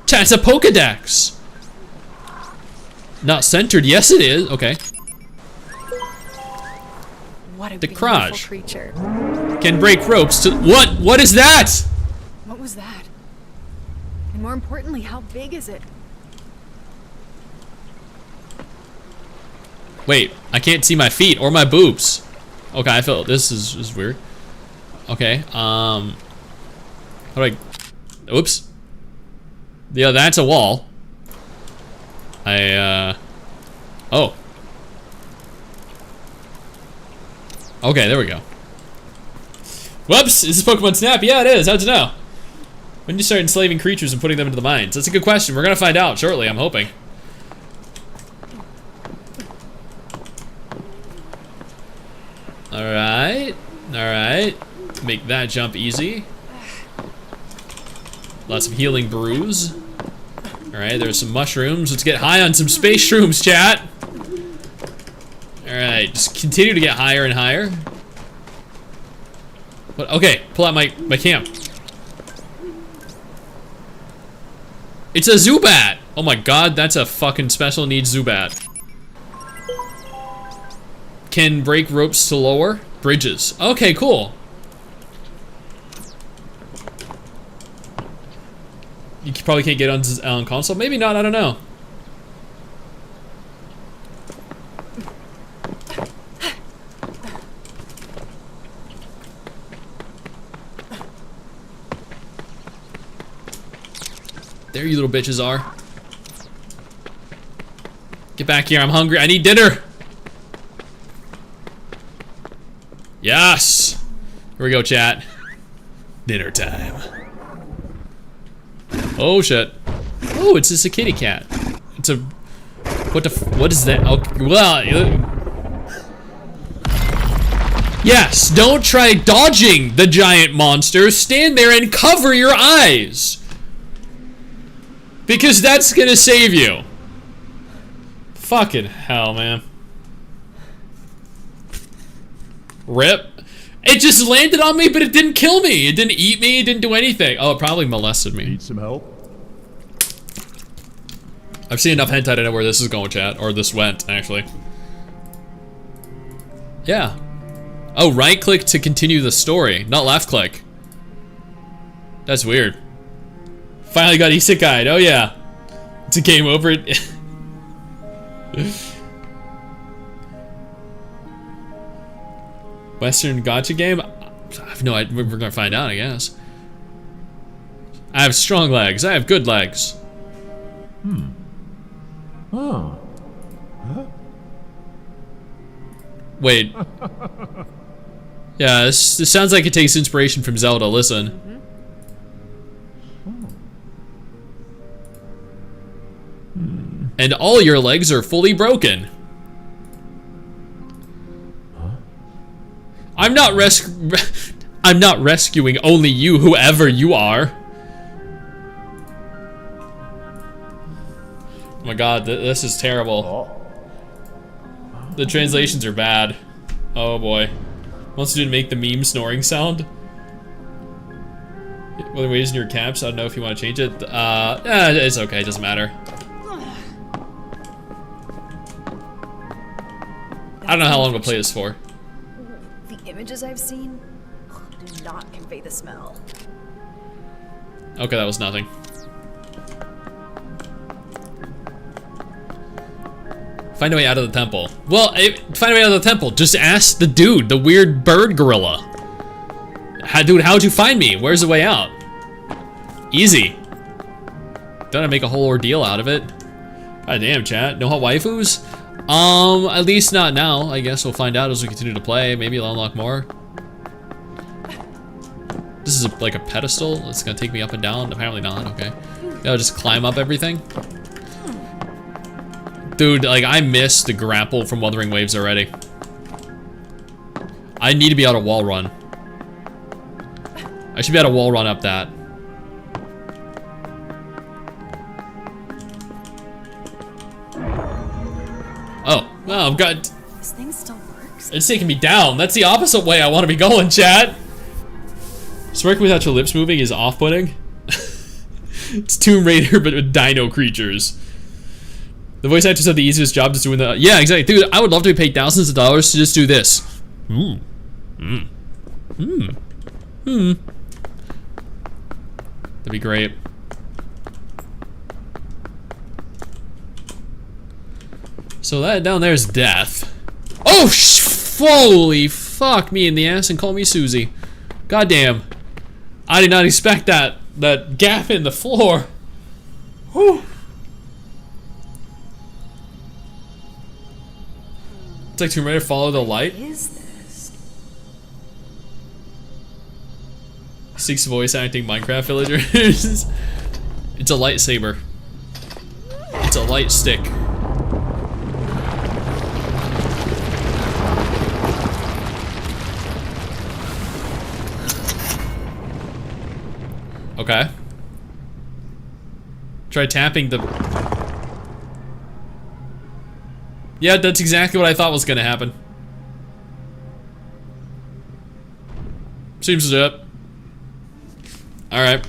Chat, it's a Pokedex! Not centered. Yes, it is. Okay. What a the beautiful crotch creature. can break ropes to what? What is that? What was that? And more importantly, how big is it? Wait, I can't see my feet or my boobs. Okay, I felt this is weird. Okay, how do I... Oops. Yeah, that's a wall. Oh. Okay, there we go. Whoops, is this Pokemon Snap? Yeah, it is. How'd you know? When did you start enslaving creatures and putting them into the mines? That's a good question. We're gonna find out shortly, I'm hoping. Alright. Alright. Make that jump easy. Lots of healing brews. Alright, there's some mushrooms. Let's get high on some space shrooms, chat. Alright, just continue to get higher and higher. But okay, pull out my camp. It's a Zubat! Oh my god, that's a fucking special needs Zubat. Can break ropes slower. Bridges. Okay, cool. You probably can't get on console. Maybe not, I don't know. There you little bitches are. Get back here, I'm hungry. I need dinner. Yes. Here we go, chat. Dinner time. Oh shit. Oh, it's just a kitty cat. It's a... what is that? Okay, well... Yes, don't try dodging the giant monster. Stand there and cover your eyes. Because that's gonna save you. Fucking hell, man. Rip. It just landed on me, but it didn't kill me. It didn't eat me. It didn't do anything. Oh, it probably molested me. Need some help? I've seen enough hentai to know where this is going, chat. Or this went, actually. Yeah. Oh, right click to continue the story, not left click. That's weird. Finally got isekai'd. Oh yeah. It's a game over. Western gacha game? I have no idea. We're gonna find out, I guess. I have strong legs. I have good legs. Oh. Huh? Wait. Yeah, this sounds like it takes inspiration from Zelda. Listen. And all your legs are fully broken. I'm not I'm not rescuing only you, whoever you are. Oh my god, this is terrible. The translations are bad. Oh boy. Wants you to make the meme snoring sound. Wuthering Waves in your caps. I don't know if you want to change it. It's okay. It doesn't matter. I don't know how long we'll play this for. The images I've seen do not convey the smell. Okay, that was nothing. Find a way out of the temple. Well, find a way out of the temple. Just ask the dude, the weird bird gorilla. Dude, how'd you find me? Where's the way out? Easy. Don't I make a whole ordeal out of it? God damn, chat. No hot waifus? At least not now. I guess we'll find out as we continue to play. Maybe I'll unlock more. This is like a pedestal. It's gonna take me up and down. Apparently not. Okay. I'll just climb up everything. Dude, like, I missed the grapple from Wuthering Waves already. I need to be able to wall run. I should be able to wall run up that. Oh, well, I've got... This thing still works? It's taking me down. That's the opposite way I want to be going, chat. Smirking without your lips moving is off-putting. It's Tomb Raider, but with dino creatures. The voice actors have the easiest job just doing that. Yeah, exactly. Dude, I would love to be paid thousands of dollars to just do this. That'd be great. So that down there is death. Oh, holy fuck me in the ass and call me Susie. Goddamn. I did not expect that gap in the floor. Whew. It's like Tomb Raider, follow the light. What is this? 6 voice acting Minecraft villagers. It's a lightsaber. It's a light stick. Okay. Try tapping the... Yeah, that's exactly what I thought was gonna happen. Seems to do it. Alright.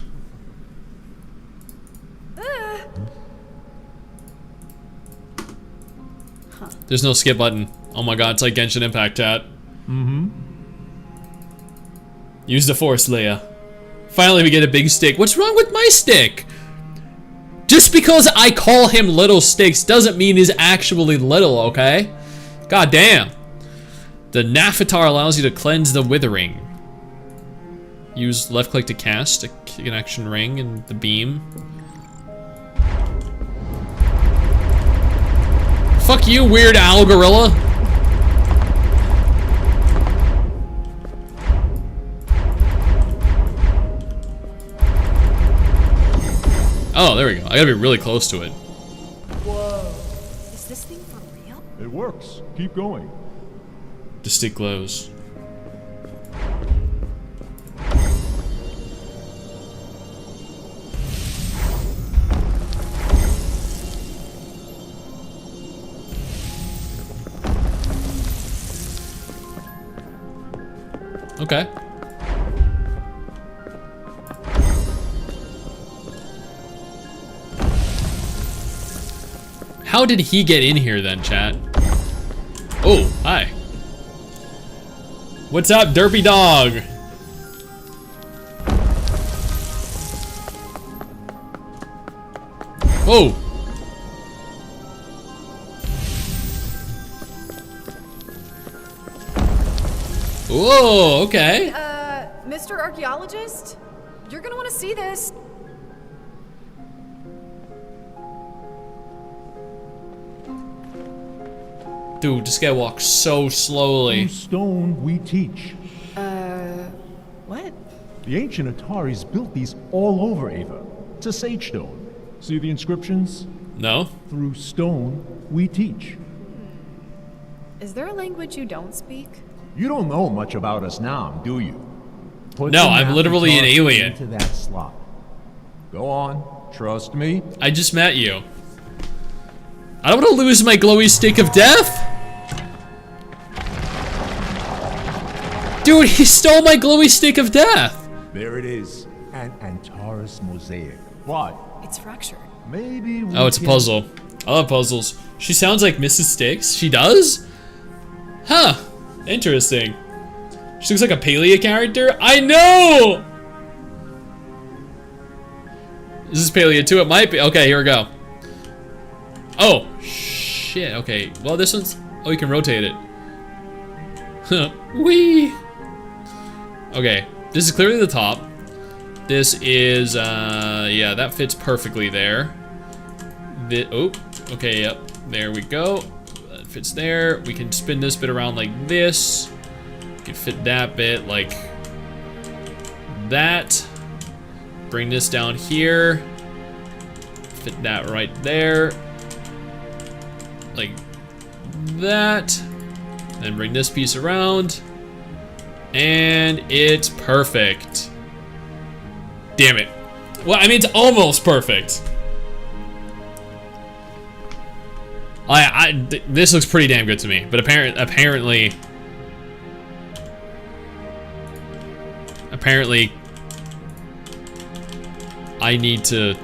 There's no skip button. Oh my god, it's like Genshin Impact, chat. Mm-hmm. Use the force, Leia. Finally we get a big stick. What's wrong with my stick? Just because I call him Little Sticks doesn't mean he's actually little, okay? God damn. The Nafatar allows you to cleanse the Withering. Use left click to cast a connection ring and the beam. Fuck you, weird owl gorilla. Oh, there we go. I gotta be really close to it. Whoa. Is this thing for real? It works. Keep going. The stick glows. Okay. How did he get in here then, chat? Oh, hi. What's up, derpy dog? Oh. Whoa, okay. Mr. Archaeologist? You're gonna want to see this. Dude, this guy walks so slowly. Through stone we teach. What? The ancient Ataris built these all over Ava. It's a sage stone. See the inscriptions? No. Through stone we teach. Is there a language you don't speak? You don't know much about us now, do you? Put No, the I'm literally an Nafatar alien. into that slot. Go on, trust me. I just met you. I don't want to lose my glowy stick of death. Dude, he stole my glowy stick of death. There it is, an Antares mosaic. What? It's fractured. Maybe we Oh, it's a can- puzzle. I love puzzles. She sounds like Mrs. Sticks. She does? Huh. Interesting. She looks like a Palea character. I know! Is this Palea too? It might be. Okay, here we go. Oh, shit. Okay. Well, this one's... Oh, you can rotate it. Whee! Okay. This is clearly the top. This is, yeah, that fits perfectly there. Oh, okay, yep. There we go. That fits there. We can spin this bit around like this. We can fit that bit like that. Bring this down here. Fit that right there. Like that. Then bring this piece around. And it's perfect. Damn it. Well, I mean, it's almost perfect. This looks pretty damn good to me, but apparently, I need to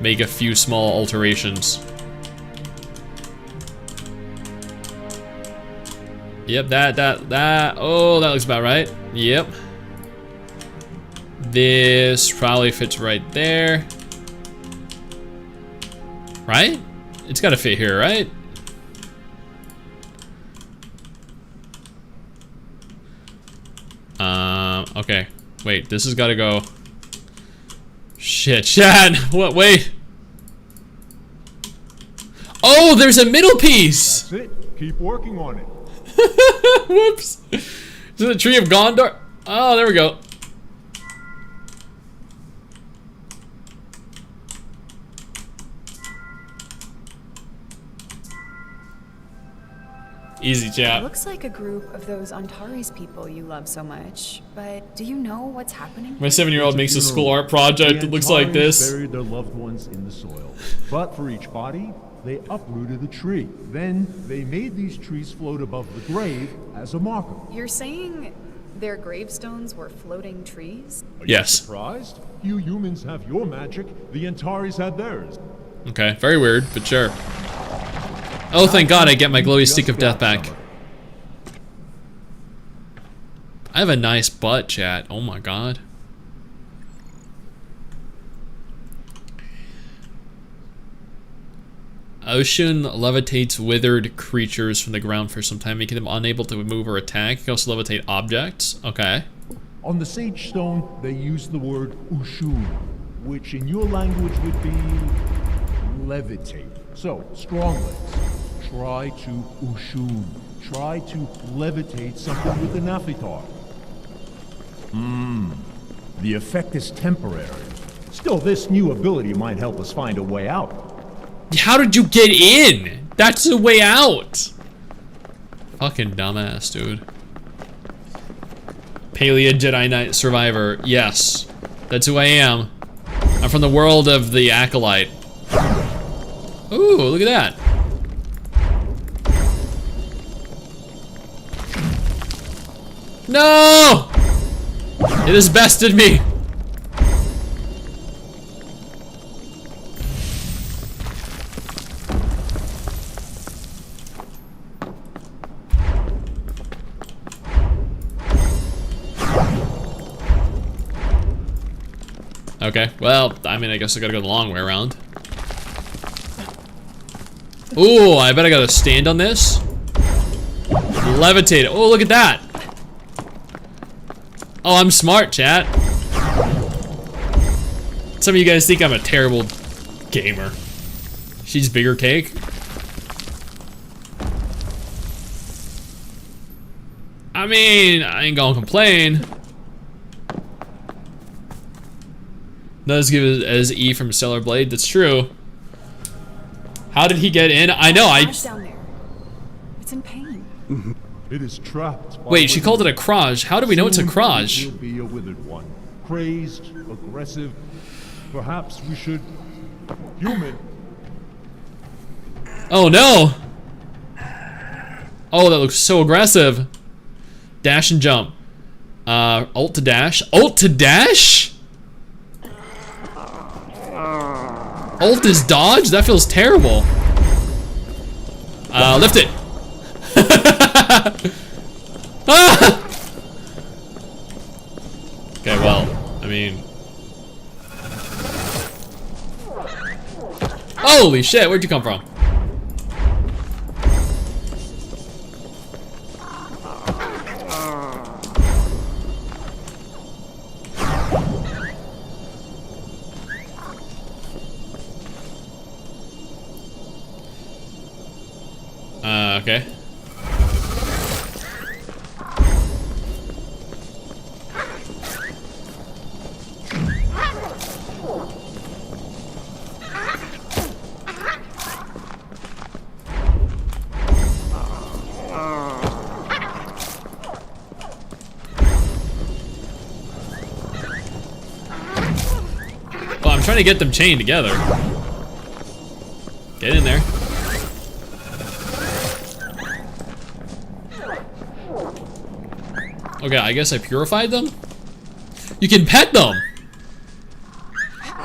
make a few small alterations. Yep, oh, that looks about right. Yep. This probably fits right there. Right? It's gotta fit here, right? Wait, this has got to go. Shit, chat. What? Wait. Oh, there's a middle piece. That's it. Keep working on it. Whoops. Is it the Tree of Gondor? Oh, there we go. Easy, chat. Looks like a group of those Antares people you love so much, but do you know what's happening? My 7-year-old makes a school art project that looks like this. Buried their loved ones in the soil, but for each body, they uprooted the tree. Then they made these trees float above the grave as a marker. You're saying their gravestones were floating trees? Are you Yes. surprised? You humans have your magic. The Antares had theirs. Okay, very weird, but sure. Oh, thank God I get my glowy stick of death back. I have a nice butt, chat. Oh my God. Ocean levitates withered creatures from the ground for some time, making them unable to move or attack. You can also levitate objects. Okay. On the Sage Stone, they use the word ushun, which in your language would be levitate. So, strong legs. Try to ushun. Try to levitate something with an avatar. The effect is temporary. Still, this new ability might help us find a way out. How did you get in? That's the way out. Fucking dumbass, dude. Paleo Jedi Knight Survivor. Yes. That's who I am. I'm from the world of the Acolyte. Ooh, look at that. No! It has bested me. Okay, well, I mean, I guess I gotta go the long way around. Ooh, I bet I gotta stand on this. Levitate. Oh, look at that. Oh, I'm smart, chat. Some of you guys think I'm a terrible gamer. She's bigger cake. I mean, I ain't gonna complain. Not as good as E from Stellar Blade, that's true. How did he get in? I know, Down there. It's in pain. It is trapped. Wait, she called it a crage. How do we know it's a crage? It will be a withered one. Crazed, aggressive. Perhaps we should... human. Oh no! Oh, that looks so aggressive. Dash and jump. Alt to dash. Alt to dash? Alt is dodge? That feels terrible. Lift it. Ah! Okay, well, I mean... Holy shit, where'd you come from? Okay. Well, I'm trying to get them chained together. Get in there. Okay, I guess I purified them? You can pet them!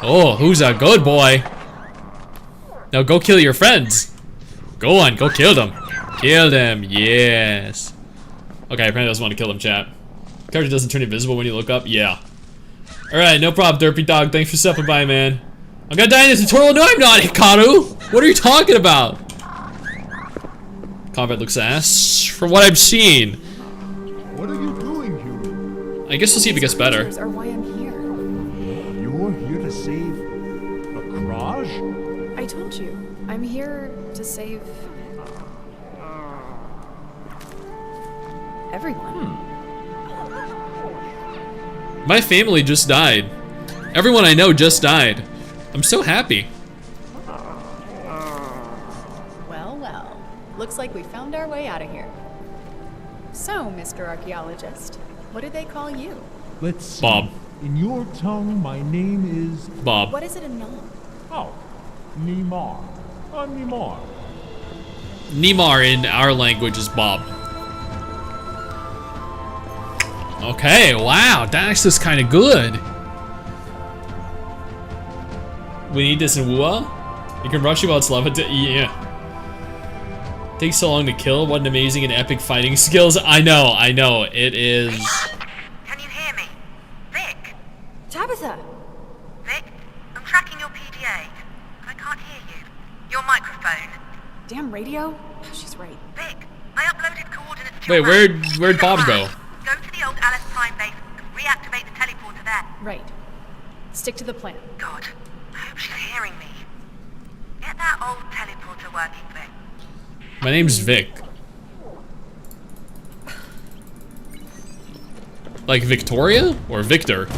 Oh, who's a good boy? Now go kill your friends. Go on, go kill them. Kill them, yes. Okay, apparently I just want to kill them, chat. Character doesn't turn invisible when you look up? Yeah. Alright, no problem, Derpy Dog. Thanks for stepping by, man. I'm gonna die in this tutorial. No, I'm not, Hikaru! What are you talking about? Combat looks ass. From what I've seen. What are you doing, human? I guess we'll see if it gets better. Are why I'm here. You're here to save Akraj? I told you, I'm here to save everyone. My family just died. Everyone I know just died. I'm so happy. Well, well. Looks like we found our way out of here. So, Mr. Archaeologist, what do they call you? Let's see. Bob. In your tongue, my name is... Bob. What is it in Nom? Oh, Nimar. I'm Nimar. Nimar in our language is Bob. Okay, wow, Dax is kind of good. We need this in Wua? You can rush you while it's levitating. Yeah. Takes so long to kill. What an amazing and epic fighting skills. I know. It is. Can you hear me? Vic? Tabitha! Vic, I'm tracking your PDA, but I can't hear you. Your microphone. Damn radio? She's right. Vic, I uploaded coordinates to Wait, your map. where'd Bob go? Go to the old Alice Prime base and reactivate the teleporter there. Right. Stick to the plan. God, I hope she's hearing me. Get that old teleporter working, Vic. My name's Vic. Like Victoria or Victor?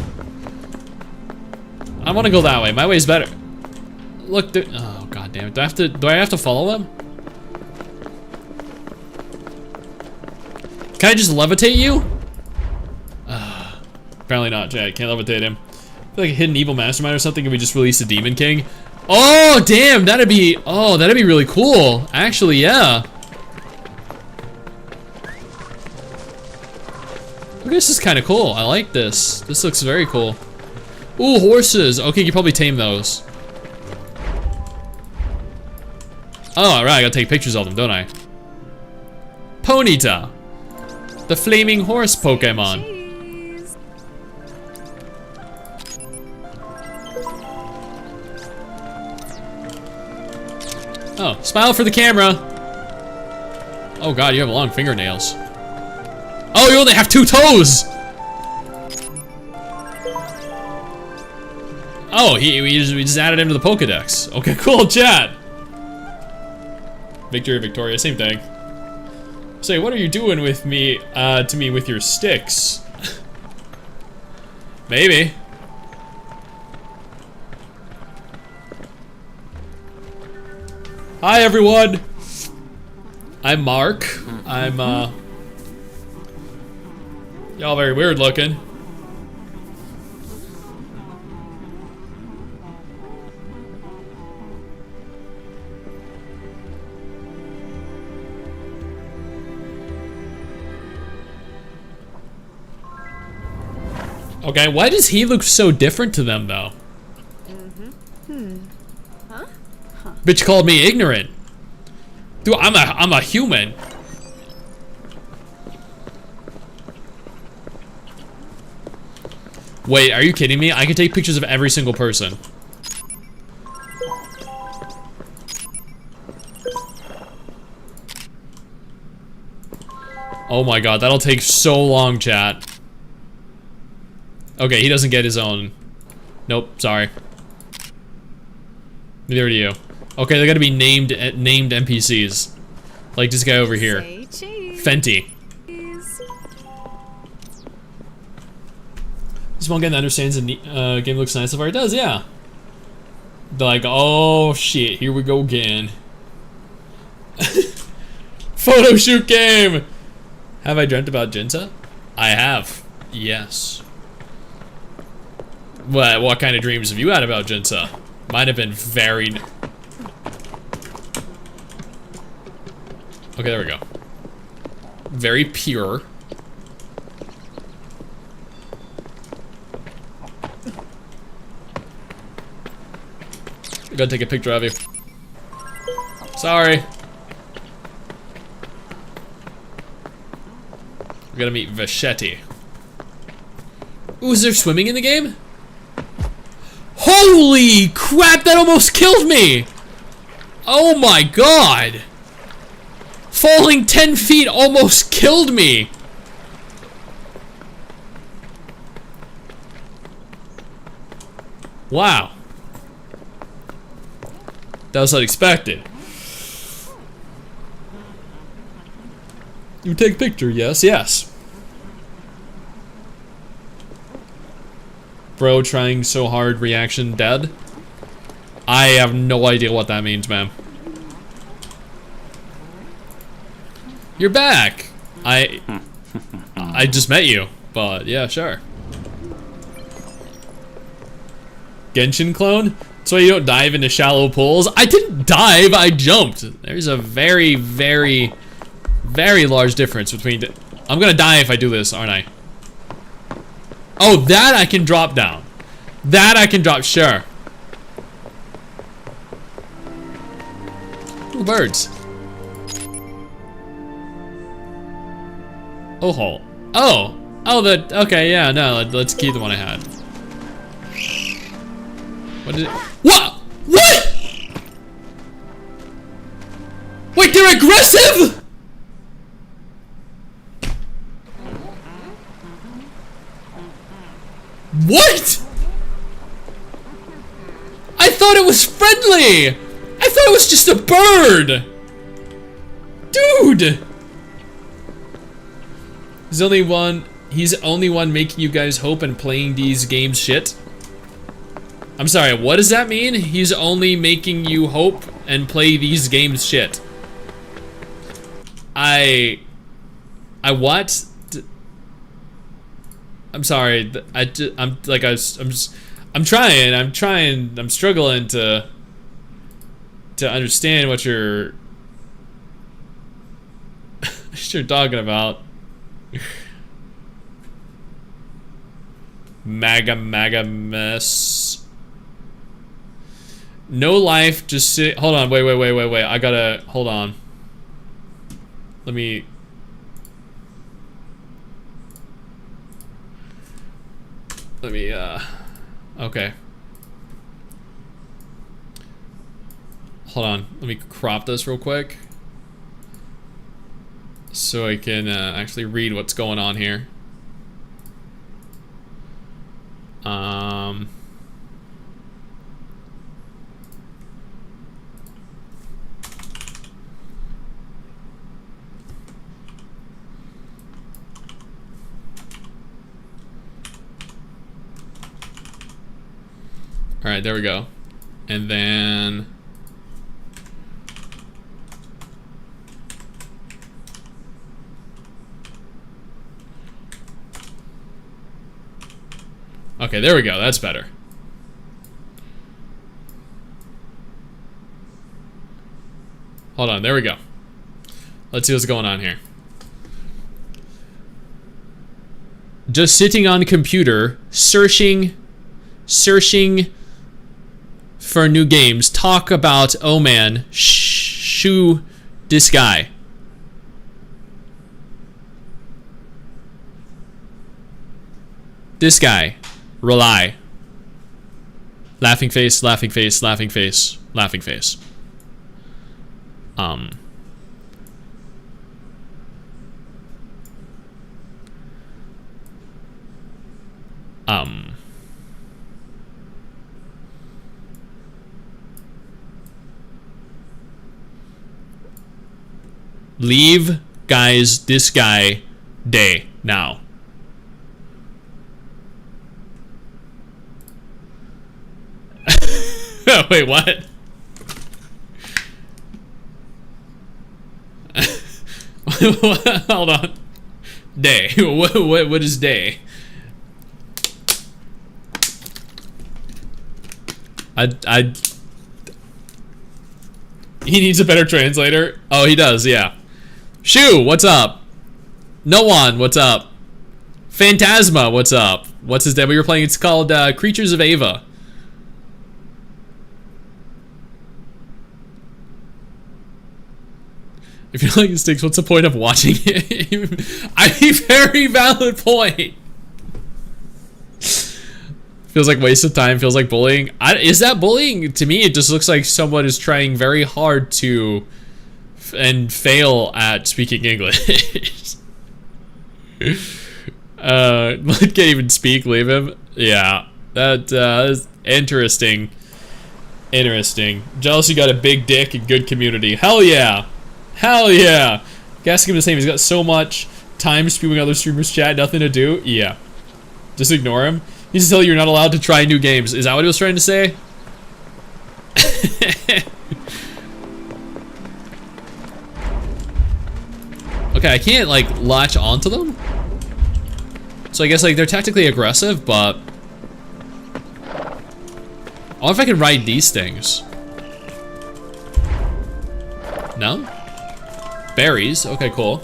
I want to go that way. My way's better. Look, oh god damn it! Do I have to follow him? Can I just levitate you? Apparently not, Chad. Can't levitate him. I feel like a hidden evil mastermind or something, and we just released a Demon King. Oh damn! That'd be really cool. Actually, yeah. Look, this is kind of cool. I like this. This looks very cool. Ooh, horses. Okay, you probably tame those. Oh, right. I gotta take pictures of them, don't I? Ponyta, the flaming horse Pokemon. Oh, smile for the camera. Oh god, you have long fingernails. Oh, you only have 2 toes! Oh, we just added him to the Pokedex. Okay, cool, chat. Victory, Victoria, same thing. Say, what are you doing with me, to me with your sticks? Maybe. Hi, everyone. I'm Mark. I'm, y'all very weird looking. Okay, why does he look so different to them, though? Bitch called me ignorant. Dude, I'm a human. Wait, are you kidding me? I can take pictures of every single person. Oh my god, that'll take so long, chat. Okay, he doesn't get his own. Nope, sorry. Neither do you. Okay, they gotta be named NPCs. Like this guy over here. Fenty. This one guy that understands the game looks nice so far. It does, yeah. They're like, oh shit, here we go again. Photo shoot game! Have I dreamt about Jinta? I have. Yes. What kind of dreams have you had about Jinta? Might have been very... Okay, there we go. Very pure. I gotta take a picture of you. Sorry. We gotta meet Vachetti. Ooh, is there swimming in the game? Holy crap, that almost killed me! Oh my god! Falling 10 feet almost killed me! Wow. That was unexpected. You take picture, yes, yes. Bro trying so hard, reaction dead. I have no idea what that means, man. You're back. I just met you, but yeah, sure. Genshin clone? So you don't dive into shallow pools? I didn't dive, I jumped. There's a very, very, very large difference between... I'm gonna die if I do this, aren't I? Oh, that I can drop down. That I can drop, sure. Ooh, birds. Oh, hole. Oh! Oh, okay, yeah, no, let's keep the one I had. What did it... What? What? Wait, they're aggressive? What? I thought it was friendly. I thought it was just a bird. Dude. He's only one making you guys hope and playing these games shit. I'm sorry, what does that mean? He's only making you hope and play these games shit. I what? I'm sorry. I'm struggling to understand what you're talking about. Maga mess. No life, just sit. Hold on, wait. I gotta, hold on. Let me. Okay. Hold on, let me crop this real quick. So I can actually read what's going on here. All right, there we go. And then okay, there we go. That's better. Hold on, there we go. Let's see what's going on here. Just sitting on computer, searching for new games. Talk about, oh man, shoo this guy. This guy. Rely. Laughing face, laughing face, laughing face, laughing face. Leave, guys, this guy, day, now. Wait, what? Hold on. Day. What is day? He needs a better translator. Oh, he does, yeah. Shoo, what's up? No one, what's up? Phantasma, what's up? What's his name we were playing? It's called Creatures of Ava. If you like the sticks, what's the point of watching it? I mean, very valid point. Feels like waste of time, feels like bullying. Is that bullying? To me, it just looks like someone is trying very hard to and fail at speaking English. Can't even speak, leave him. Yeah, That is interesting. Interesting. Jealousy got a big dick and good community. Hell yeah. Hell yeah. Gasking him the same. He's got so much time spewing other streamers' chat, nothing to do. Yeah. Just ignore him. He just tell you you're not allowed to try new games. Is that what he was trying to say? Okay, I can't like latch onto them. So I guess like they're tactically aggressive, but I wonder if I can ride these things. No? Berries, okay, cool.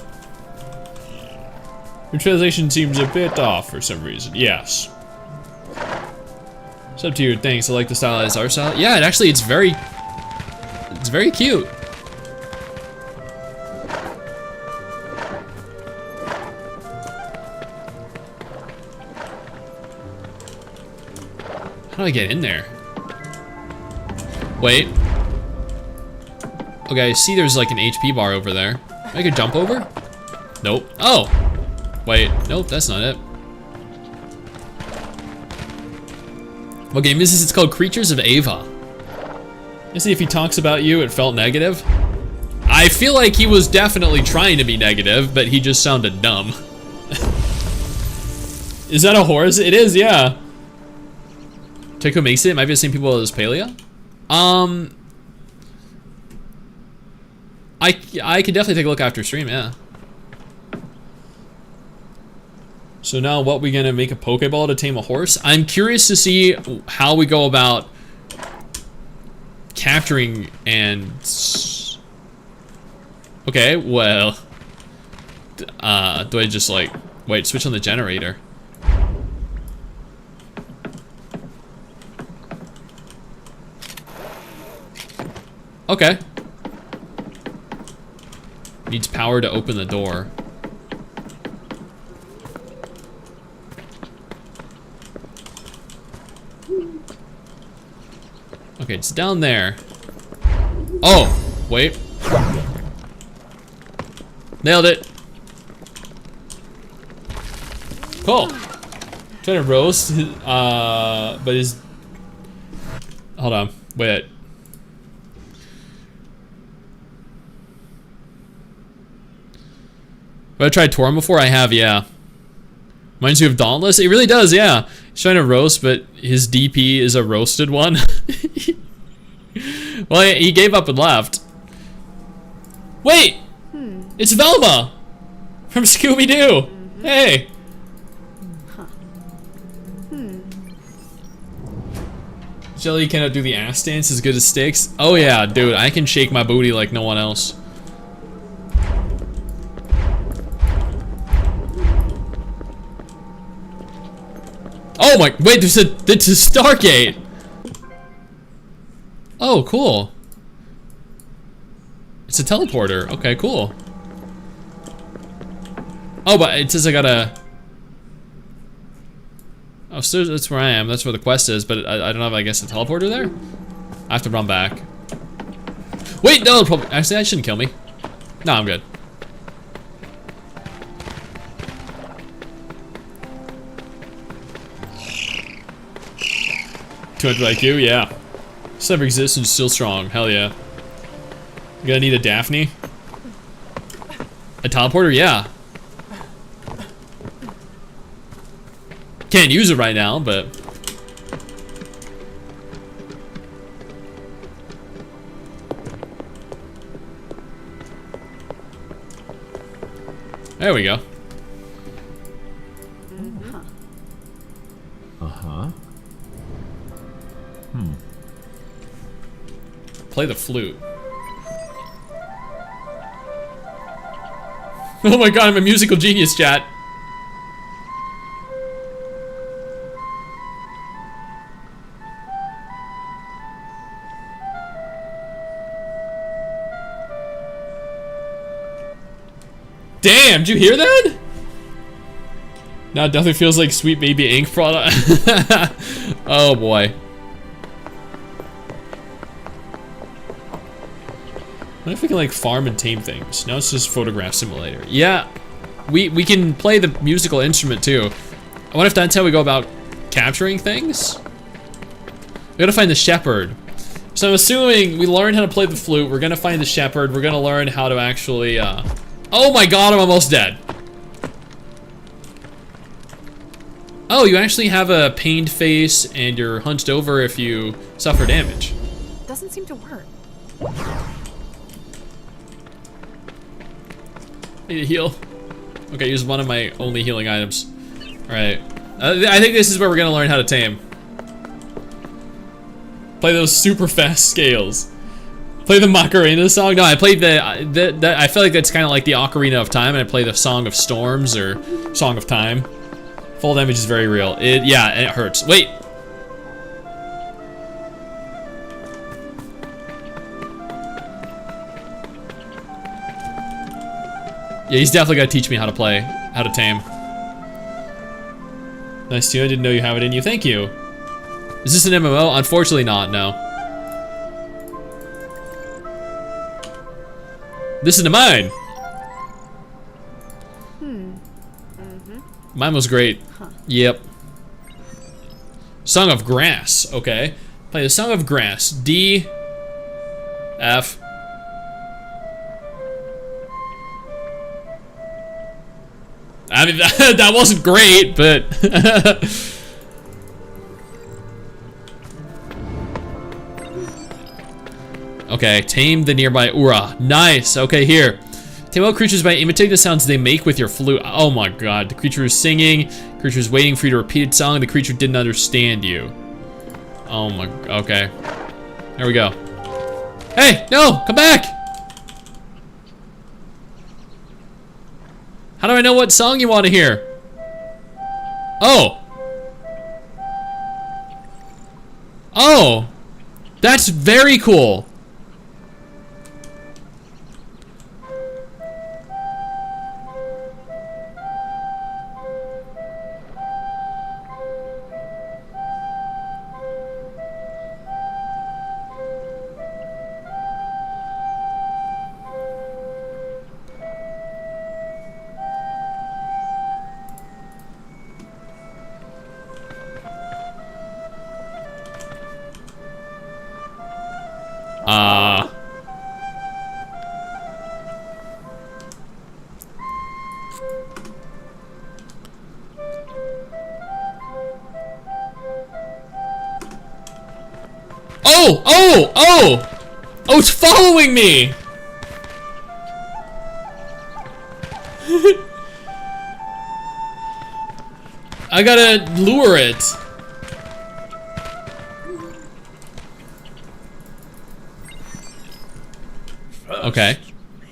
Your translation seems a bit off for some reason. Yes. It's up to you. Thanks. I like the stylized art style. Yeah, it's very cute. How do I get in there? Wait. Okay, I see there's like an HP bar over there. I could jump over? Nope. Oh! Wait, nope, that's not it. What game is this? It's called Creatures of Ava. Let's see if he talks about you, it felt negative. I feel like he was definitely trying to be negative, but he just sounded dumb. Is that a horse? It is, yeah. Check who makes it. It might be the same people as Palea. I could definitely take a look after stream, yeah. So now what, we gonna make a Pokeball to tame a horse? I'm curious to see how we go about capturing and... Okay, well... do I just like... Wait, switch on the generator. Okay. Needs power to open the door. Okay, it's down there. Oh, wait. Nailed it. Cool. Trying to roast, but his... Hold on, wait. Have I tried Torum before? I have, yeah. Reminds you of Dauntless? It really does, yeah. He's trying to roast, but his DP is a roasted one. Well, he gave up and left. Wait! It's Velma! From Scooby-Doo! Hey! Jelly cannot do the ass dance as good as Sticks? Oh yeah, dude, I can shake my booty like no one else. Oh my, wait, there's a Stargate! Oh, cool. It's a teleporter, okay, cool. Oh, but it says I gotta... Oh, so that's where I am, that's where the quest is, but I don't have, I guess, a teleporter there? I have to run back. Wait, no, probably, actually, that shouldn't kill me. No, I'm good. IQ, yeah. Never exists and still strong. Hell yeah. You gonna need a Daphne? A teleporter? Yeah. Can't use it right now, but... There we go. Uh-huh. Play the flute. Oh my god, I'm a musical genius, chat. Damn, did you hear that? Now it definitely feels like Sweet Baby Ink product. Oh boy. What if we can like farm and tame things? Now it's just photograph simulator. Yeah, we can play the musical instrument too. I wonder if that's how we go about capturing things? gotta find the shepherd. So I'm assuming we learned how to play the flute. We're gonna find the shepherd. We're gonna learn how to actually, oh my god, I'm almost dead. Oh, you actually have a pained face and you're hunched over if you suffer damage. Doesn't seem to work. Need to heal. Okay, use one of my only healing items. Alright. I think this is where we're gonna learn how to tame. Play those super fast scales. Play the Macarena song? No, I played the I feel like that's kind of like the Ocarina of Time, and I play the Song of Storms or Song of Time. Full damage is very real. Yeah, and it hurts. Wait! Yeah, he's definitely gotta teach me how to play, how to tame. Nice too, I didn't know you have it in you. Thank you. Is this an MMO? Unfortunately not, no. Listen to mine! Mine was great. Yep. Song of Grass, okay. Play the Song of Grass. D, F. I mean, that wasn't great, but... Okay, tame the nearby Ura. Nice, okay, here. Tame all creatures by imitating the sounds they make with your flute. Oh my god, the creature is singing. The creature is waiting for you to repeat its song. The creature didn't understand you. Oh my, okay. There we go. Hey, no, come back! How do I know what song you want to hear? Oh. Oh. That's very cool. Oh, it's following me! I gotta lure it. Okay.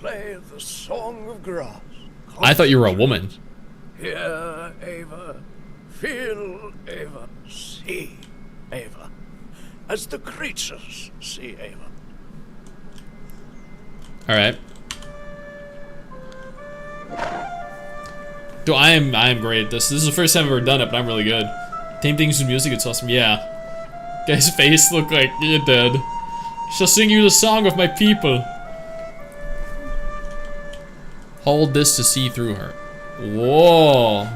Play the Song of Grass. I thought you were a woman. Hear, Ava. Feel, Ava. See, Ava. As the creatures see, Ava. Alright. Dude, I am great at this. This is the first time I've ever done it, but I'm really good. Tame things with music, it's awesome. Yeah. Guy's face looked like you're dead. Shall sing you the song of my people. Hold this to see through her. Whoa.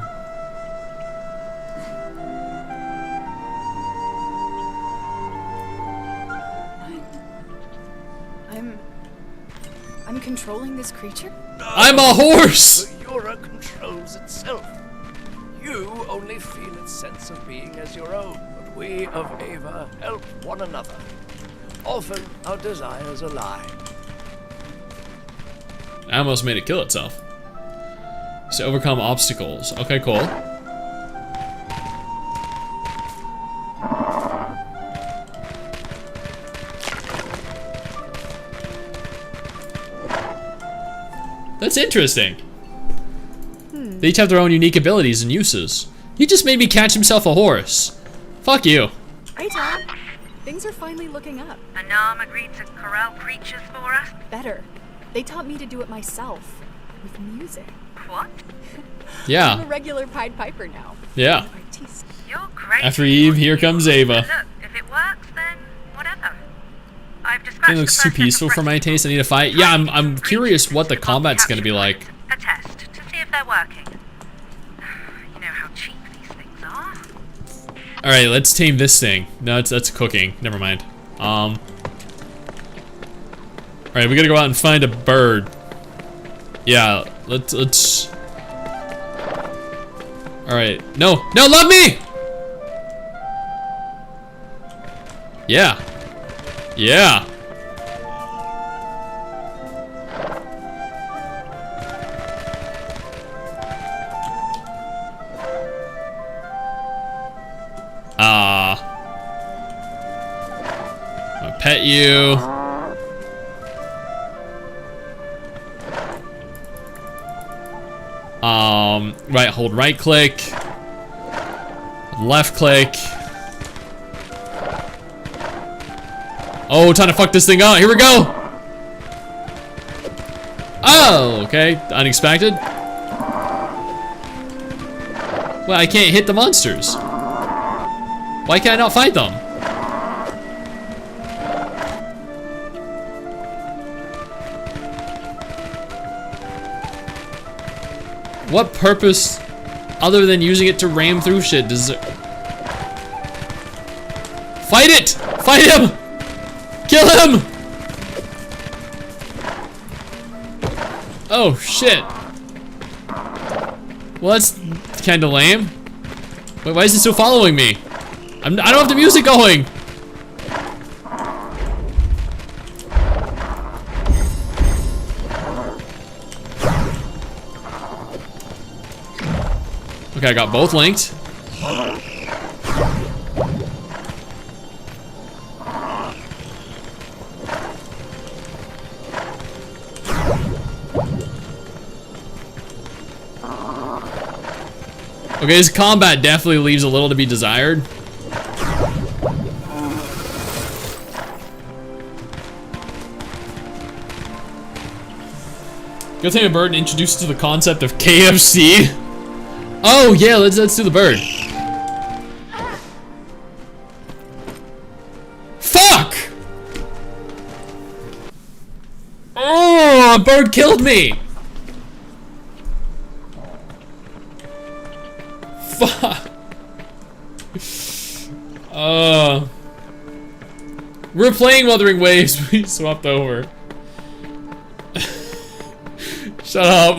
I'm controlling this creature? I'm a horse! The Ura controls itself. You only feel its sense of being as your own, but we of Ava help one another. Often our desires align. I almost made it kill itself. To overcome obstacles. Okay, cool. That's interesting. They each have their own unique abilities and uses. He just made me catch himself a horse. Fuck you. Hey, Tom. Things are finally looking up. Anam agreed to corral creatures for us? Better. They taught me to do it myself. With music. What? Yeah. I'm a regular Pied Piper now. Yeah. You're great. After Eve, here comes Ava. Look, if it works, then whatever. I've It dispatched looks too peaceful for my taste. I need to fight. Yeah, I'm curious what the combat's gonna be like. A test to see if they're working. You know how cheap these things are. Alright, let's tame this thing. No, that's cooking. Never mind. Alright, we gotta go out and find a bird. Yeah, let's... Alright. No, love me! Yeah. Yeah. I'll pet you. Right, hold right click. Left click. Oh, time to fuck this thing up. Here we go. Oh, okay. Unexpected. Well, I can't hit the monsters. Why can't I not fight them? What purpose, other than using it to ram through shit, does it... Fight it! Fight him! Kill him! Oh, shit. Well, that's kind of lame. Wait, why is it still following me? I don't have the music going! Okay, I got both linked. Okay, his combat definitely leaves a little to be desired. Go tame a bird and introduce it to the concept of KFC. Oh yeah, let's do the bird. Fuck! Oh, a bird killed me. Fuck. We're playing Wuthering Waves. We swapped over. Shut up.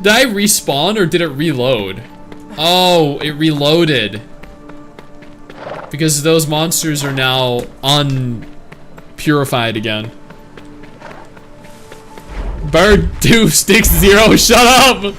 Did I respawn or did it reload? Oh, it reloaded. Because those monsters are now unpurified again. Bird 2 sticks 0, shut up!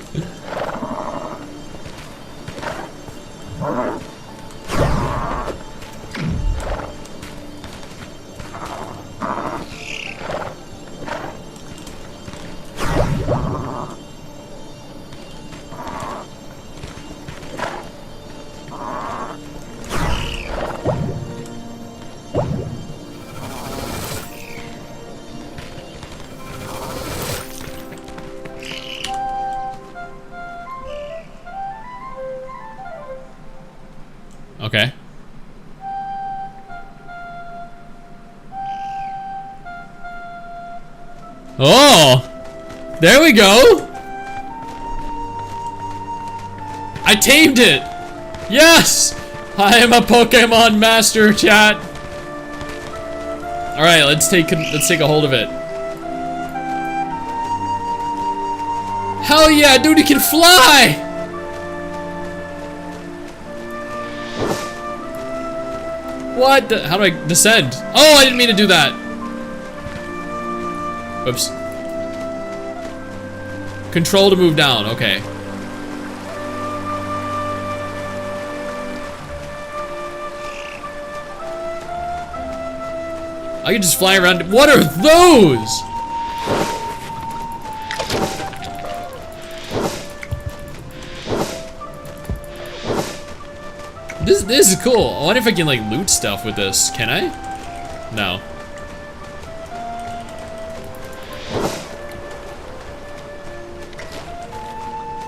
Okay. Oh! There we go! I tamed it! Yes! I am a Pokemon master, chat! Alright, let's take a hold of it. Hell yeah, dude, he can fly! What the, how do I descend? Oh, I didn't mean to do that. Oops. Control to move down, okay. I can just fly around. What are those? This is cool. I wonder if I can like loot stuff with this. Can I? No.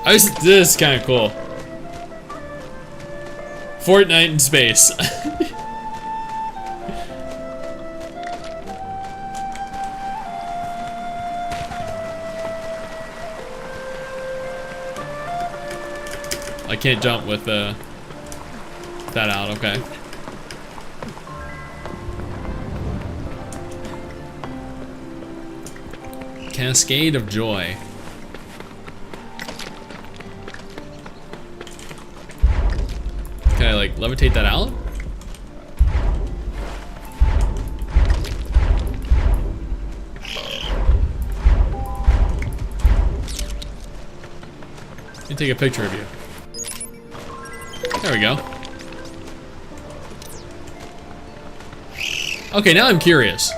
This is kind of cool. Fortnite in space. can't jump with that out, okay. Cascade of Joy. Can I like levitate that out? Let me take a picture of you. There we go. Okay, now I'm curious.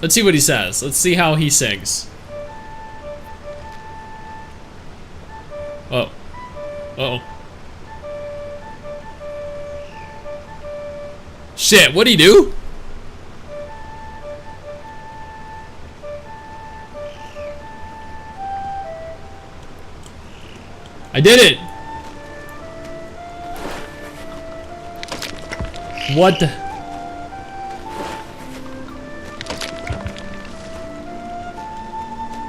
Let's see what he says. Let's see how he sings. Oh. Uh-oh. Shit, what'd he do? I did it! What the?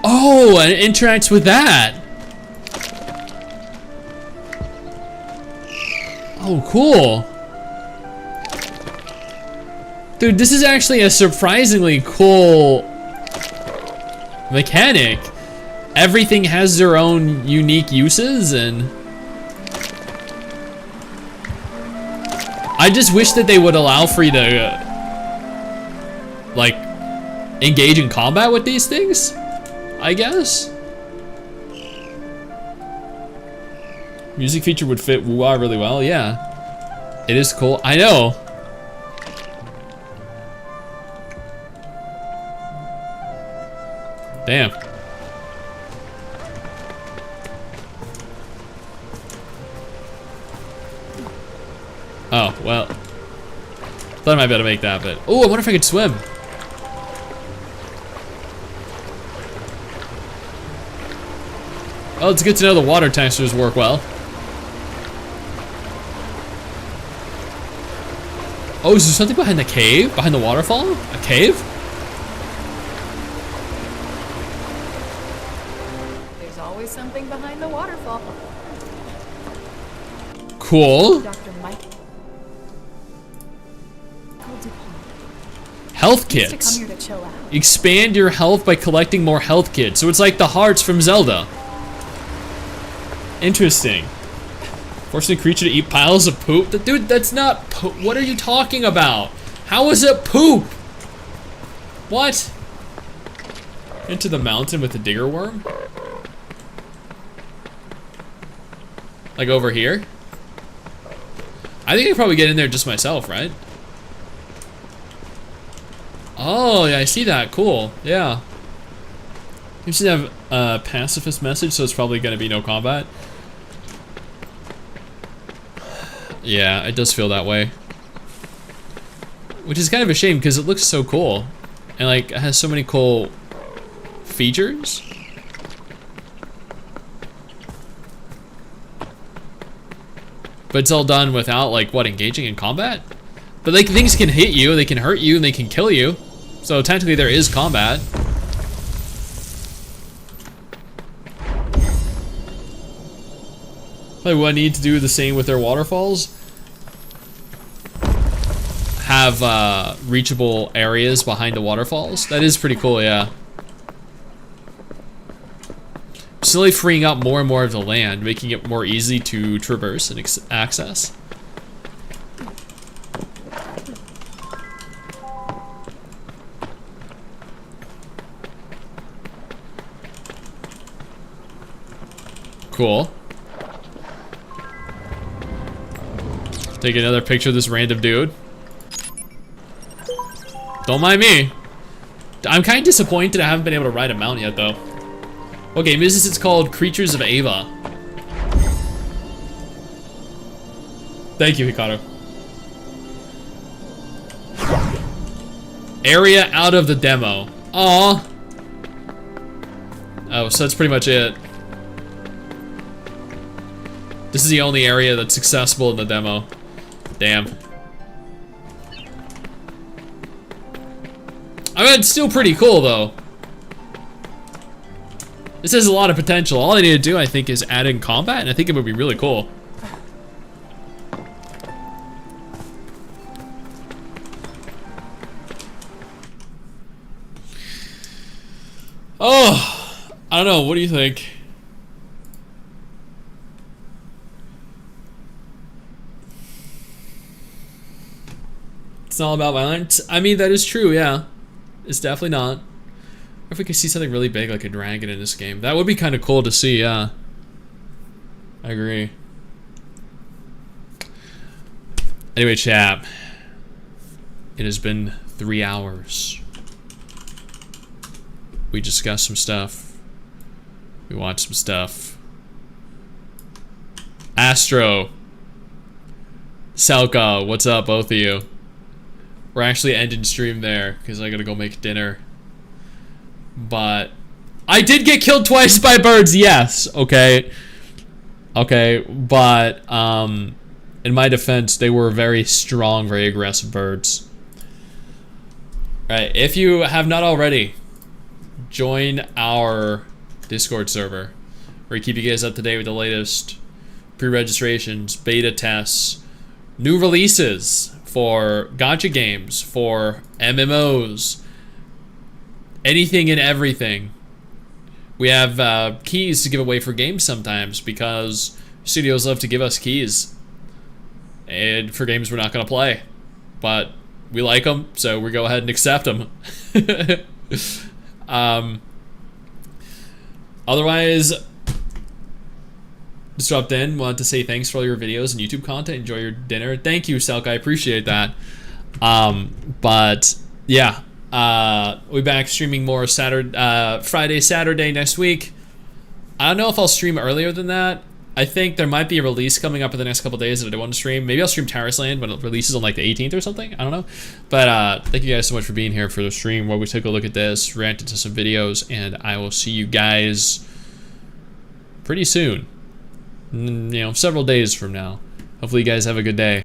Oh, and it interacts with that. Oh, cool. Dude, this is actually a surprisingly cool mechanic. Everything has their own unique uses, and I just wish that they would allow for you to like engage in combat with these things, I guess. Music feature would fit Wuwa really well, yeah. It is cool, I know. Damn. Oh, well. Thought I might be able to make that, but... Oh, I wonder if I could swim. Well, it's good to know the water textures work well. Oh, is there something behind the cave? Behind the waterfall? A cave? There's always something behind the waterfall. Cool. Dr. Mike. Health He used to kits. come here to chill out. Expand your health by collecting more health kits. So it's like the hearts from Zelda. Interesting. Forcing a creature to eat piles of poop? Dude, that's not poop. What are you talking about? How is it poop? What? Into the mountain with the digger worm? Like over here? I think I could probably get in there just myself, right? Oh, yeah, I see that. Cool. Yeah. You should have a pacifist message, so it's probably going to be no combat. Yeah, it does feel that way. Which is kind of a shame because it looks so cool. And like, it has so many cool features. But it's all done without like, what, engaging in combat? But like, things can hit you, they can hurt you, and they can kill you. So technically there is combat. Like, what I need to do the same with their waterfalls? Have reachable areas behind the waterfalls. That is pretty cool, yeah. Slowly freeing up more and more of the land, making it more easy to traverse and access. Cool. Take another picture of this random dude. Don't mind me. I'm kind of disappointed I haven't been able to ride a mount yet, though. What game is this? It's called Creatures of Ava. Thank you, Hikaru. Area out of the demo. Aww. Oh, so that's pretty much it. This is the only area that's accessible in the demo. Damn. I mean, it's still pretty cool, though. This has a lot of potential. All I need to do, I think, is add in combat, and I think it would be really cool. Oh, I don't know. What do you think? It's not all about violence. I mean, that is true, yeah. It's definitely not. Or if we could see something really big like a dragon in this game. That would be kind of cool to see, yeah. I agree. Anyway, chat. It has been 3 hours. We discussed some stuff. We watched some stuff. Astro. Selka, what's up, both of you? We're actually ending stream there because I gotta go make dinner. But I did get killed twice by birds, yes. Okay. Okay, but in my defense, they were very strong, very aggressive birds. Alright, if you have not already, join our Discord server, where we keep you guys up to date with the latest pre-registrations, beta tests, new releases for gacha games, for MMOs, anything and everything. We have keys to give away for games sometimes because studios love to give us keys, and for games we're not going to play, but we like them, so we go ahead and accept them. Otherwise, just dropped in. Want to say thanks for all your videos and YouTube content. Enjoy your dinner. Thank you, Selk. I appreciate that. But yeah, we'll be back streaming more Friday, Saturday next week. I don't know if I'll stream earlier than that. I think there might be a release coming up in the next couple days that I want to stream. Maybe I'll stream Terrace Land when it releases on like the 18th or something. I don't know. But thank you guys so much for being here for the stream where we took a look at this, ranted to some videos, and I will see you guys pretty soon. You know, several days from now. Hopefully you guys have a good day.